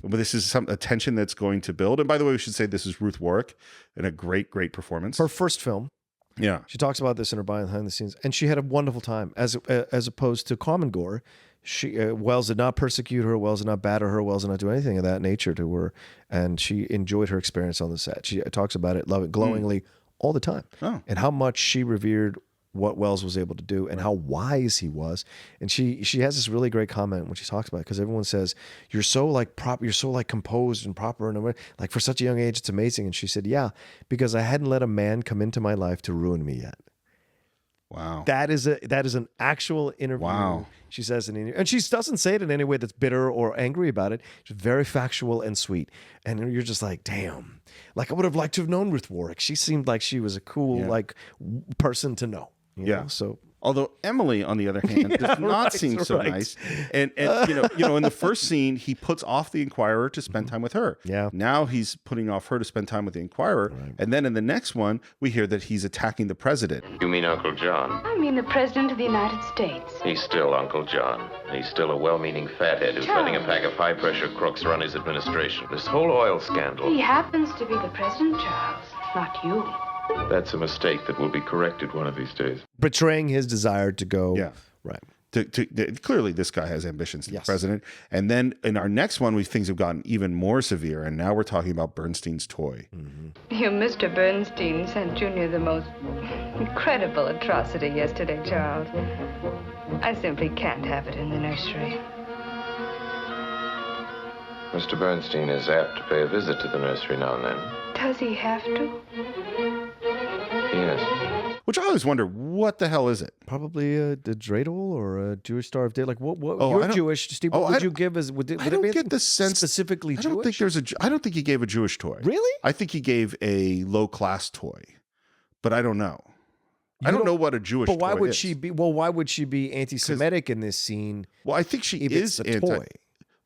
But this is a tension that's going to build. And by the way, we should say this is Ruth Warwick in a great, great performance. Her first film. Yeah. She talks about this in her behind the scenes, and she had a wonderful time as opposed to Common Gore. Wells did not persecute her. Wells did not batter her. Wells did not do anything of that nature to her, and she enjoyed her experience on the set. She talks about it, glowingly all the time, and how much she revered what Wells was able to do and how wise he was. And she has this really great comment when she talks about it, because everyone says, you're so like composed and proper and like for such a young age, it's amazing. And she said, yeah, because I hadn't let a man come into my life to ruin me yet. Wow. That is an actual interview. Wow. She says in and she doesn't say it in any way that's bitter or angry about it. She's very factual and sweet. And you're just like, damn. Like I would have liked to have known Ruth Warwick. She seemed like she was a cool person to know. You know? So although Emily, on the other hand, does not seem so nice. And you know, in the first scene, he puts off the Inquirer to spend time with her. Yeah. Now he's putting off her to spend time with the Inquirer. Right. And then in the next one, we hear that he's attacking the president. You mean Uncle John? I mean the President of the United States. He's still Uncle John. He's still a well-meaning fathead who's letting a pack of high-pressure crooks run his administration. This whole oil scandal. He happens to be the President, Charles, not you. That's a mistake that will be corrected one of these days. Betraying his desire to go. Yeah. Right. Clearly, this guy has ambitions to be president. And then in our next one, things have gotten even more severe. And now we're talking about Bernstein's toy. Your Mr. Bernstein sent Junior the most incredible atrocity yesterday, Charles. I simply can't have it in the nursery. Mr. Bernstein is apt to pay a visit to the nursery now and then. Does he have to? Yes. Which I always wonder, what the hell is it? Probably a dreidel or a Jewish Star of Day. Like what? Oh, you're Jewish, Steve. What would you give as? I don't get the sense specifically Jewish. I don't think he gave a Jewish toy. Really? I think he gave a low class toy, but I don't know. I don't know what a Jewish toy is. But why would she be? Well, why would she be anti-Semitic in this scene? Well, I think she is a toy.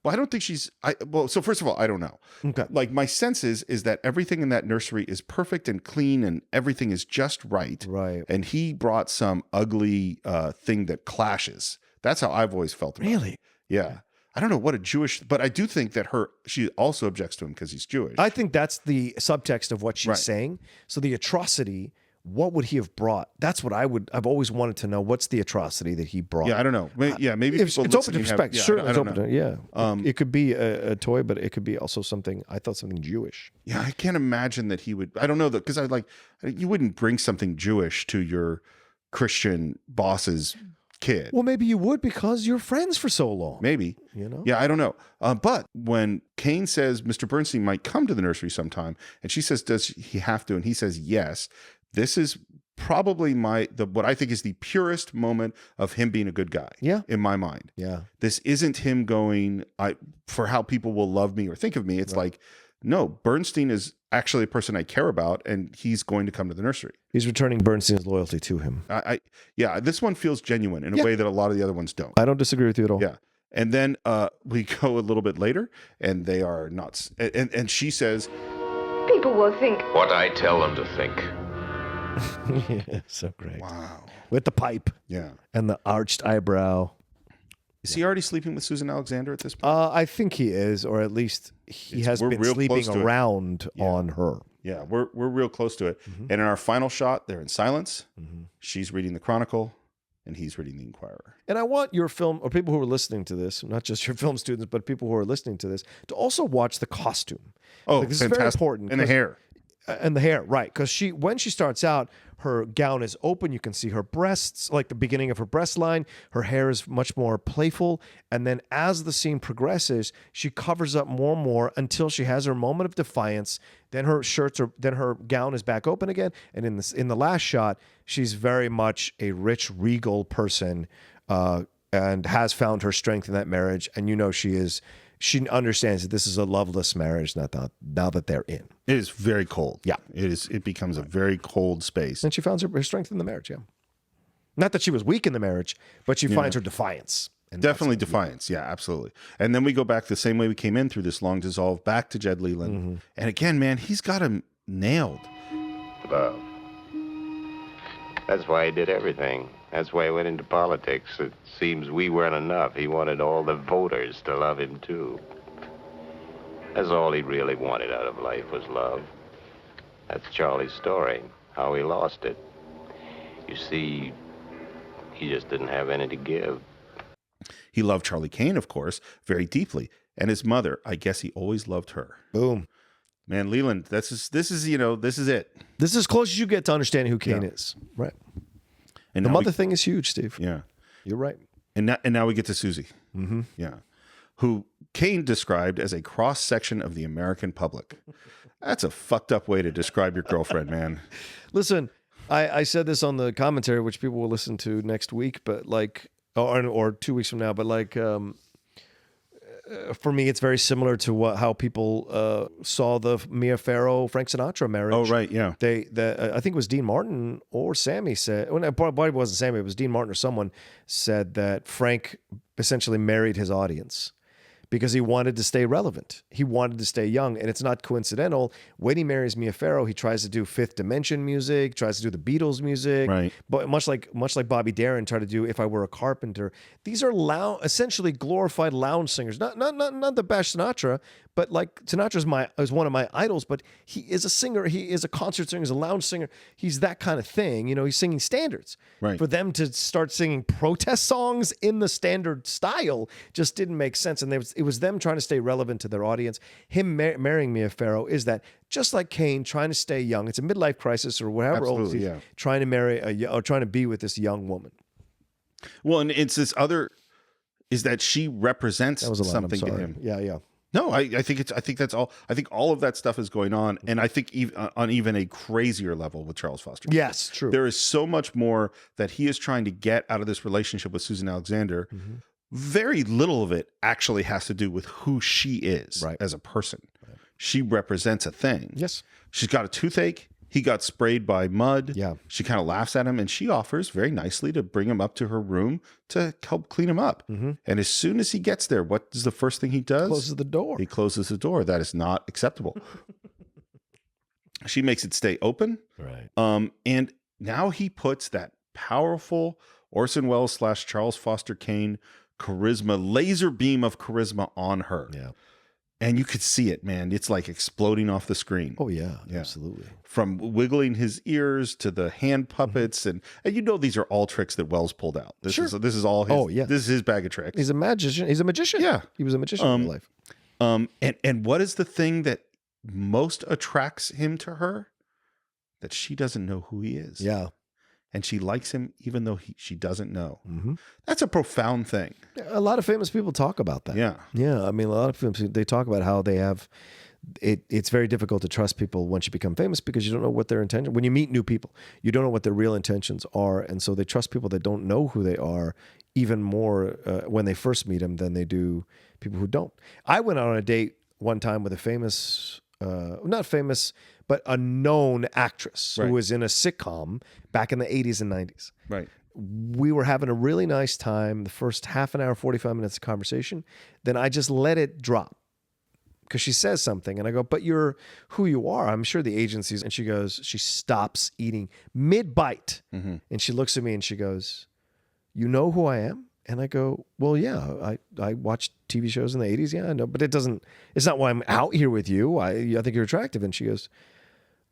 Well, I don't think she's. So first of all, I don't know. Okay. Like my sense is that everything in that nursery is perfect and clean, and everything is just right. Right. And he brought some ugly thing that clashes. That's how I've always felt about Really? it. Yeah. I don't know what a Jewish, but I do think that she also objects to him because he's Jewish. I think that's the subtext of what she's saying. So the atrocity. What would he have brought? That's what I've always wanted to know. What's the atrocity that he brought? Yeah, I don't know. Maybe it's open to respect. Sure, it's open to, it could be a toy, but it could be also something Jewish. Yeah, I can't imagine that he would. I don't know that because you wouldn't bring something Jewish to your Christian boss's kid. Well, maybe you would because you're friends for so long. Maybe. Yeah, I don't know. But when Kane says Mr. Bernstein might come to the nursery sometime, and she says, "Does he have to?" and he says, "Yes." This is probably what I think is the purest moment of him being a good guy. Yeah. In my mind. Yeah. This isn't him going for how people will love me or think of me. It's like, no, Bernstein is actually a person I care about, and he's going to come to the nursery. He's returning Bernstein's loyalty to him. This one feels genuine in a way that a lot of the other ones don't. I don't disagree with you at all. Yeah. And then we go a little bit later, and they are nuts. And she says, people will think what I tell them to think. Yeah, so great. Wow. With the pipe. Yeah. And the arched eyebrow. Is he already sleeping with Susan Alexander at this point? I think he is, or at least we're been sleeping around on her. Yeah, we're real close to it. And in our final shot, they're in silence. She's reading the Chronicle, and he's reading the Inquirer. And I want your film, or people who are listening to this, not just your film students, but people who are listening to this, to also watch the costume. Oh, like, this fantastic. is very important. And the hair. And the hair, right. Because when she starts out, her gown is open. You can see her breasts, like the beginning of her breast line. Her hair is much more playful. And then as the scene progresses, she covers up more and more until she has her moment of defiance. Then her gown is back open again. And in the last shot, she's very much a rich, regal person and has found her strength in that marriage. And she understands that this is a loveless marriage now that they're in. It is very cold. Yeah. It becomes a very cold space. And she finds her strength in the marriage, yeah. Not that she was weak in the marriage, but she finds her defiance. And definitely defiance, yeah, absolutely. And then we go back the same way we came in through this long dissolve, back to Jed Leland. And again, man, he's got him nailed. Love. That's why he did everything. That's why he went into politics. It seems we weren't enough. He wanted all the voters to love him, too. That's all he really wanted out of life was love. That's Charlie's story, how he lost it. You see, he just didn't have any to give. He loved Charlie Kane, of course, very deeply. And his mother, I guess he always loved her. Boom. Man, Leland, this is it. This is as close as you get to understanding who Kane is. Right. And the mother thing is huge, Steve. Yeah. You're right. And now we get to Susie. Yeah. Who Kane described as a cross-section of the American public. That's a fucked up way to describe your girlfriend, man. Listen, I said this on the commentary, which people will listen to next week, but or 2 weeks from now, but for me, it's very similar to how people saw the Mia Farrow Frank Sinatra marriage. Oh, right, yeah. I think it was Dean Martin or Sammy said. Well, it probably wasn't Sammy. It was Dean Martin or someone said that Frank essentially married his audience because he wanted to stay relevant. He wanted to stay young, and it's not coincidental. When he marries Mia Farrow, he tries to do Fifth Dimension music, tries to do the Beatles music, right? But much like Bobby Darin tried to do If I Were a Carpenter. These are essentially glorified lounge singers. Not the Bash Sinatra, but like Sinatra is one of my idols. But he is a singer. He is a concert singer. He's a lounge singer. He's that kind of thing. He's singing standards. Right. For them to start singing protest songs in the standard style just didn't make sense, and it was them trying to stay relevant to their audience. Him marrying Mia Farrow is that, just like Kane trying to stay young. It's a midlife crisis or whatever. Absolutely, trying to marry or trying to be with this young woman. Well, and it's this other is that she represents something to him. Yeah. No, I think that's all. I think all of that stuff is going on, and I think on even a crazier level with Charles Foster. Yes, true. There is so much more that he is trying to get out of this relationship with Susan Alexander. Very little of it actually has to do with who she is as a person. Right. She represents a thing. Yes. She's got a toothache. He got sprayed by mud. Yeah. She kind of laughs at him, and she offers very nicely to bring him up to her room to help clean him up. And as soon as he gets there, what is the first thing he does? Closes the door. He closes the door. That is not acceptable. She makes it stay open. Right. And now he puts that powerful Orson Welles / Charles Foster Kane charisma, laser beam of charisma on her. Yeah. And you could see it, man. It's like exploding off the screen. Oh, yeah. Absolutely. From wiggling his ears to the hand puppets. And these are all tricks that Welles pulled out. This is all his. Oh, yeah. This is his bag of tricks. He's a magician. Yeah. He was a magician in real life. And what is the thing that most attracts him to her? That she doesn't know who he is. Yeah. And she likes him even though she doesn't know. That's a profound thing. A lot of famous people talk about that. Yeah. Yeah. I mean, a lot of famous people, they talk about how they have it's very difficult to trust people once you become famous because you don't know what their intention. When you meet new people, you don't know what their real intentions are. And so they trust people that don't know who they are even more when they first meet them than they do people who don't. I went out on a date one time with a famous, not famous, but a known actress who was in a sitcom back in the 80s and 90s. Right. We were having a really nice time, the first half an hour, 45 minutes of conversation. Then I just let it drop because she says something. And I go, but you're who you are. I'm sure the agencies. And she goes, she stops eating mid-bite. And she looks at me and she goes, you know who I am? And I go, well, yeah, I watched TV shows in the 80s. Yeah, I know, but it's not why I'm out here with you. I think you're attractive. And she goes,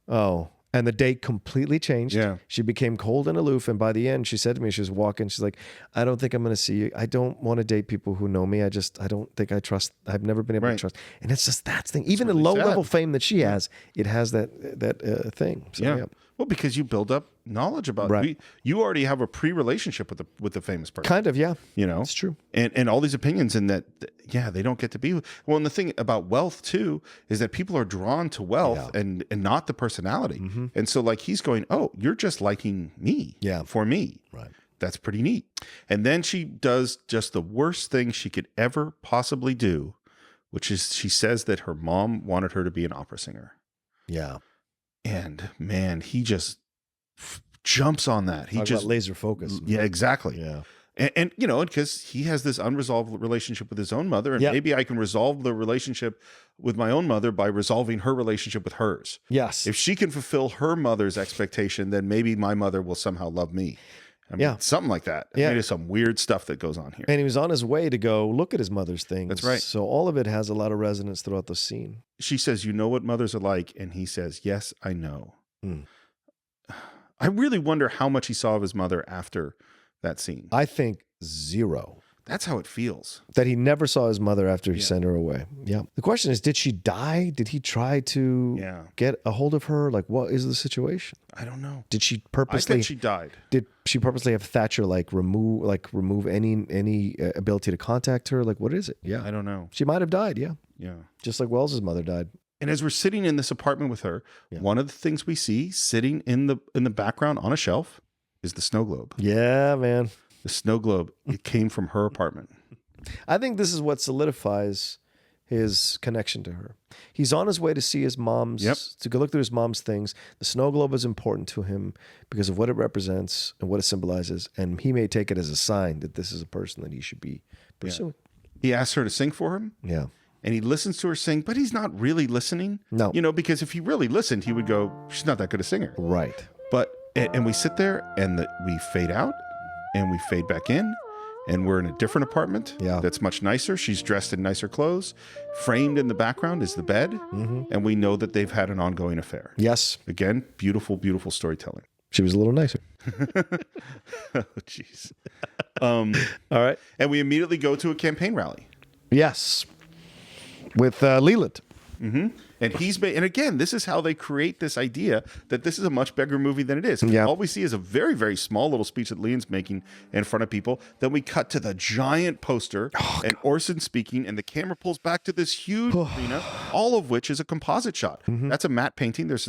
oh. And the date completely changed. Yeah. She became cold and aloof. And by the end, she said to me, she was walking, she's like, I don't think I'm going to see you. I don't want to date people who know me. I don't think I trust. I've never been able to trust. And it's just that thing. Even the low level fame that she has, it has that thing. So, yeah. Well, because you build up knowledge about it. You already have a pre-relationship with the famous person. Kind of, yeah. You know? It's true. And all these opinions and that, yeah, they don't get to be. Well, and the thing about wealth, too, is that people are drawn to wealth and not the personality. Mm-hmm. And so, like, he's going, oh, you're just liking me for me. Right. That's pretty neat. And then she does just the worst thing she could ever possibly do, which is she says that her mom wanted her to be an opera singer. Yeah. And man, he just jumps on that. He Talk just about laser focus. Yeah, exactly. Yeah. And you know, because he has this unresolved relationship with his own mother, and maybe I can resolve the relationship with my own mother by resolving her relationship with hers. Yes. If she can fulfill her mother's expectation, then maybe my mother will somehow love me. I mean, something like that. I mean, there's some weird stuff that goes on here. And he was on his way to go look at his mother's things. That's right. So all of it has a lot of resonance throughout the scene. She says, you know what mothers are like? And he says, yes, I know. I really wonder how much he saw of his mother after that scene. I think 0. That's how it feels. That he never saw his mother after he sent her away. Yeah. The question is, did she die? Did he try to get a hold of her? Like, what is the situation? I don't know. Did she purposely? I think she died. Did she purposely have Thatcher remove any ability to contact her? Like, what is it? Yeah. I don't know. She might have died. Yeah. Yeah. Just like Welles' mother died. And as we're sitting in this apartment with her, one of the things we see sitting in the background on a shelf is the snow globe. Yeah, man. The snow globe, it came from her apartment. I think this is what solidifies his connection to her. He's on his way to see his mom's, to go look through his mom's things. The snow globe is important to him because of what it represents and what it symbolizes. And he may take it as a sign that this is a person that he should be pursuing. He asks her to sing for him. Yeah. And he listens to her sing, but he's not really listening. No. You know, because if he really listened, he would go, she's not that good a singer. Right. But, and we sit there and we fade out and we fade back in and we're in a different apartment that's much nicer. She's dressed in nicer clothes. Framed in the background is the bed. Mm-hmm. And we know that they've had an ongoing affair. Yes. Again, beautiful, beautiful storytelling. She was a little nicer. Oh, jeez. All right. And we immediately go to a campaign rally. Yes. With Leland. Mm-hmm. And and again, this is how they create this idea that this is a much bigger movie than it is. Yeah. All we see is a very, very small little speech that Leland's making in front of people. Then we cut to the giant poster and Orson speaking, and the camera pulls back to this huge arena, all of which is a composite shot. Mm-hmm. That's a matte painting. There's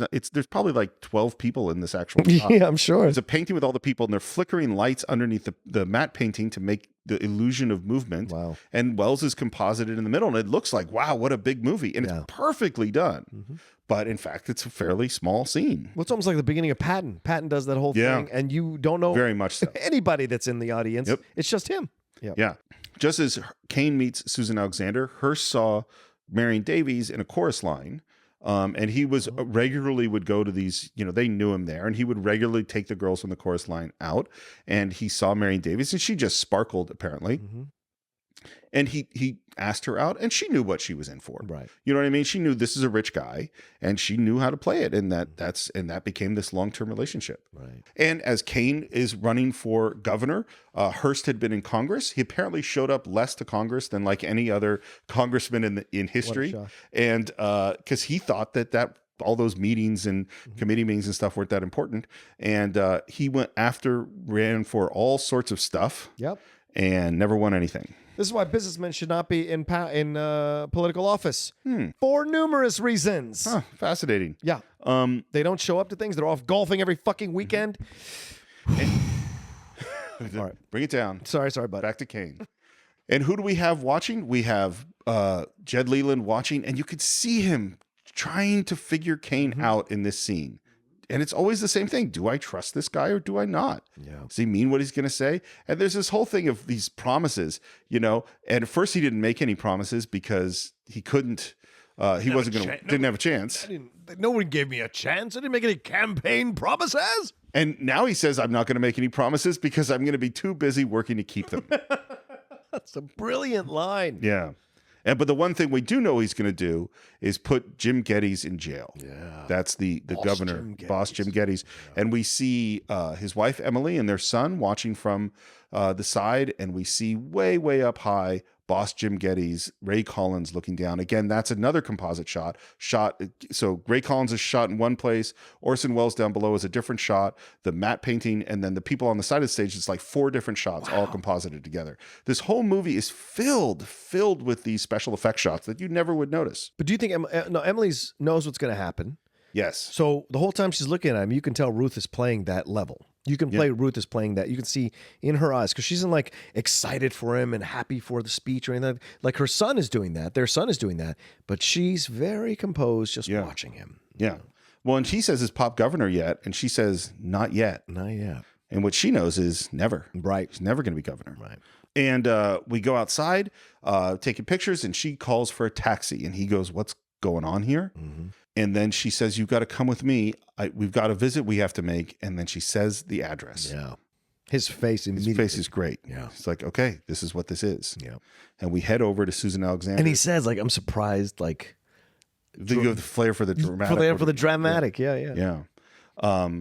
probably like 12 people in this actual shot. Yeah, I'm sure. It's a painting with all the people, and they're flickering lights underneath the matte painting to make the illusion of movement. Wow. And Welles is composited in the middle, and it looks like, wow, what a big movie. And it's perfectly done. Mm-hmm. But in fact, it's a fairly small scene. Well, it's almost like the beginning of Patton. Patton does that whole thing, and you don't know very much so. Anybody that's in the audience. Yep. It's just him. Yep. Yeah. Just as Kane meets Susan Alexander, Hearst saw Marion Davies in a chorus line. And he was regularly would go to these, they knew him there, and he would regularly take the girls from the chorus line out. And he saw Marion Davies, and she just sparkled, apparently. Mm-hmm. And he asked her out, and she knew what she was in for. Right. You know what I mean? She knew this is a rich guy, and she knew how to play it, and that became this long-term relationship. Right. And as Kane is running for governor, Hearst had been in Congress. He apparently showed up less to Congress than like any other congressman in history, and because he thought that all those meetings and committee meetings and stuff weren't that important, and he ran for all sorts of stuff. Yep. And never won anything. This is why businessmen should not be in political office for numerous reasons. Huh, fascinating. Yeah. They don't show up to things. They're off golfing every fucking weekend. All right. Bring it down. Sorry, bud. Back to Kane. And who do we have watching? We have Jed Leland watching, and you could see him trying to figure Kane out in this scene. And it's always the same thing. Do I trust this guy or do I not? Yeah. Does he mean what he's going to say? And there's this whole thing of these promises, and at first he didn't make any promises because he couldn't, didn't have a chance. No one gave me a chance. I didn't make any campaign promises. And now he says, I'm not going to make any promises because I'm going to be too busy working to keep them. It's a brilliant line. Yeah. But the one thing we do know he's going to do is put Jim Geddes in jail. Yeah. That's the governor, Boss Jim Geddes. Yeah. And we see his wife, Emily, and their son watching from the side. And we see way, way up high, Boss Jim Geddes, Ray Collins looking down. Again, that's another composite shot. So Ray Collins is shot in one place. Orson Welles down below is a different shot. The matte painting, and then the people on the side of the stage, it's like 4 different shots, all composited together. This whole movie is filled with these special effects shots that you never would notice. But do you think Emily knows what's going to happen? Yes. So the whole time she's looking at him, you can tell Ruth is playing that level. You can play Ruth is playing that. You can see in her eyes, because she's like excited for him and happy for the speech or anything. Like her son is doing that. Their son is doing that. But she's very composed just watching him. Yeah. Well, and he says, is Pop governor yet? And she says, not yet. Not yet. And what she knows is never. Right. He's never going to be governor. Right. And we go outside taking pictures, and she calls for a taxi. And he goes, what's going on here? Mm-hmm. And then she says, you've got to come with me. We've got a visit we have to make. And then she says the address. Yeah. His face immediately. His face is great. Yeah. It's like, okay, this is what this is. Yeah. And we head over to Susan Alexander. And he says, like, I'm surprised, like. You have the flair for the dramatic. For the dramatic, yeah. Yeah.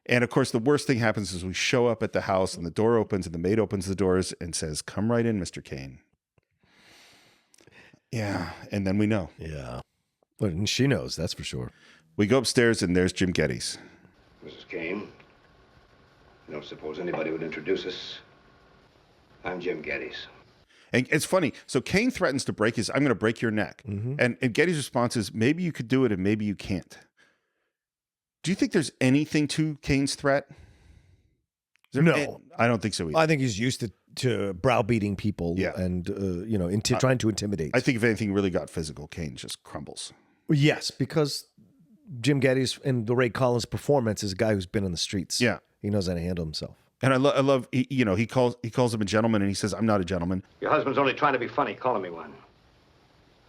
And of course, the worst thing happens is we show up at the house and the door opens and the maid opens the doors and says, come right in, Mr. Kane. Yeah. And then we know. Yeah. Well, and she knows, that's for sure. We go upstairs and there's Jim Geddes. Mrs. Kane, I don't suppose anybody would introduce us. I'm Jim Geddes. And it's funny. So Kane threatens to break I'm going to break your neck. Mm-hmm. And Geddes' response is, maybe you could do it and maybe you can't. Do you think there's anything to Kane's threat? No. I don't think so either. I think he's used to browbeating people and, trying to intimidate. I think if anything really got physical, Kane just crumbles. Yes, because Jim Geddes in the Ray Collins performance is a guy who's been in the streets. Yeah. He knows how to handle himself. And I love, he calls him a gentleman, and he says, I'm not a gentleman. Your husband's only trying to be funny, calling me one.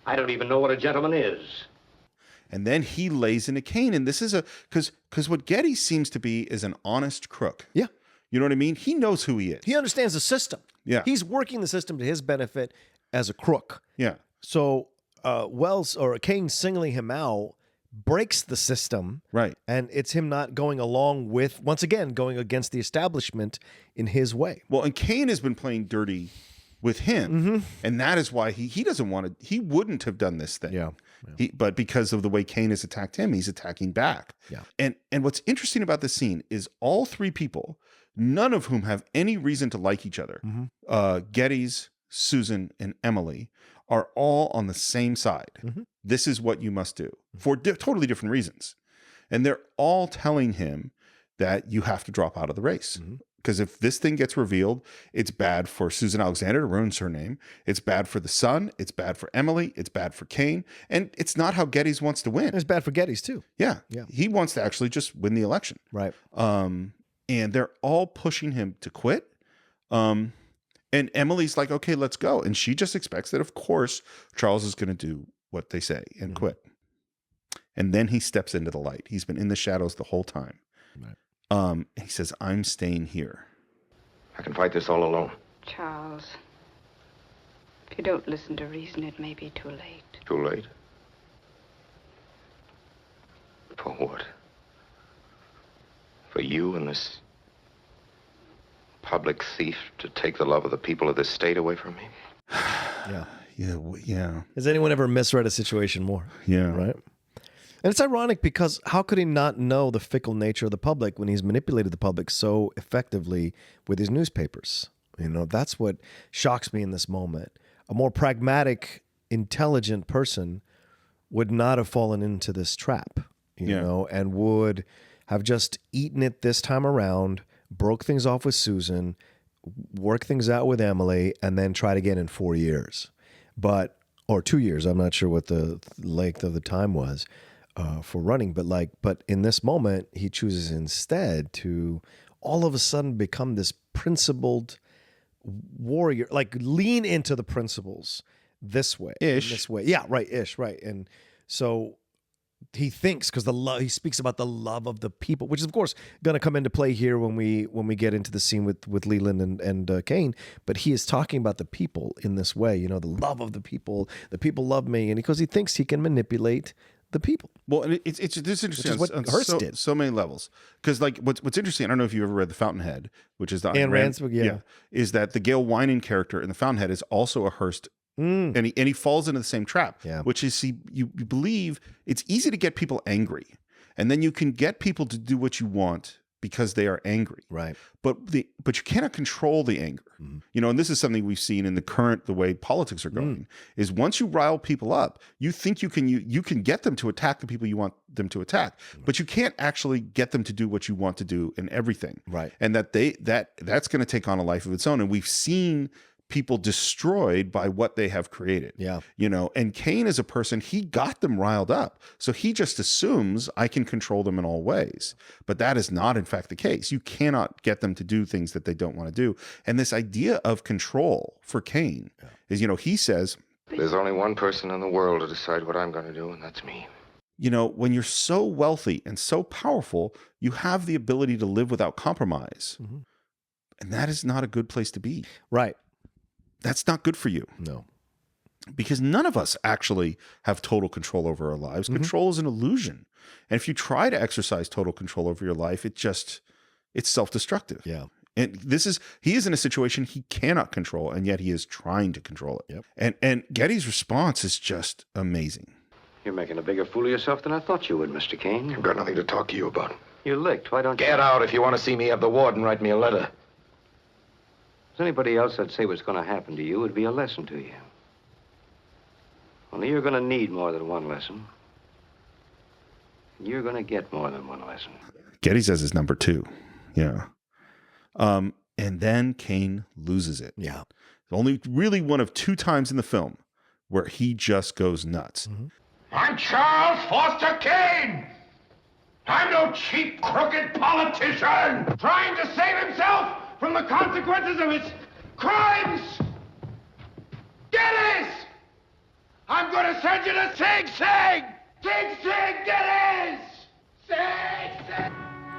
I don't even know what a gentleman is. And then he lays into Kane, and this is because what Geddes seems to be is an honest crook. Yeah. You know what I mean? He knows who he is. He understands the system. Yeah. He's working the system to his benefit as a crook. Yeah. So Kane singling him out breaks the system. Right. And it's him not going along with, once again, going against the establishment in his way. Well, and Kane has been playing dirty with him. Mm-hmm. And that is why he doesn't want to, he wouldn't have done this thing. Yeah. But because of the way Kane has attacked him, he's attacking back. Yeah. And what's interesting about this scene is all 3 people, none of whom have any reason to like each other. Mm-hmm. Geddes, Susan, and Emily are all on the same side. Mm-hmm. This is what you must do for totally different reasons. And they're all telling him that you have to drop out of the race. Because if this thing gets revealed, it's bad for Susan Alexander, ruins her name. It's bad for the son. It's bad for Emily. It's bad for Kane. And it's not how Geddes wants to win. It's bad for Geddes too. Yeah. He wants to actually just win the election. Right. And they're all pushing him to quit. And Emily's like, okay, let's go. And she just expects that, of course, Charles is going to do what they say and quit. And then he steps into the light. He's been in the shadows the whole time. Right. He says, I'm staying here. I can fight this all alone. Charles, if you don't listen to reason, it may be too late. Too late? For what? For you and this public thief to take the love of the people of this state away from me? Yeah. Has anyone ever misread a situation more? Yeah. Right? And it's ironic because how could he not know the fickle nature of the public when he's manipulated the public so effectively with his newspapers? That's what shocks me in this moment. A more pragmatic, intelligent person would not have fallen into this trap, you know, and would have just eaten it this time around, broke things off with Susan, worked things out with Emily, and then tried again in 4 years. Or 2 years. I'm not sure what the length of the time was. For running, but in this moment, he chooses instead to all of a sudden become this principled warrior, like lean into the principles this way. Ish. This way. Yeah, right, ish, right. And so he thinks, because he speaks about the love of the people, which is of course going to come into play here when we get into the scene with Leland and Kane. But he is talking about the people in this way, the love of the people love me, and because he thinks he can manipulate the people. Well, and it's interesting. Which is what Hearst did. So many levels. Because like what's interesting, I don't know if you ever read The Fountainhead, which is the Ayn Rand's book, yeah, is that the Gail Winan character in The Fountainhead is also a Hearst. And he falls into the same trap, which is you believe it's easy to get people angry, and then you can get people to do what you want because they are angry, right? But you cannot control the anger, and this is something we've seen in the way politics are going. Is once you rile people up, you think you can get them to attack the people you want them to attack, but you can't actually get them to do what you want to do in everything, right? And that's going to take on a life of its own, and we've seen people destroyed by what they have created. Yeah. And Kane is a person, he got them riled up. So he just assumes I can control them in all ways. But that is not, in fact, the case. You cannot get them to do things that they don't want to do. And this idea of control for Kane is, he says, there's only one person in the world to decide what I'm going to do, and that's me. When you're so wealthy and so powerful, you have the ability to live without compromise. And that is not a good place to be. Right. That's not good for you. No. Because none of us actually have total control over our lives. Control is an illusion. And if you try to exercise total control over your life, it's self-destructive. Yeah. And he is in a situation he cannot control, and yet he is trying to control it. Yep. And Getty's response is just amazing. You're making a bigger fool of yourself than I thought you would, Mr. Kane. I've got nothing to talk to you about. You licked. Why don't you... Get out. If you want to see me, have the warden write me a letter. If anybody else that'd say what's going to happen to you, it would be a lesson to you. Only you're going to need more than one lesson. You're going to get more than one lesson. Getty says it's number 2. Yeah. And then Kane loses it. Yeah. Only really one of 2 times in the film where he just goes nuts. I'm Charles Foster Kane. I'm no cheap, crooked politician trying to save himself from the consequences of his crimes. Geddes! I'm going to send you to Sing Sing! Sing Sing Geddes! Sing Sing!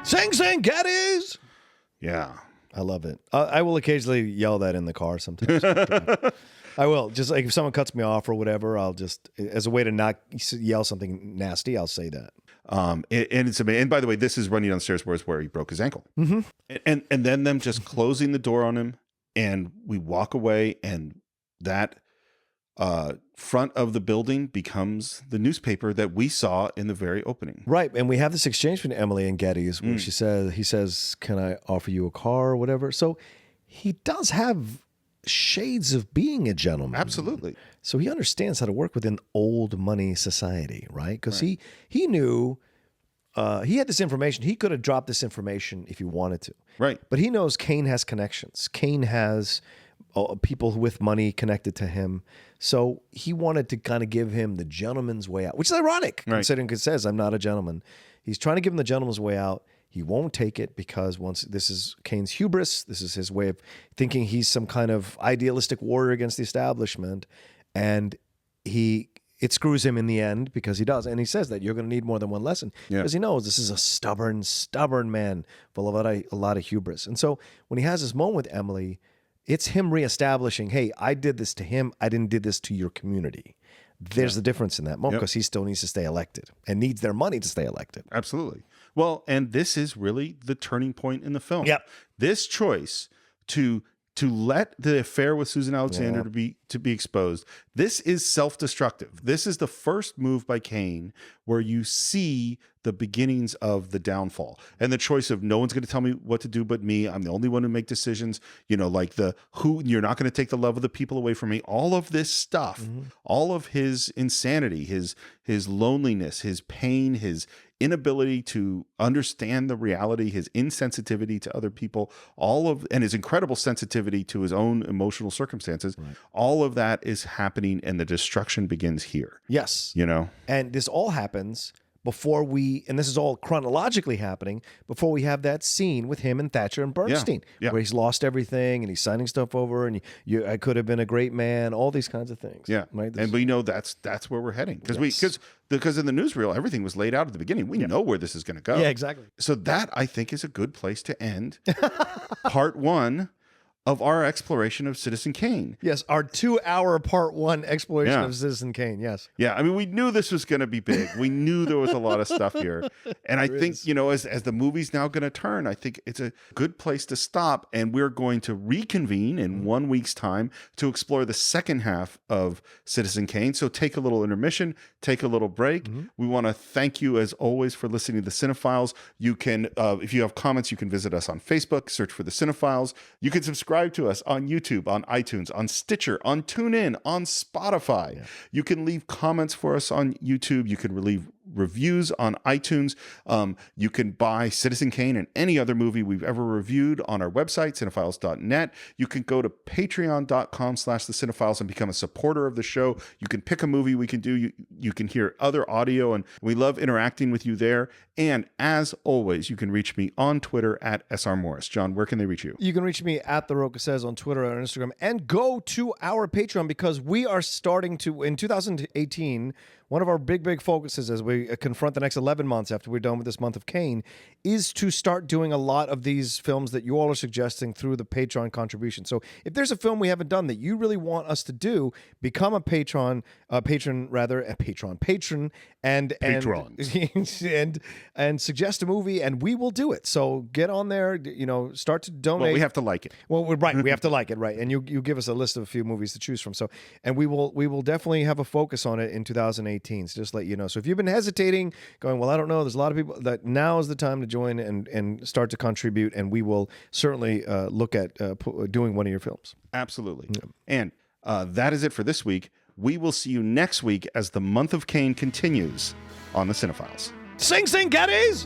Sing Sing Geddes! Yeah. I love it. I will occasionally yell that in the car sometimes. I will. Just like if someone cuts me off or whatever, I'll just, as a way to not yell something nasty, I'll say that. And it's amazing. And by the way, this is running downstairs where he broke his ankle. And then them just closing the door on him, and we walk away, and that front of the building becomes the newspaper that we saw in the very opening. Right. And we have this exchange between Emily and Geddes where he says, can I offer you a car or whatever? So he does have shades of being a gentleman. Absolutely. So he understands how to work within old money society, right? Because he knew he had this information. He could have dropped this information if he wanted to. Right. But he knows Kane has connections. Kane has people with money connected to him. So he wanted to kind of give him the gentleman's way out, which is ironic, considering it says, I'm not a gentleman. He's trying to give him the gentleman's way out. He won't take it because this is Kane's hubris. This is his way of thinking he's some kind of idealistic warrior against the establishment. And it screws him in the end because he does. And he says that you're going to need more than one lesson because he knows this is a stubborn man full of a lot of hubris. And so when he has this moment with Emily, it's him reestablishing, hey, I did this to him. I didn't do this to your community. There's a difference in that moment because he still needs to stay elected and needs their money to stay elected. Absolutely. Well, and this is really the turning point in the film. Yep. This choice to let the affair with Susan Alexander to be exposed, this is self-destructive. This is the first move by Kane where you see the beginnings of the downfall and the choice of no one's going to tell me what to do but me. I'm the only one who make decisions. Like you're not going to take the love of the people away from me. All of this stuff, all of his insanity, his loneliness, his pain, his inability to understand the reality, his insensitivity to other people, and his incredible sensitivity to his own emotional circumstances, all of that is happening and the destruction begins here. Yes. You know? And this all happens before we, and this is all chronologically happening, before we have that scene with him and Thatcher and Bernstein, where he's lost everything and he's signing stuff over, and I could have been a great man, all these kinds of things. Yeah, right? And we know that's where we're heading, because in the newsreel, everything was laid out at the beginning. We know where this is going to go. Yeah, exactly. So that, I think, is a good place to end part 1 of our exploration of Citizen Kane. Yes, our 2-hour part 1 exploration of Citizen Kane, yes. Yeah, I mean, we knew this was going to be big. We knew there was a lot of stuff here. And I think, as the movie's now going to turn, I think it's a good place to stop. And we're going to reconvene in 1 week's time to explore the second half of Citizen Kane. So take a little intermission, take a little break. We want to thank you, as always, for listening to the Cine-Files. You can, if you have comments, you can visit us on Facebook, search for the Cine-Files. You can subscribe to us on YouTube, on iTunes, on Stitcher, on TuneIn, on Spotify. Yeah. You can leave comments for us on YouTube. You can leave reviews on iTunes. You can buy Citizen Kane and any other movie we've ever reviewed on our website, cinephiles.net. You can go to patreon.com/thecinephiles and become a supporter of the show. You can pick a movie we can do. You can hear other audio, and we love interacting with you there. And as always, you can reach me on Twitter at SR Morris. John, where can they reach you? You can reach me at The Roca Says on Twitter and Instagram, and go to our Patreon, because we are starting to, in 2018, one of our big focuses as we confront the next 11 months after we're done with this month of Kane is to start doing a lot of these films that you all are suggesting through the Patreon contribution. So if there's a film we haven't done that you really want us to do, become a patron, and suggest a movie, and we will do it. So get on there, start to donate. Well, we have to like it. Well, right, we have to like it, right? And you give us a list of a few movies to choose from. So, and we will definitely have a focus on it in 2018. So just let you know. So if you've been hesitating, going, well, I don't know, there's a lot of people, that now is the time to join and start to contribute, and we will certainly look at doing one of your films. Absolutely. Yeah. And that is it for this week. We will see you next week as the month of Kane continues on the Cine-Files. Sing, Geddies!